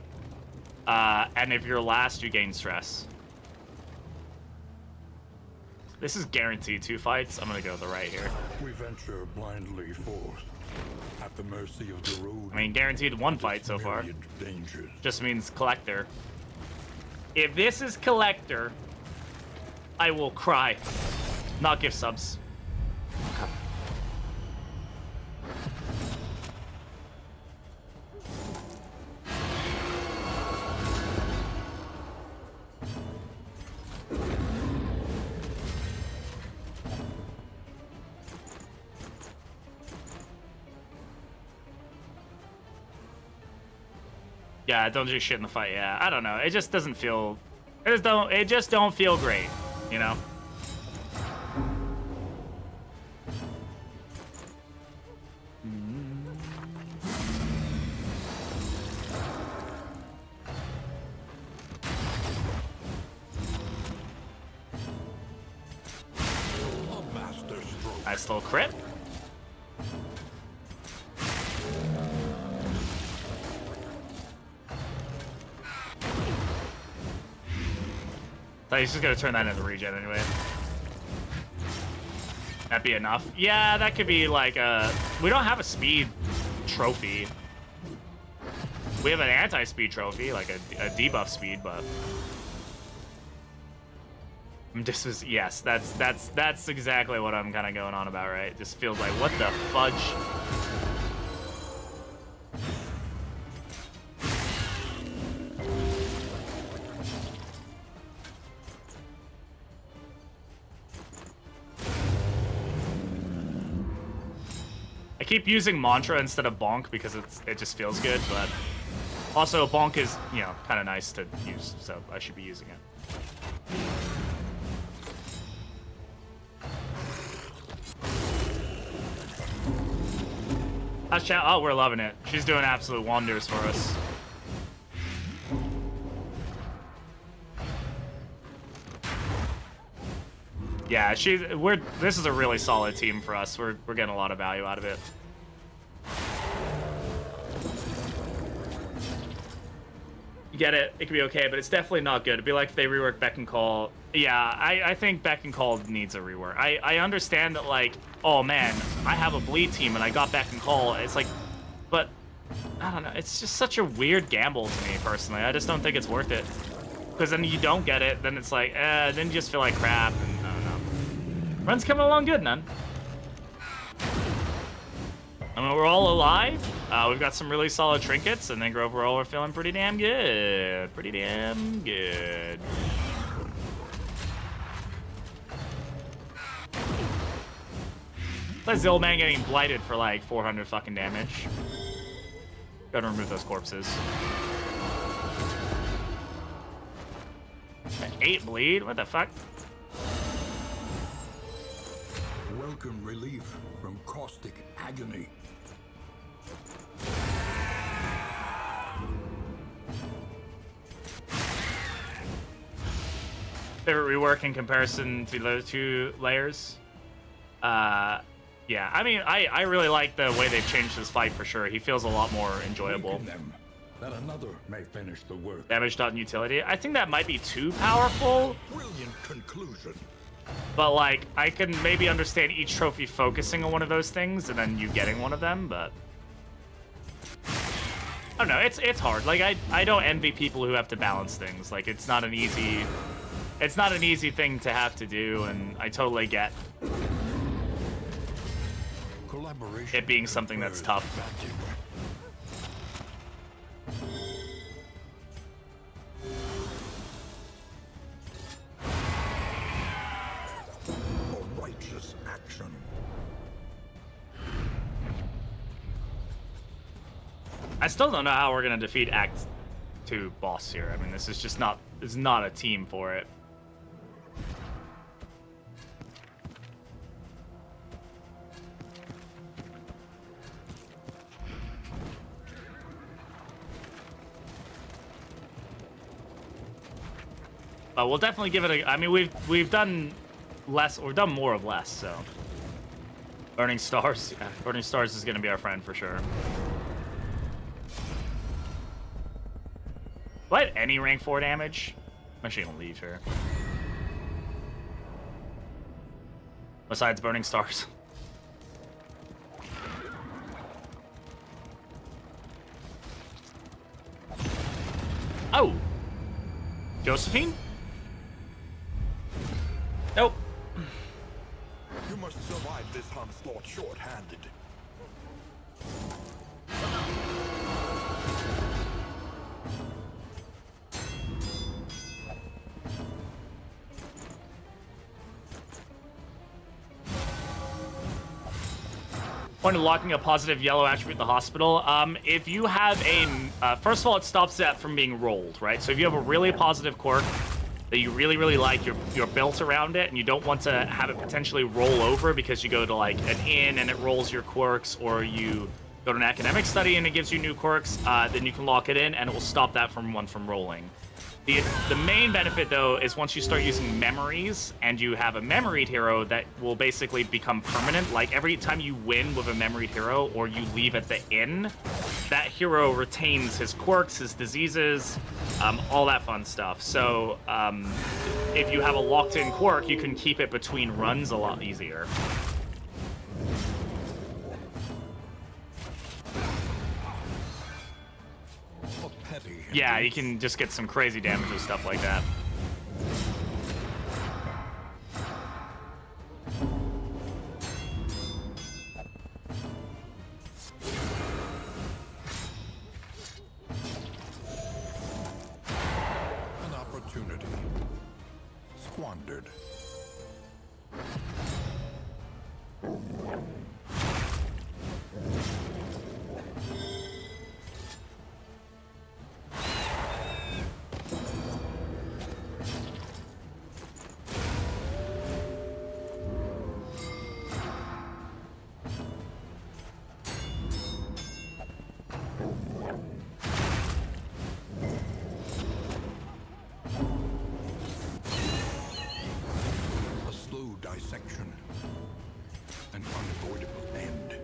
and if you're last, you gain stress. This is guaranteed 2 fights. I'm gonna go to the right here. We venture blindly forth, at the mercy of the road. I mean, guaranteed 1 fight so far. Dangers. Just means collector. If this is collector, I will cry. Not gift subs. Yeah, don't do shit in the fight. Yeah, I don't know. It just doesn't feel. It just don't feel great, you know. A master stroke. Nice little crit. He's just gonna turn that into regen anyway. That'd be enough. Yeah, that could be like a... We don't have a speed trophy. We have an anti-speed trophy, like a debuff speed, but... This was... Yes, that's exactly what I'm kind of going on about, right? It just feels like, what the fudge? I keep using mantra instead of bonk because it just feels good, but also bonk is, you know, kind of nice to use, so I should be using it. How's chat? Oh, we're loving it. She's doing absolute wonders for us. Yeah, this is a really solid team for us. We're getting a lot of value out of it. You get it. It could be okay, but it's definitely not good. It'd be like if they rework Beck and Call. Yeah, I think Beck and Call needs a rework. I understand that, like, oh man, I have a bleed team and I got Beck and Call. It's like, but I don't know. It's just such a weird gamble to me personally. I just don't think it's worth it. Because then you don't get it, then it's like, then you just feel like crap. And I don't know. Run's coming along good, man. I mean, we're all alive. We've got some really solid trinkets, and then overall we're feeling pretty damn good. Pretty damn good. That's the old man getting blighted for like 400 fucking damage. Gotta remove those corpses. 8 bleed? What the fuck? Welcome relief from caustic agony. Favorite rework in comparison to those 2 layers? Yeah, I mean, I really like the way they've changed this fight for sure. He feels a lot more enjoyable. Them, that another may finish the work. Damage dot utility. I think that might be too powerful. Brilliant conclusion. But like, I can maybe understand each trophy focusing on one of those things and then you getting one of them, but I don't know, it's hard. Like I don't envy people who have to balance things. Like it's not an easy thing to have to do, and I totally get it being something that's tough. A righteous action. I still don't know how we're gonna defeat Act 2 boss here. I mean, this is just not. It's not a team for it. But we'll definitely give it a. I mean, we've done less, or done more of less. So, Burning Stars. Yeah, Burning Stars is gonna be our friend for sure. Do I have any rank 4 damage? I'm actually gonna leave here. Besides Burning Stars. Oh! Josephine? Nope. You must survive this onslaught short-handed. Point of locking a positive yellow attribute in the hospital. If you have a... first of all, it stops that from being rolled, right? So if you have a really positive quirk that you really, really like, you're built around it, and you don't want to have it potentially roll over because you go to, like, an inn and it rolls your quirks, or you go to an academic study and it gives you new quirks, then you can lock it in, and it will stop that from rolling. The main benefit, though, is once you start using memories and you have a memoried hero that will basically become permanent. Like, every time you win with a memoried hero or you leave at the inn, that hero retains his quirks, his diseases, all that fun stuff. So if you have a locked-in quirk, you can keep it between runs a lot easier. Yeah, you can just get some crazy damage with stuff like that. An opportunity squandered.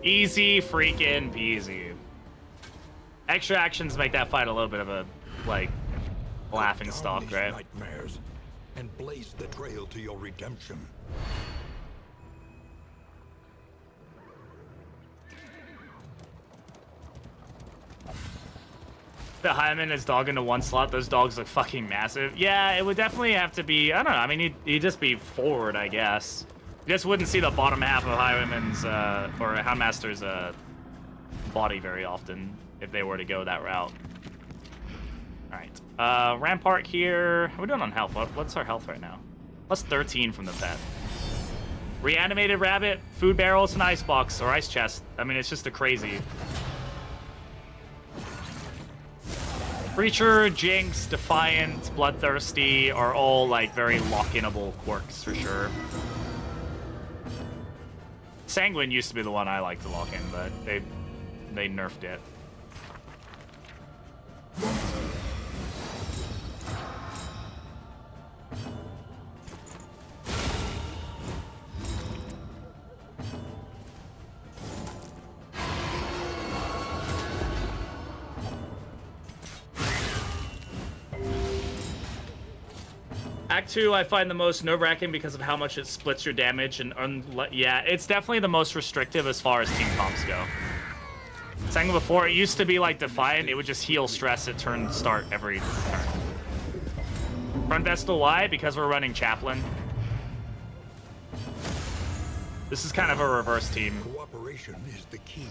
Easy freaking peasy. Extra actions make that fight a little bit of a, like, laughing stock, right? Nightmares and blaze the trail to your redemption. The Hyman is dog into one slot. Those dogs look fucking massive. Yeah, it would definitely have to be, I don't know. I mean, he'd just be forward, I guess. You just wouldn't see the bottom half of Highwayman's, or Houndmaster's, body very often if they were to go that route. Alright. Rampart here. How are we doing on health? What's our health right now? Plus 13 from the pet. Reanimated rabbit, food barrels, and icebox, or ice chest. I mean, it's just a crazy. Preacher, Jinx, Defiant, Bloodthirsty are all, like, very lock-inable quirks for sure. Sanguine used to be the one I liked to lock in, but they nerfed it. Act 2, I find the most nerve-wracking because of how much it splits your damage, and yeah, it's definitely the most restrictive as far as team comps go. Saying before, it used to be like Defiant, it would just heal stress at turn start every turn. Front Vestal, why? Because we're running Chaplain. This is kind of a reverse team. Cooperation is the key.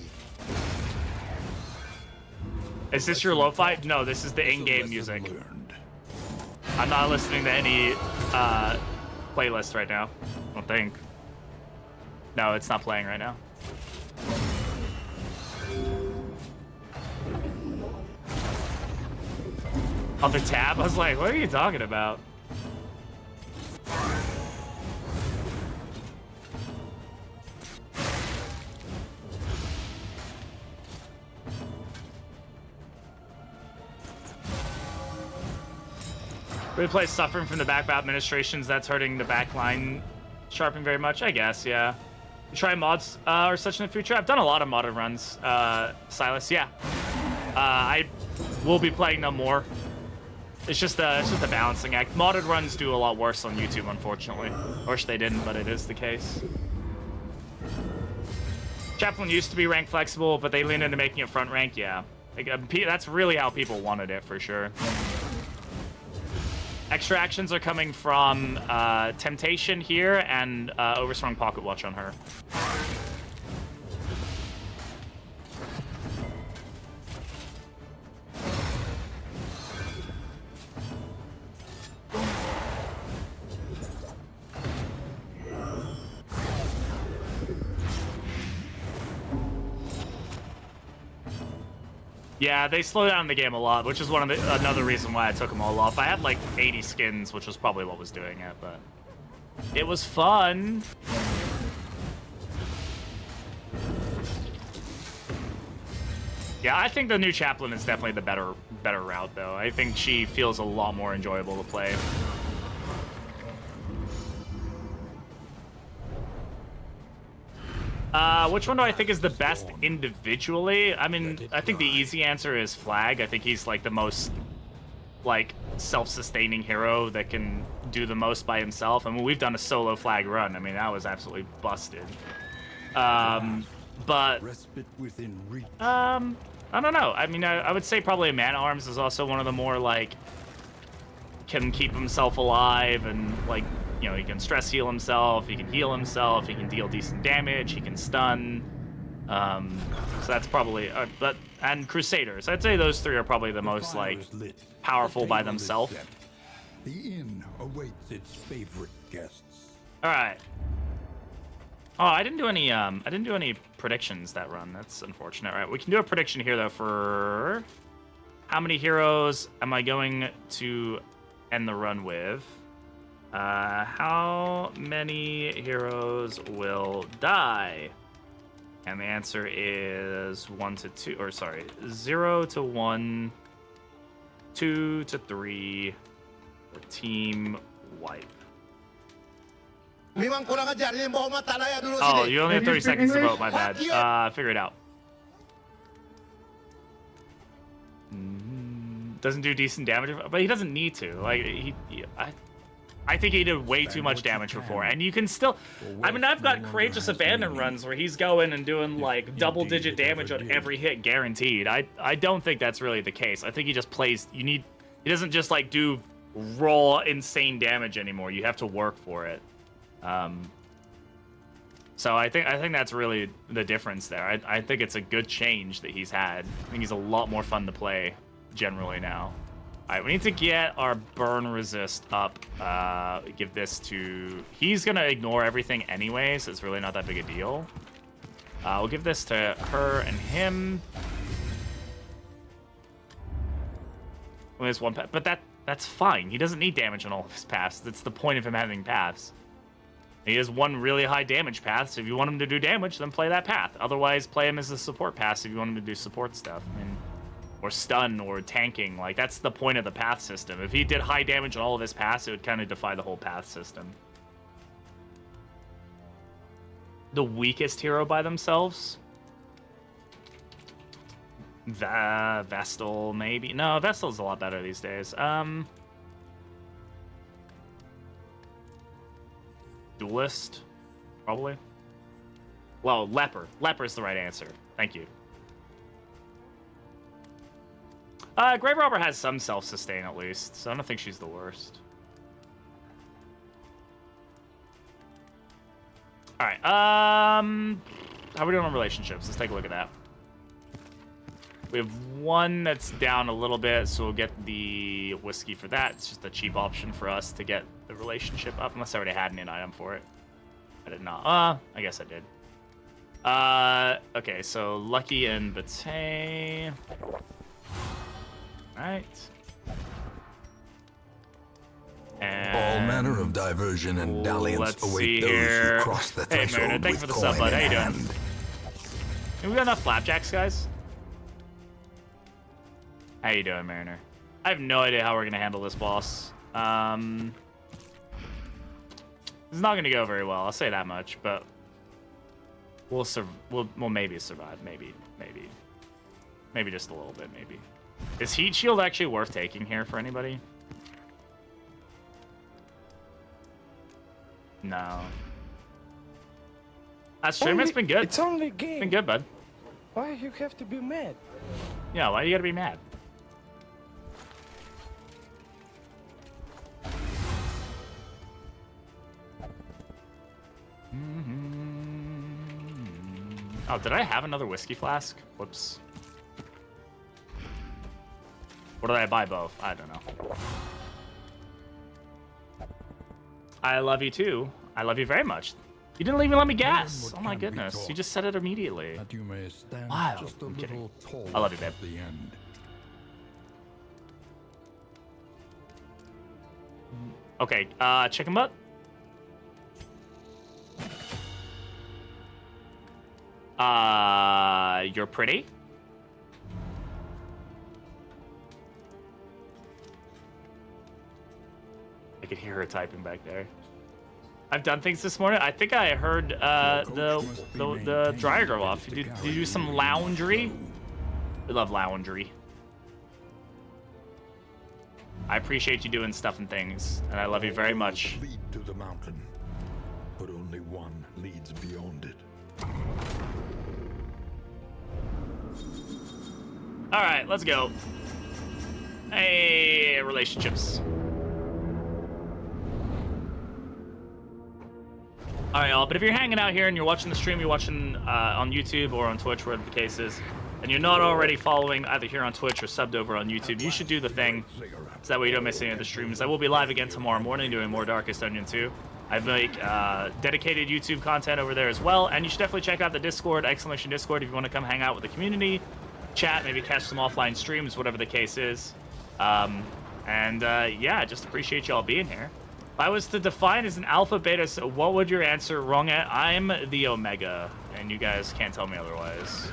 Is this your lo-fi? No, this is the in-game music. I'm not listening to any playlist right now. I don't think. No, it's not playing right now. Other tab? I was like, what are you talking about? Replay suffering from the back administrations. That's hurting the back line sharpening very much, I guess. Yeah. You try mods or such in the future. I've done a lot of modded runs, Silas. Yeah. I will be playing them more. It's just a balancing act. Modded runs do a lot worse on YouTube, unfortunately. I wish they didn't, but it is the case. Chaplain used to be rank flexible, but they leaned into making it front rank. Yeah, like, that's really how people wanted it for sure. Extra actions are coming from Temptation here and Overstrong Pocket Watch on her. Yeah, they slow down the game a lot, which is another reason why I took them all off. I had like 80 skins, which was probably what was doing it, but it was fun. Yeah, I think the new Chaplain is definitely the better route, though. I think she feels a lot more enjoyable to play. Which one do I think is the best individually? I mean, I think the easy answer is Flag. I think he's like the most like self-sustaining hero that can do the most by himself. I mean, we've done a solo Flag run. I mean, that was absolutely busted. But I don't know. I mean, I would say probably Man-at-Arms is also one of the more like can keep himself alive and like, you know, he can stress heal himself, he can heal himself, he can deal decent damage, he can stun. So that's probably, and Crusaders. I'd say those three are probably the most like powerful by themselves. The inn awaits its favorite guests. All right. Oh, I didn't do any predictions that run. That's unfortunate. All right, we can do a prediction here though for how many heroes am I going to end the run with? How many heroes will die? And the answer is 1 to 2, or sorry, 0 to 1, 2 to 3, or team wipe. Oh, you only have 30 seconds to vote, my bad. Figure it out. Doesn't do decent damage, but he doesn't need to. Like, I think he did way too much damage before, and you can still... I mean, I've got Courageous Abandon runs where he's going and doing, like, double-digit damage on every hit guaranteed. I don't think that's really the case. I think he just plays... He doesn't just, like, do raw, insane damage anymore. You have to work for it. So I think that's really the difference there. I think it's a good change that he's had. I think he's a lot more fun to play generally now. All right, we need to get our burn resist up. Give this to... He's going to ignore everything anyway, so it's really not that big a deal. We'll give this to her and him. Well, there's one path, but that's fine. He doesn't need damage on all of his paths. That's the point of him having paths. He has one really high damage path, so if you want him to do damage, then play that path. Otherwise, play him as a support path if you want him to do support stuff. I mean... or stun, or tanking. Like, that's the point of the path system. If he did high damage on all of his paths, it would kind of defy the whole path system. The weakest hero by themselves? Vestal, maybe? No, Vestal's a lot better these days. Duelist? Probably. Well, Leper. Leper's the right answer. Thank you. Grave Robber has some self-sustain at least, so I don't think she's the worst. Alright, how are we doing on relationships? Let's take a look at that. We have one that's down a little bit, so we'll get the whiskey for that. It's just a cheap option for us to get the relationship up, unless I already had an item for it. I did not. I guess I did. Okay, so Lucky and Bate. Right. And all manner of diversion and dalliance await those here. who cross the hey, threshold. Mariner, thank you for the sub, bud. How you doing? Hey, we got enough flapjacks, guys? How you doing, Mariner? I have no idea how we're gonna handle this boss. It's not gonna go very well. I'll say that much, but we'll maybe survive. Maybe just a little bit. Maybe. Is heat shield actually worth taking here for anybody? No. That stream has been good. It's only a game. Been good, bud. Why you have to be mad? Yeah, why you gotta be mad? Oh, did I have another whiskey flask? Whoops. Or did I buy both? I don't know. I love you too. I love you very much. You didn't even let me gas. Oh my goodness. You just said it immediately. That you may stand Wow. just a I'm kidding. little tall I love you, babe. at the end. Okay, chicken butt. You're pretty. I could hear her typing back there. I've done things this morning. I think I heard the dryer go off. Did you do some laundry? We love laundry. I appreciate you doing stuff and things, and I love you very much. Lead to the mountain, but only one leads beyond it. All right, let's go. Hey, relationships. All right, y'all. But if you're hanging out here and you're watching the stream, you're watching on YouTube or on Twitch, whatever the case is, and you're not already following either here on Twitch or subbed over on YouTube, you should do the thing so that way you don't miss any of the streams. I will be live again tomorrow morning doing more Darkest Dungeon 2. I make dedicated YouTube content over there as well, and you should definitely check out the Discord, !Discord, if you want to come hang out with the community, chat, maybe catch some offline streams, whatever the case is. Yeah, just appreciate y'all being here. If I was to define as an alpha beta, so what would your answer wrong at? I'm the omega, and you guys can't tell me otherwise.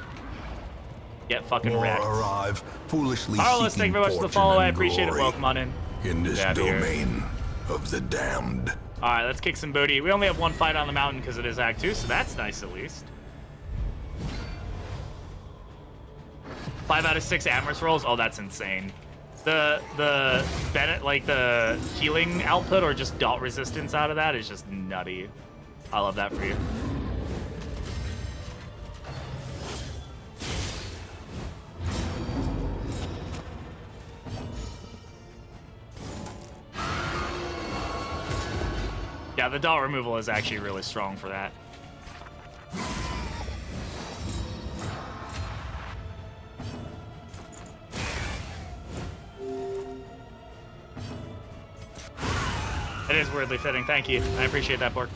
Get fucking More wrecked. arrive, foolishly Carlos, thank you very much for the fortune follow. I and appreciate it. glory Welcome on in. in this Get out of here. domain of the damned. All right, let's kick some booty. We only have one fight on the mountain because it is Act 2, so that's nice at least. 5 out of 6 Amherst rolls. Oh, that's insane. The Bennett, like the healing output or just dot resistance out of that is just nutty. I love that for you. Yeah, the dot removal is actually really strong for that. It is weirdly fitting. Thank you. I appreciate that, Bork.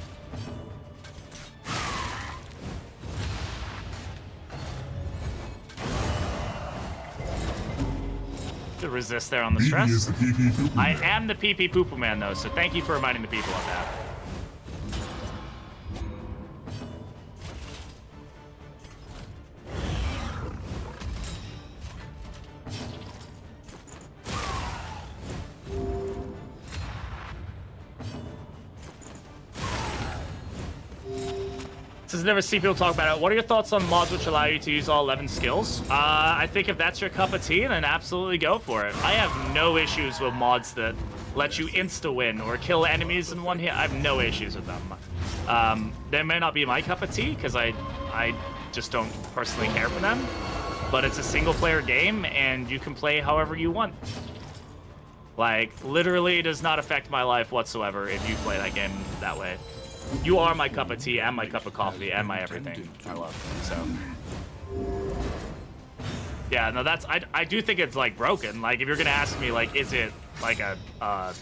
Good resist there on the stress. I am the pee-pee poo-poo man, though, so thank you for reminding the people of that. Since I never see people talk about it, what are your thoughts on mods which allow you to use all 11 skills? I think if that's your cup of tea, then absolutely go for it. I have no issues with mods that let you insta-win or kill enemies in one hit. I have no issues with them. They may not be my cup of tea, because I just don't personally care for them. But it's a single-player game, and you can play however you want. Like, literally does not affect my life whatsoever if you play that game that way. You are my cup of tea and my cup of coffee and my everything. I love it, so. Yeah, no, that's, I do think it's, like, broken. Like, if you're gonna ask me, like, is it, like, a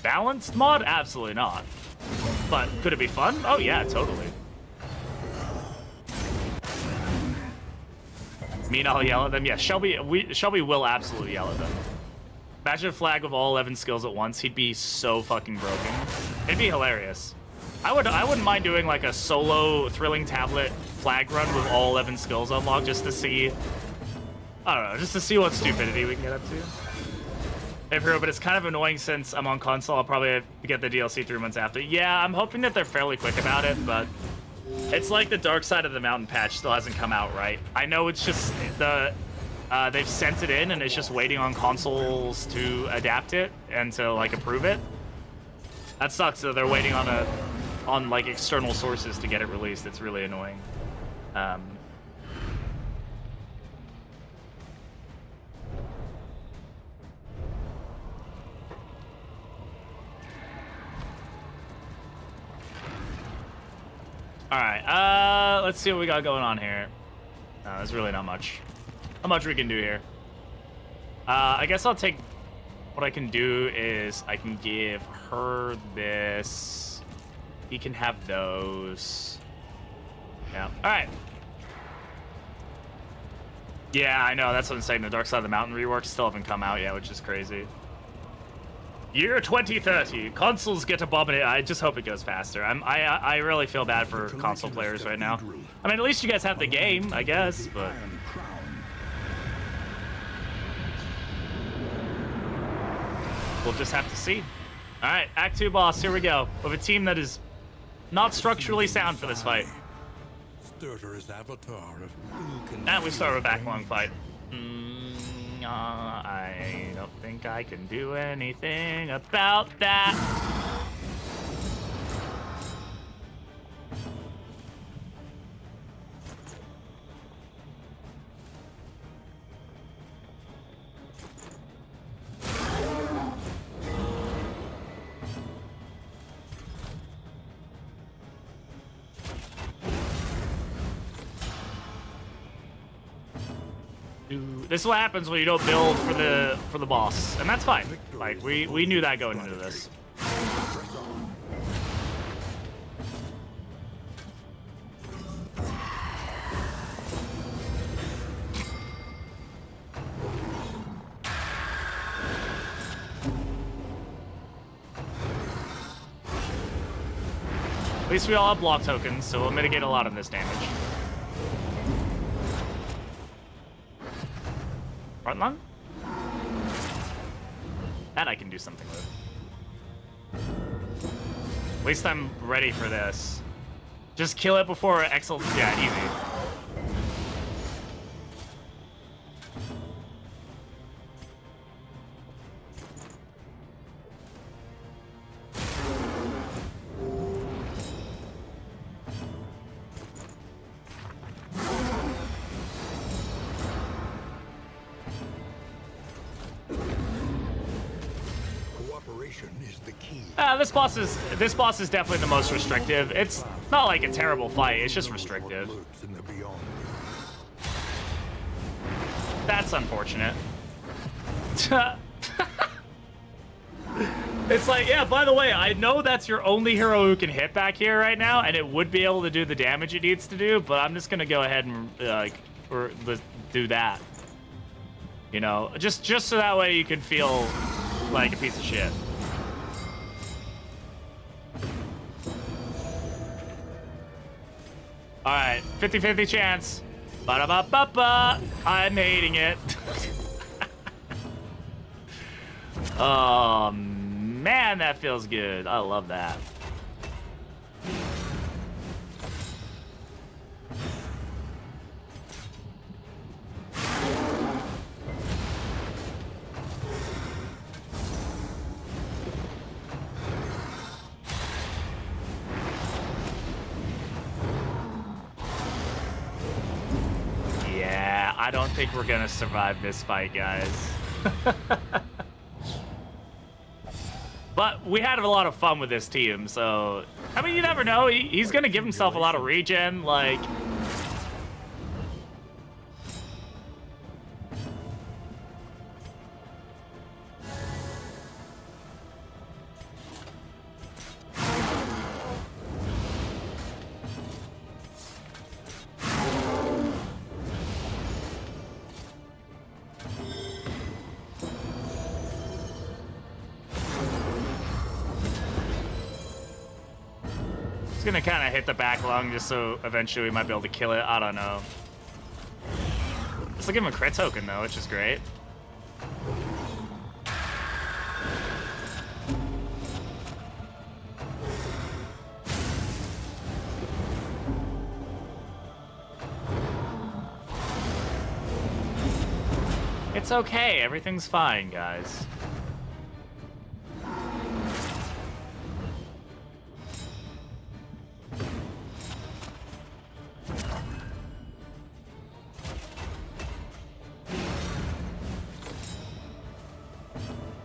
balanced mod? Absolutely not. But could it be fun? Oh, yeah, totally. Me and I'll yell at them? Yeah, Shelby will absolutely yell at them. Imagine a flag with all 11 skills at once. He'd be so fucking broken. It'd be hilarious. I wouldn't mind doing like a solo thrilling tablet flag run with all 11 skills unlocked just to see, I don't know, just to see what stupidity we can get up to. hero, but it's kind of annoying since I'm on console. I'll probably get the DLC 3 months after. Yeah, I'm hoping that they're fairly quick about it, but it's like the Dark Side of the Mountain patch still hasn't come out, right? I know it's just they've sent it in and it's just waiting on consoles to adapt it and to like approve it. That sucks. So they're waiting on like external sources to get it released. It's really annoying. All right, let's see what we got going on here. There's really not much we can do here. I guess I'll take, what I can do is I can give her this. He can have those. Yeah, all right. Yeah, I know, that's what I'm saying. The Dark Side of the Mountain reworks still haven't come out yet, which is crazy. Year 2030, consoles get abominated. I just hope it goes faster. I really feel bad for console players right now. I mean, at least you guys have the game, I guess, but... we'll just have to see. All right, Act 2 boss, here we go. With a team that is not structurally sound for this fight. And we start with a back long fight. I don't think I can do anything about that. This is what happens when you don't build for the boss, and that's fine. Like we knew that going into this. At least we all have block tokens, so we'll mitigate a lot of this damage. Front lung? That I can do something with. At least I'm ready for this. Just kill it before Excel. Yeah, easy. This boss is definitely the most restrictive. It's not like a terrible fight, it's just restrictive. That's unfortunate. It's like, yeah, by the way, I know that's your only hero who can hit back here right now, and it would be able to do the damage it needs to do, but I'm just gonna go ahead and do that. You know, just so that way you can feel like a piece of shit. All right, 50-50 chance. Ba-da-ba-ba-ba. I'm hating it. Oh, man, that feels good. I love that. I don't think we're gonna survive this fight, guys. But we had a lot of fun with this team, so... I mean, you never know. He's gonna give himself a lot of regen, like... Gonna kind of hit the back lung just so eventually we might be able to kill it. I don't know. Just give him a crit token though, which is great. It's okay. Everything's fine, guys.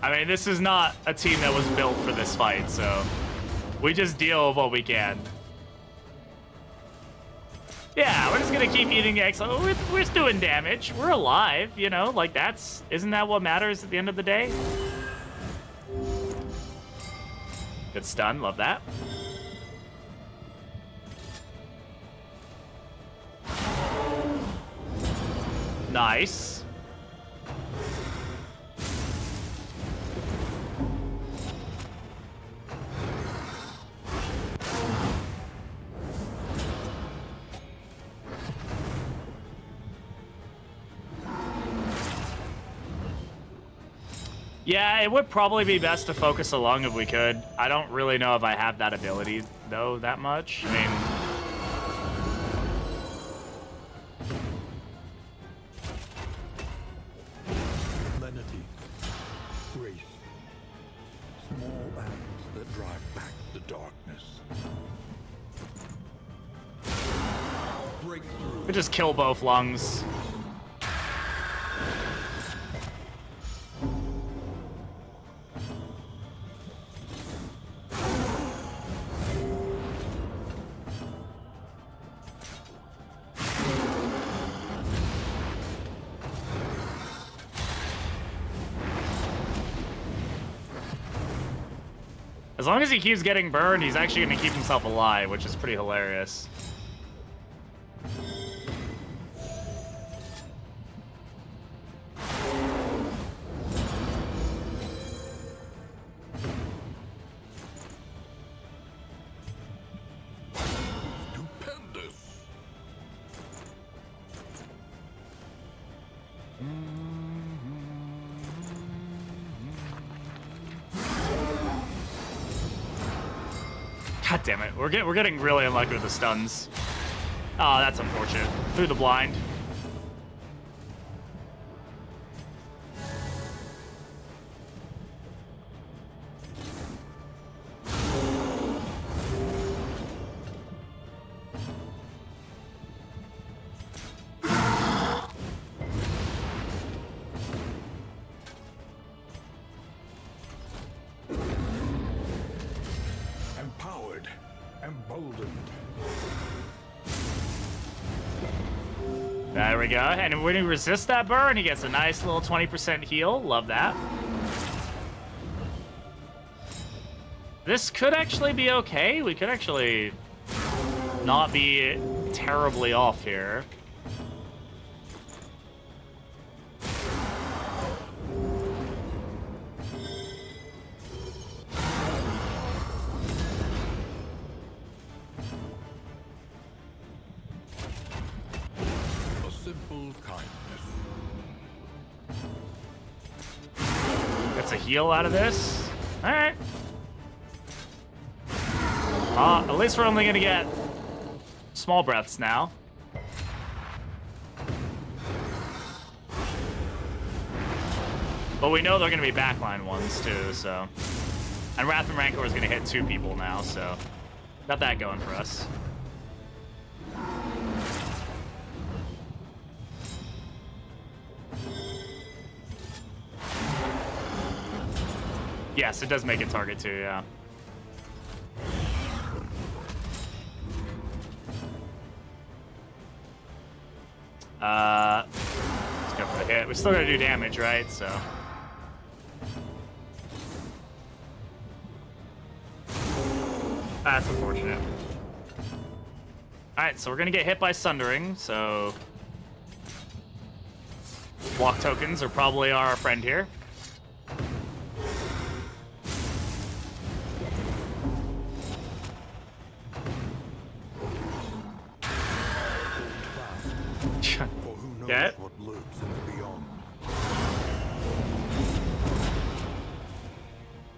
I mean, this is not a team that was built for this fight, so we just deal with what we can. Yeah, we're just gonna keep eating eggs. We're doing damage. We're alive, you know? Like, isn't that what matters at the end of the day? Good stun, love that. Nice. Yeah, it would probably be best to focus along if we could. I don't really know if I have that ability, though, that much. I mean... Lenity, grace, small acts that drive back the darkness. Breakthrough. We just kill both lungs. As long as he keeps getting burned, he's actually going to keep himself alive, which is pretty hilarious. Stupendous. God damn it. We're getting really unlucky with the stuns. Oh, that's unfortunate. Through the blind. Empowered, emboldened. There we go. And when he resists that burn, he gets a nice little 20% heal. Love that. This could actually be okay. We could actually not be terribly off here. A simple kindness. Gets a heal out of this. All right. At least we're only going to get small breaths now. But we know they're going to be backline ones, too, so... And Wrath and Rancor is going to hit 2 people now, so... Got that going for us. Yes, it does make it target, too, yeah. Let's go for the hit. We still gotta do damage, right? So. That's unfortunate. Alright, so we're gonna get hit by Sundering, so. Block tokens are probably our friend here. For who knows Get? what lurks in the beyond.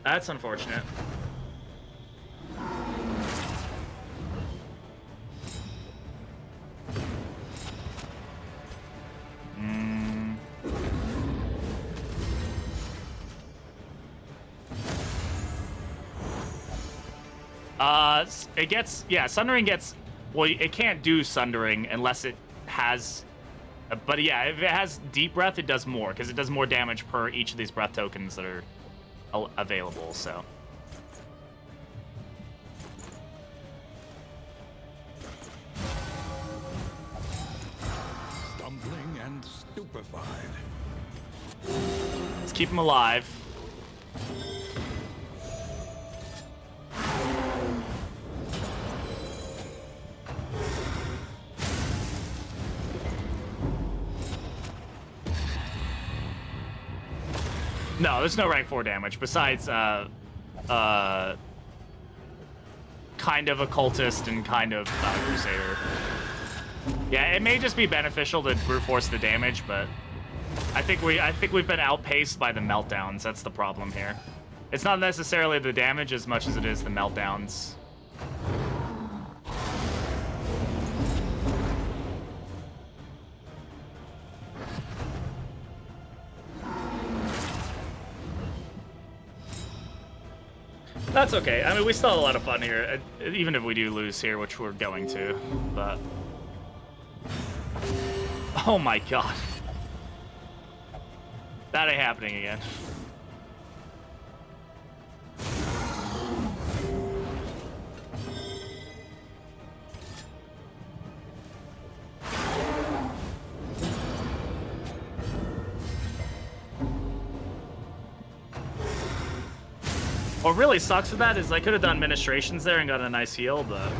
That's unfortunate. It gets, yeah, Sundering gets, well, it can't do Sundering unless it has, but yeah, if it has Deep Breath, it does more, because it does more damage per each of these breath tokens that are available, so. Stumbling and stupefied. Let's keep him alive. No, there's no rank 4 damage besides kind of occultist and kind of crusader. Yeah, it may just be beneficial to brute force the damage, but I think we've been outpaced by the meltdowns. That's the problem here. It's not necessarily the damage as much as it is the meltdowns. That's okay. I mean, we still have a lot of fun here, even if we do lose here, which we're going to, but... Oh my god. That ain't happening again. What really sucks with that is I could have done ministrations there and got a nice heal, but...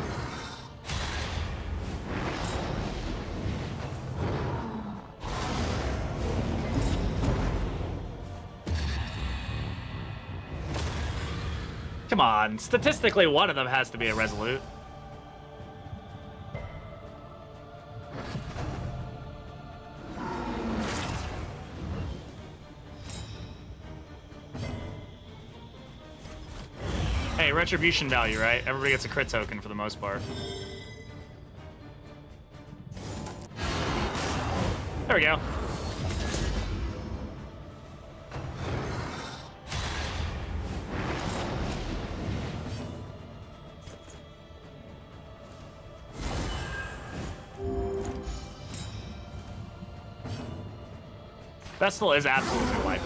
Come on, statistically one of them has to be a resolute. Hey, retribution value, right? Everybody gets a crit token for the most part. There we go. Vestal is absolutely waifu.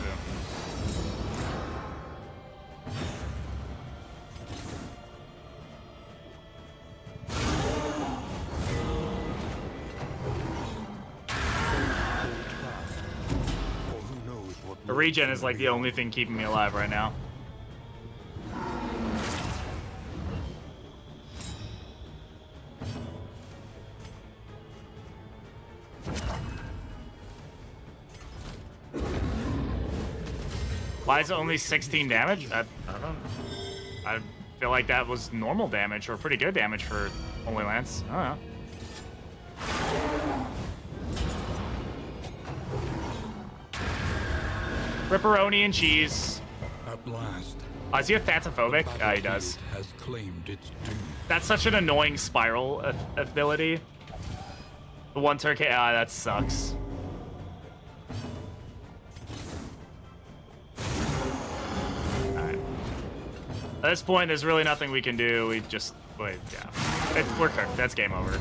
The regen is like the only thing keeping me alive right now. Why is it only 16 damage? I don't know. I feel like that was normal damage or pretty good damage for Holy Lance. I don't know. Ripperoni and cheese. At last. Is he athanatophobic? He does. Has claimed its doom. That's such an annoying spiral ability. The one turkey. That sucks. Alright. At this point, there's really nothing we can do. We just wait. Yeah, we're cooked. That's game over.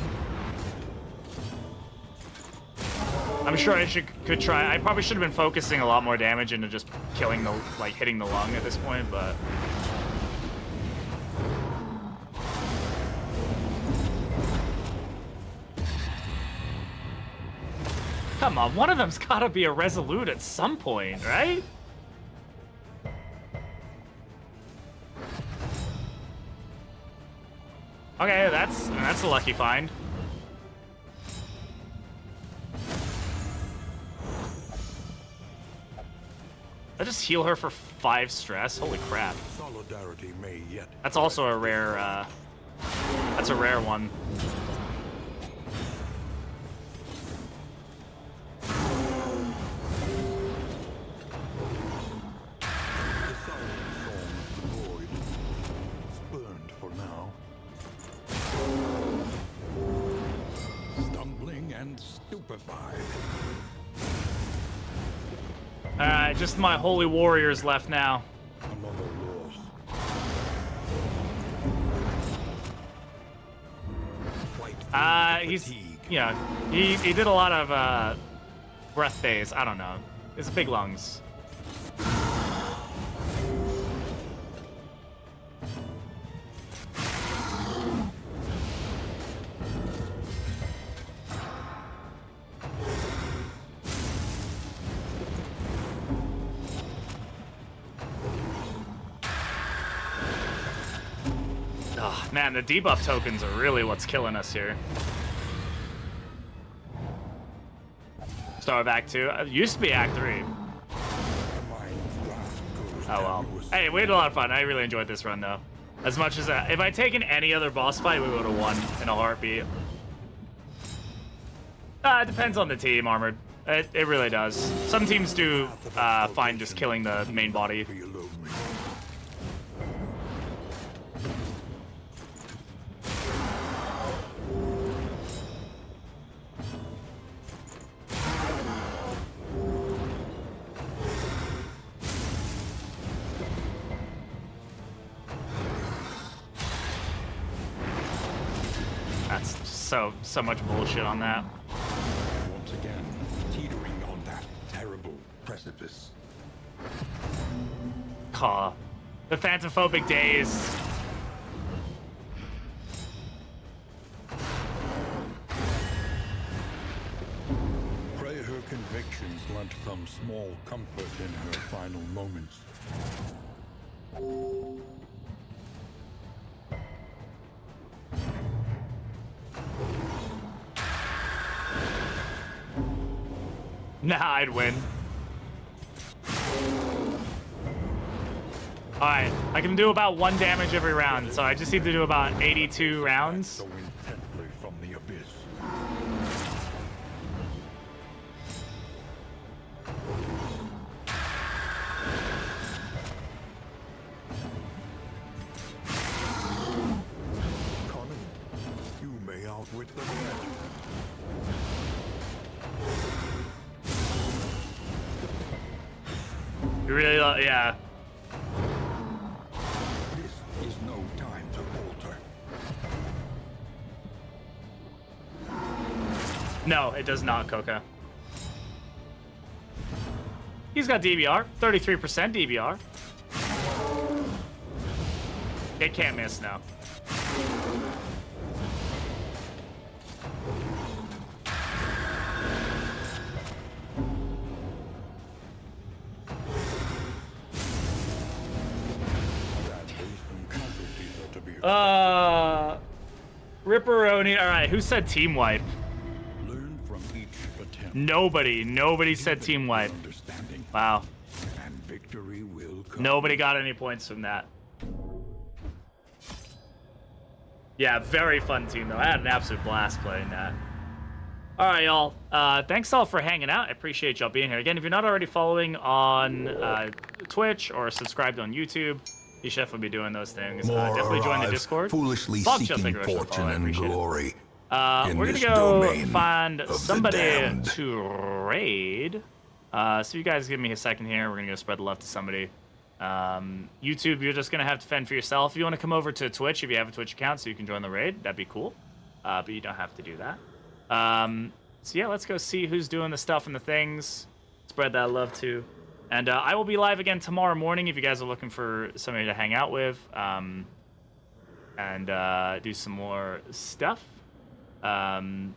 I'm sure I could try. I probably should have been focusing a lot more damage into just killing the, like, hitting the lung at this point, but... Come on, one of them's gotta be a resolute at some point, right? Okay, that's a lucky find. I just heal her for 5 stress. Holy crap. Solidarity may yet. That's also a rare, that's a rare one. The silent song of the void. Spurned for now. Stumbling and stupefied. Alright, just my holy warriors left now. Another loss. He's yeah. He did a lot of breath days. I don't know. It's big lungs. Oh, man, the debuff tokens are really what's killing us here. Start of Act 2. It used to be Act 3. Oh, well. Hey, we had a lot of fun. I really enjoyed this run, though. As much as... if I'd taken any other boss fight, we would have won in a heartbeat. It depends on the team, Armored. It really does. Some teams do find just killing the main body. So much bullshit on that. Once again, teetering on that terrible precipice. Aw, the phantomphobic days. Pray her convictions lent some small comfort in her final moments. Nah, I'd win. Alright, I can do about 1 damage every round, so I just need to do about 82 rounds. So intently from the abyss. Cunning, you may outwit the legend. You really, yeah. This is no time to falter. No, it does not, Coca. He's got DBR, 33% DBR. It can't miss now. Ripperoni. All right, who said team wipe? Learn from each attempt. Nobody said team wipe. Understanding. Wow. And victory will come. Nobody got any points from that. Yeah, very fun team though. I had an absolute blast playing that. All right, y'all. Thanks all for hanging out. I appreciate y'all being here. Again, if you're not already following on Twitch or subscribed on YouTube, you should definitely be doing those things. Definitely join the arrive, Discord. Foolishly Fuck, seeking just like fortune and glory. We're gonna this go domain find of the somebody damned. to raid. So you guys give me a second here. We're gonna go spread the love to somebody. YouTube, you're just gonna have to fend for yourself. If you want to come over to Twitch, if you have a Twitch account, so you can join the raid, that'd be cool. But you don't have to do that. So yeah, let's go see who's doing the stuff and the things. Spread that love too. And I will be live again tomorrow morning if you guys are looking for somebody to hang out with and do some more stuff. And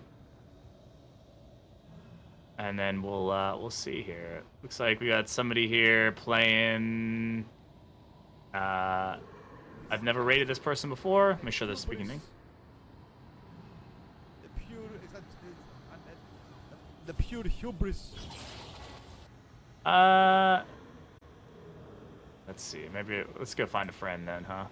then we'll see here. Looks like we got somebody here playing. I've never rated this person before. Make sure they're speaking to me. The pure hubris. Let's see. Maybe let's go find a friend then, huh?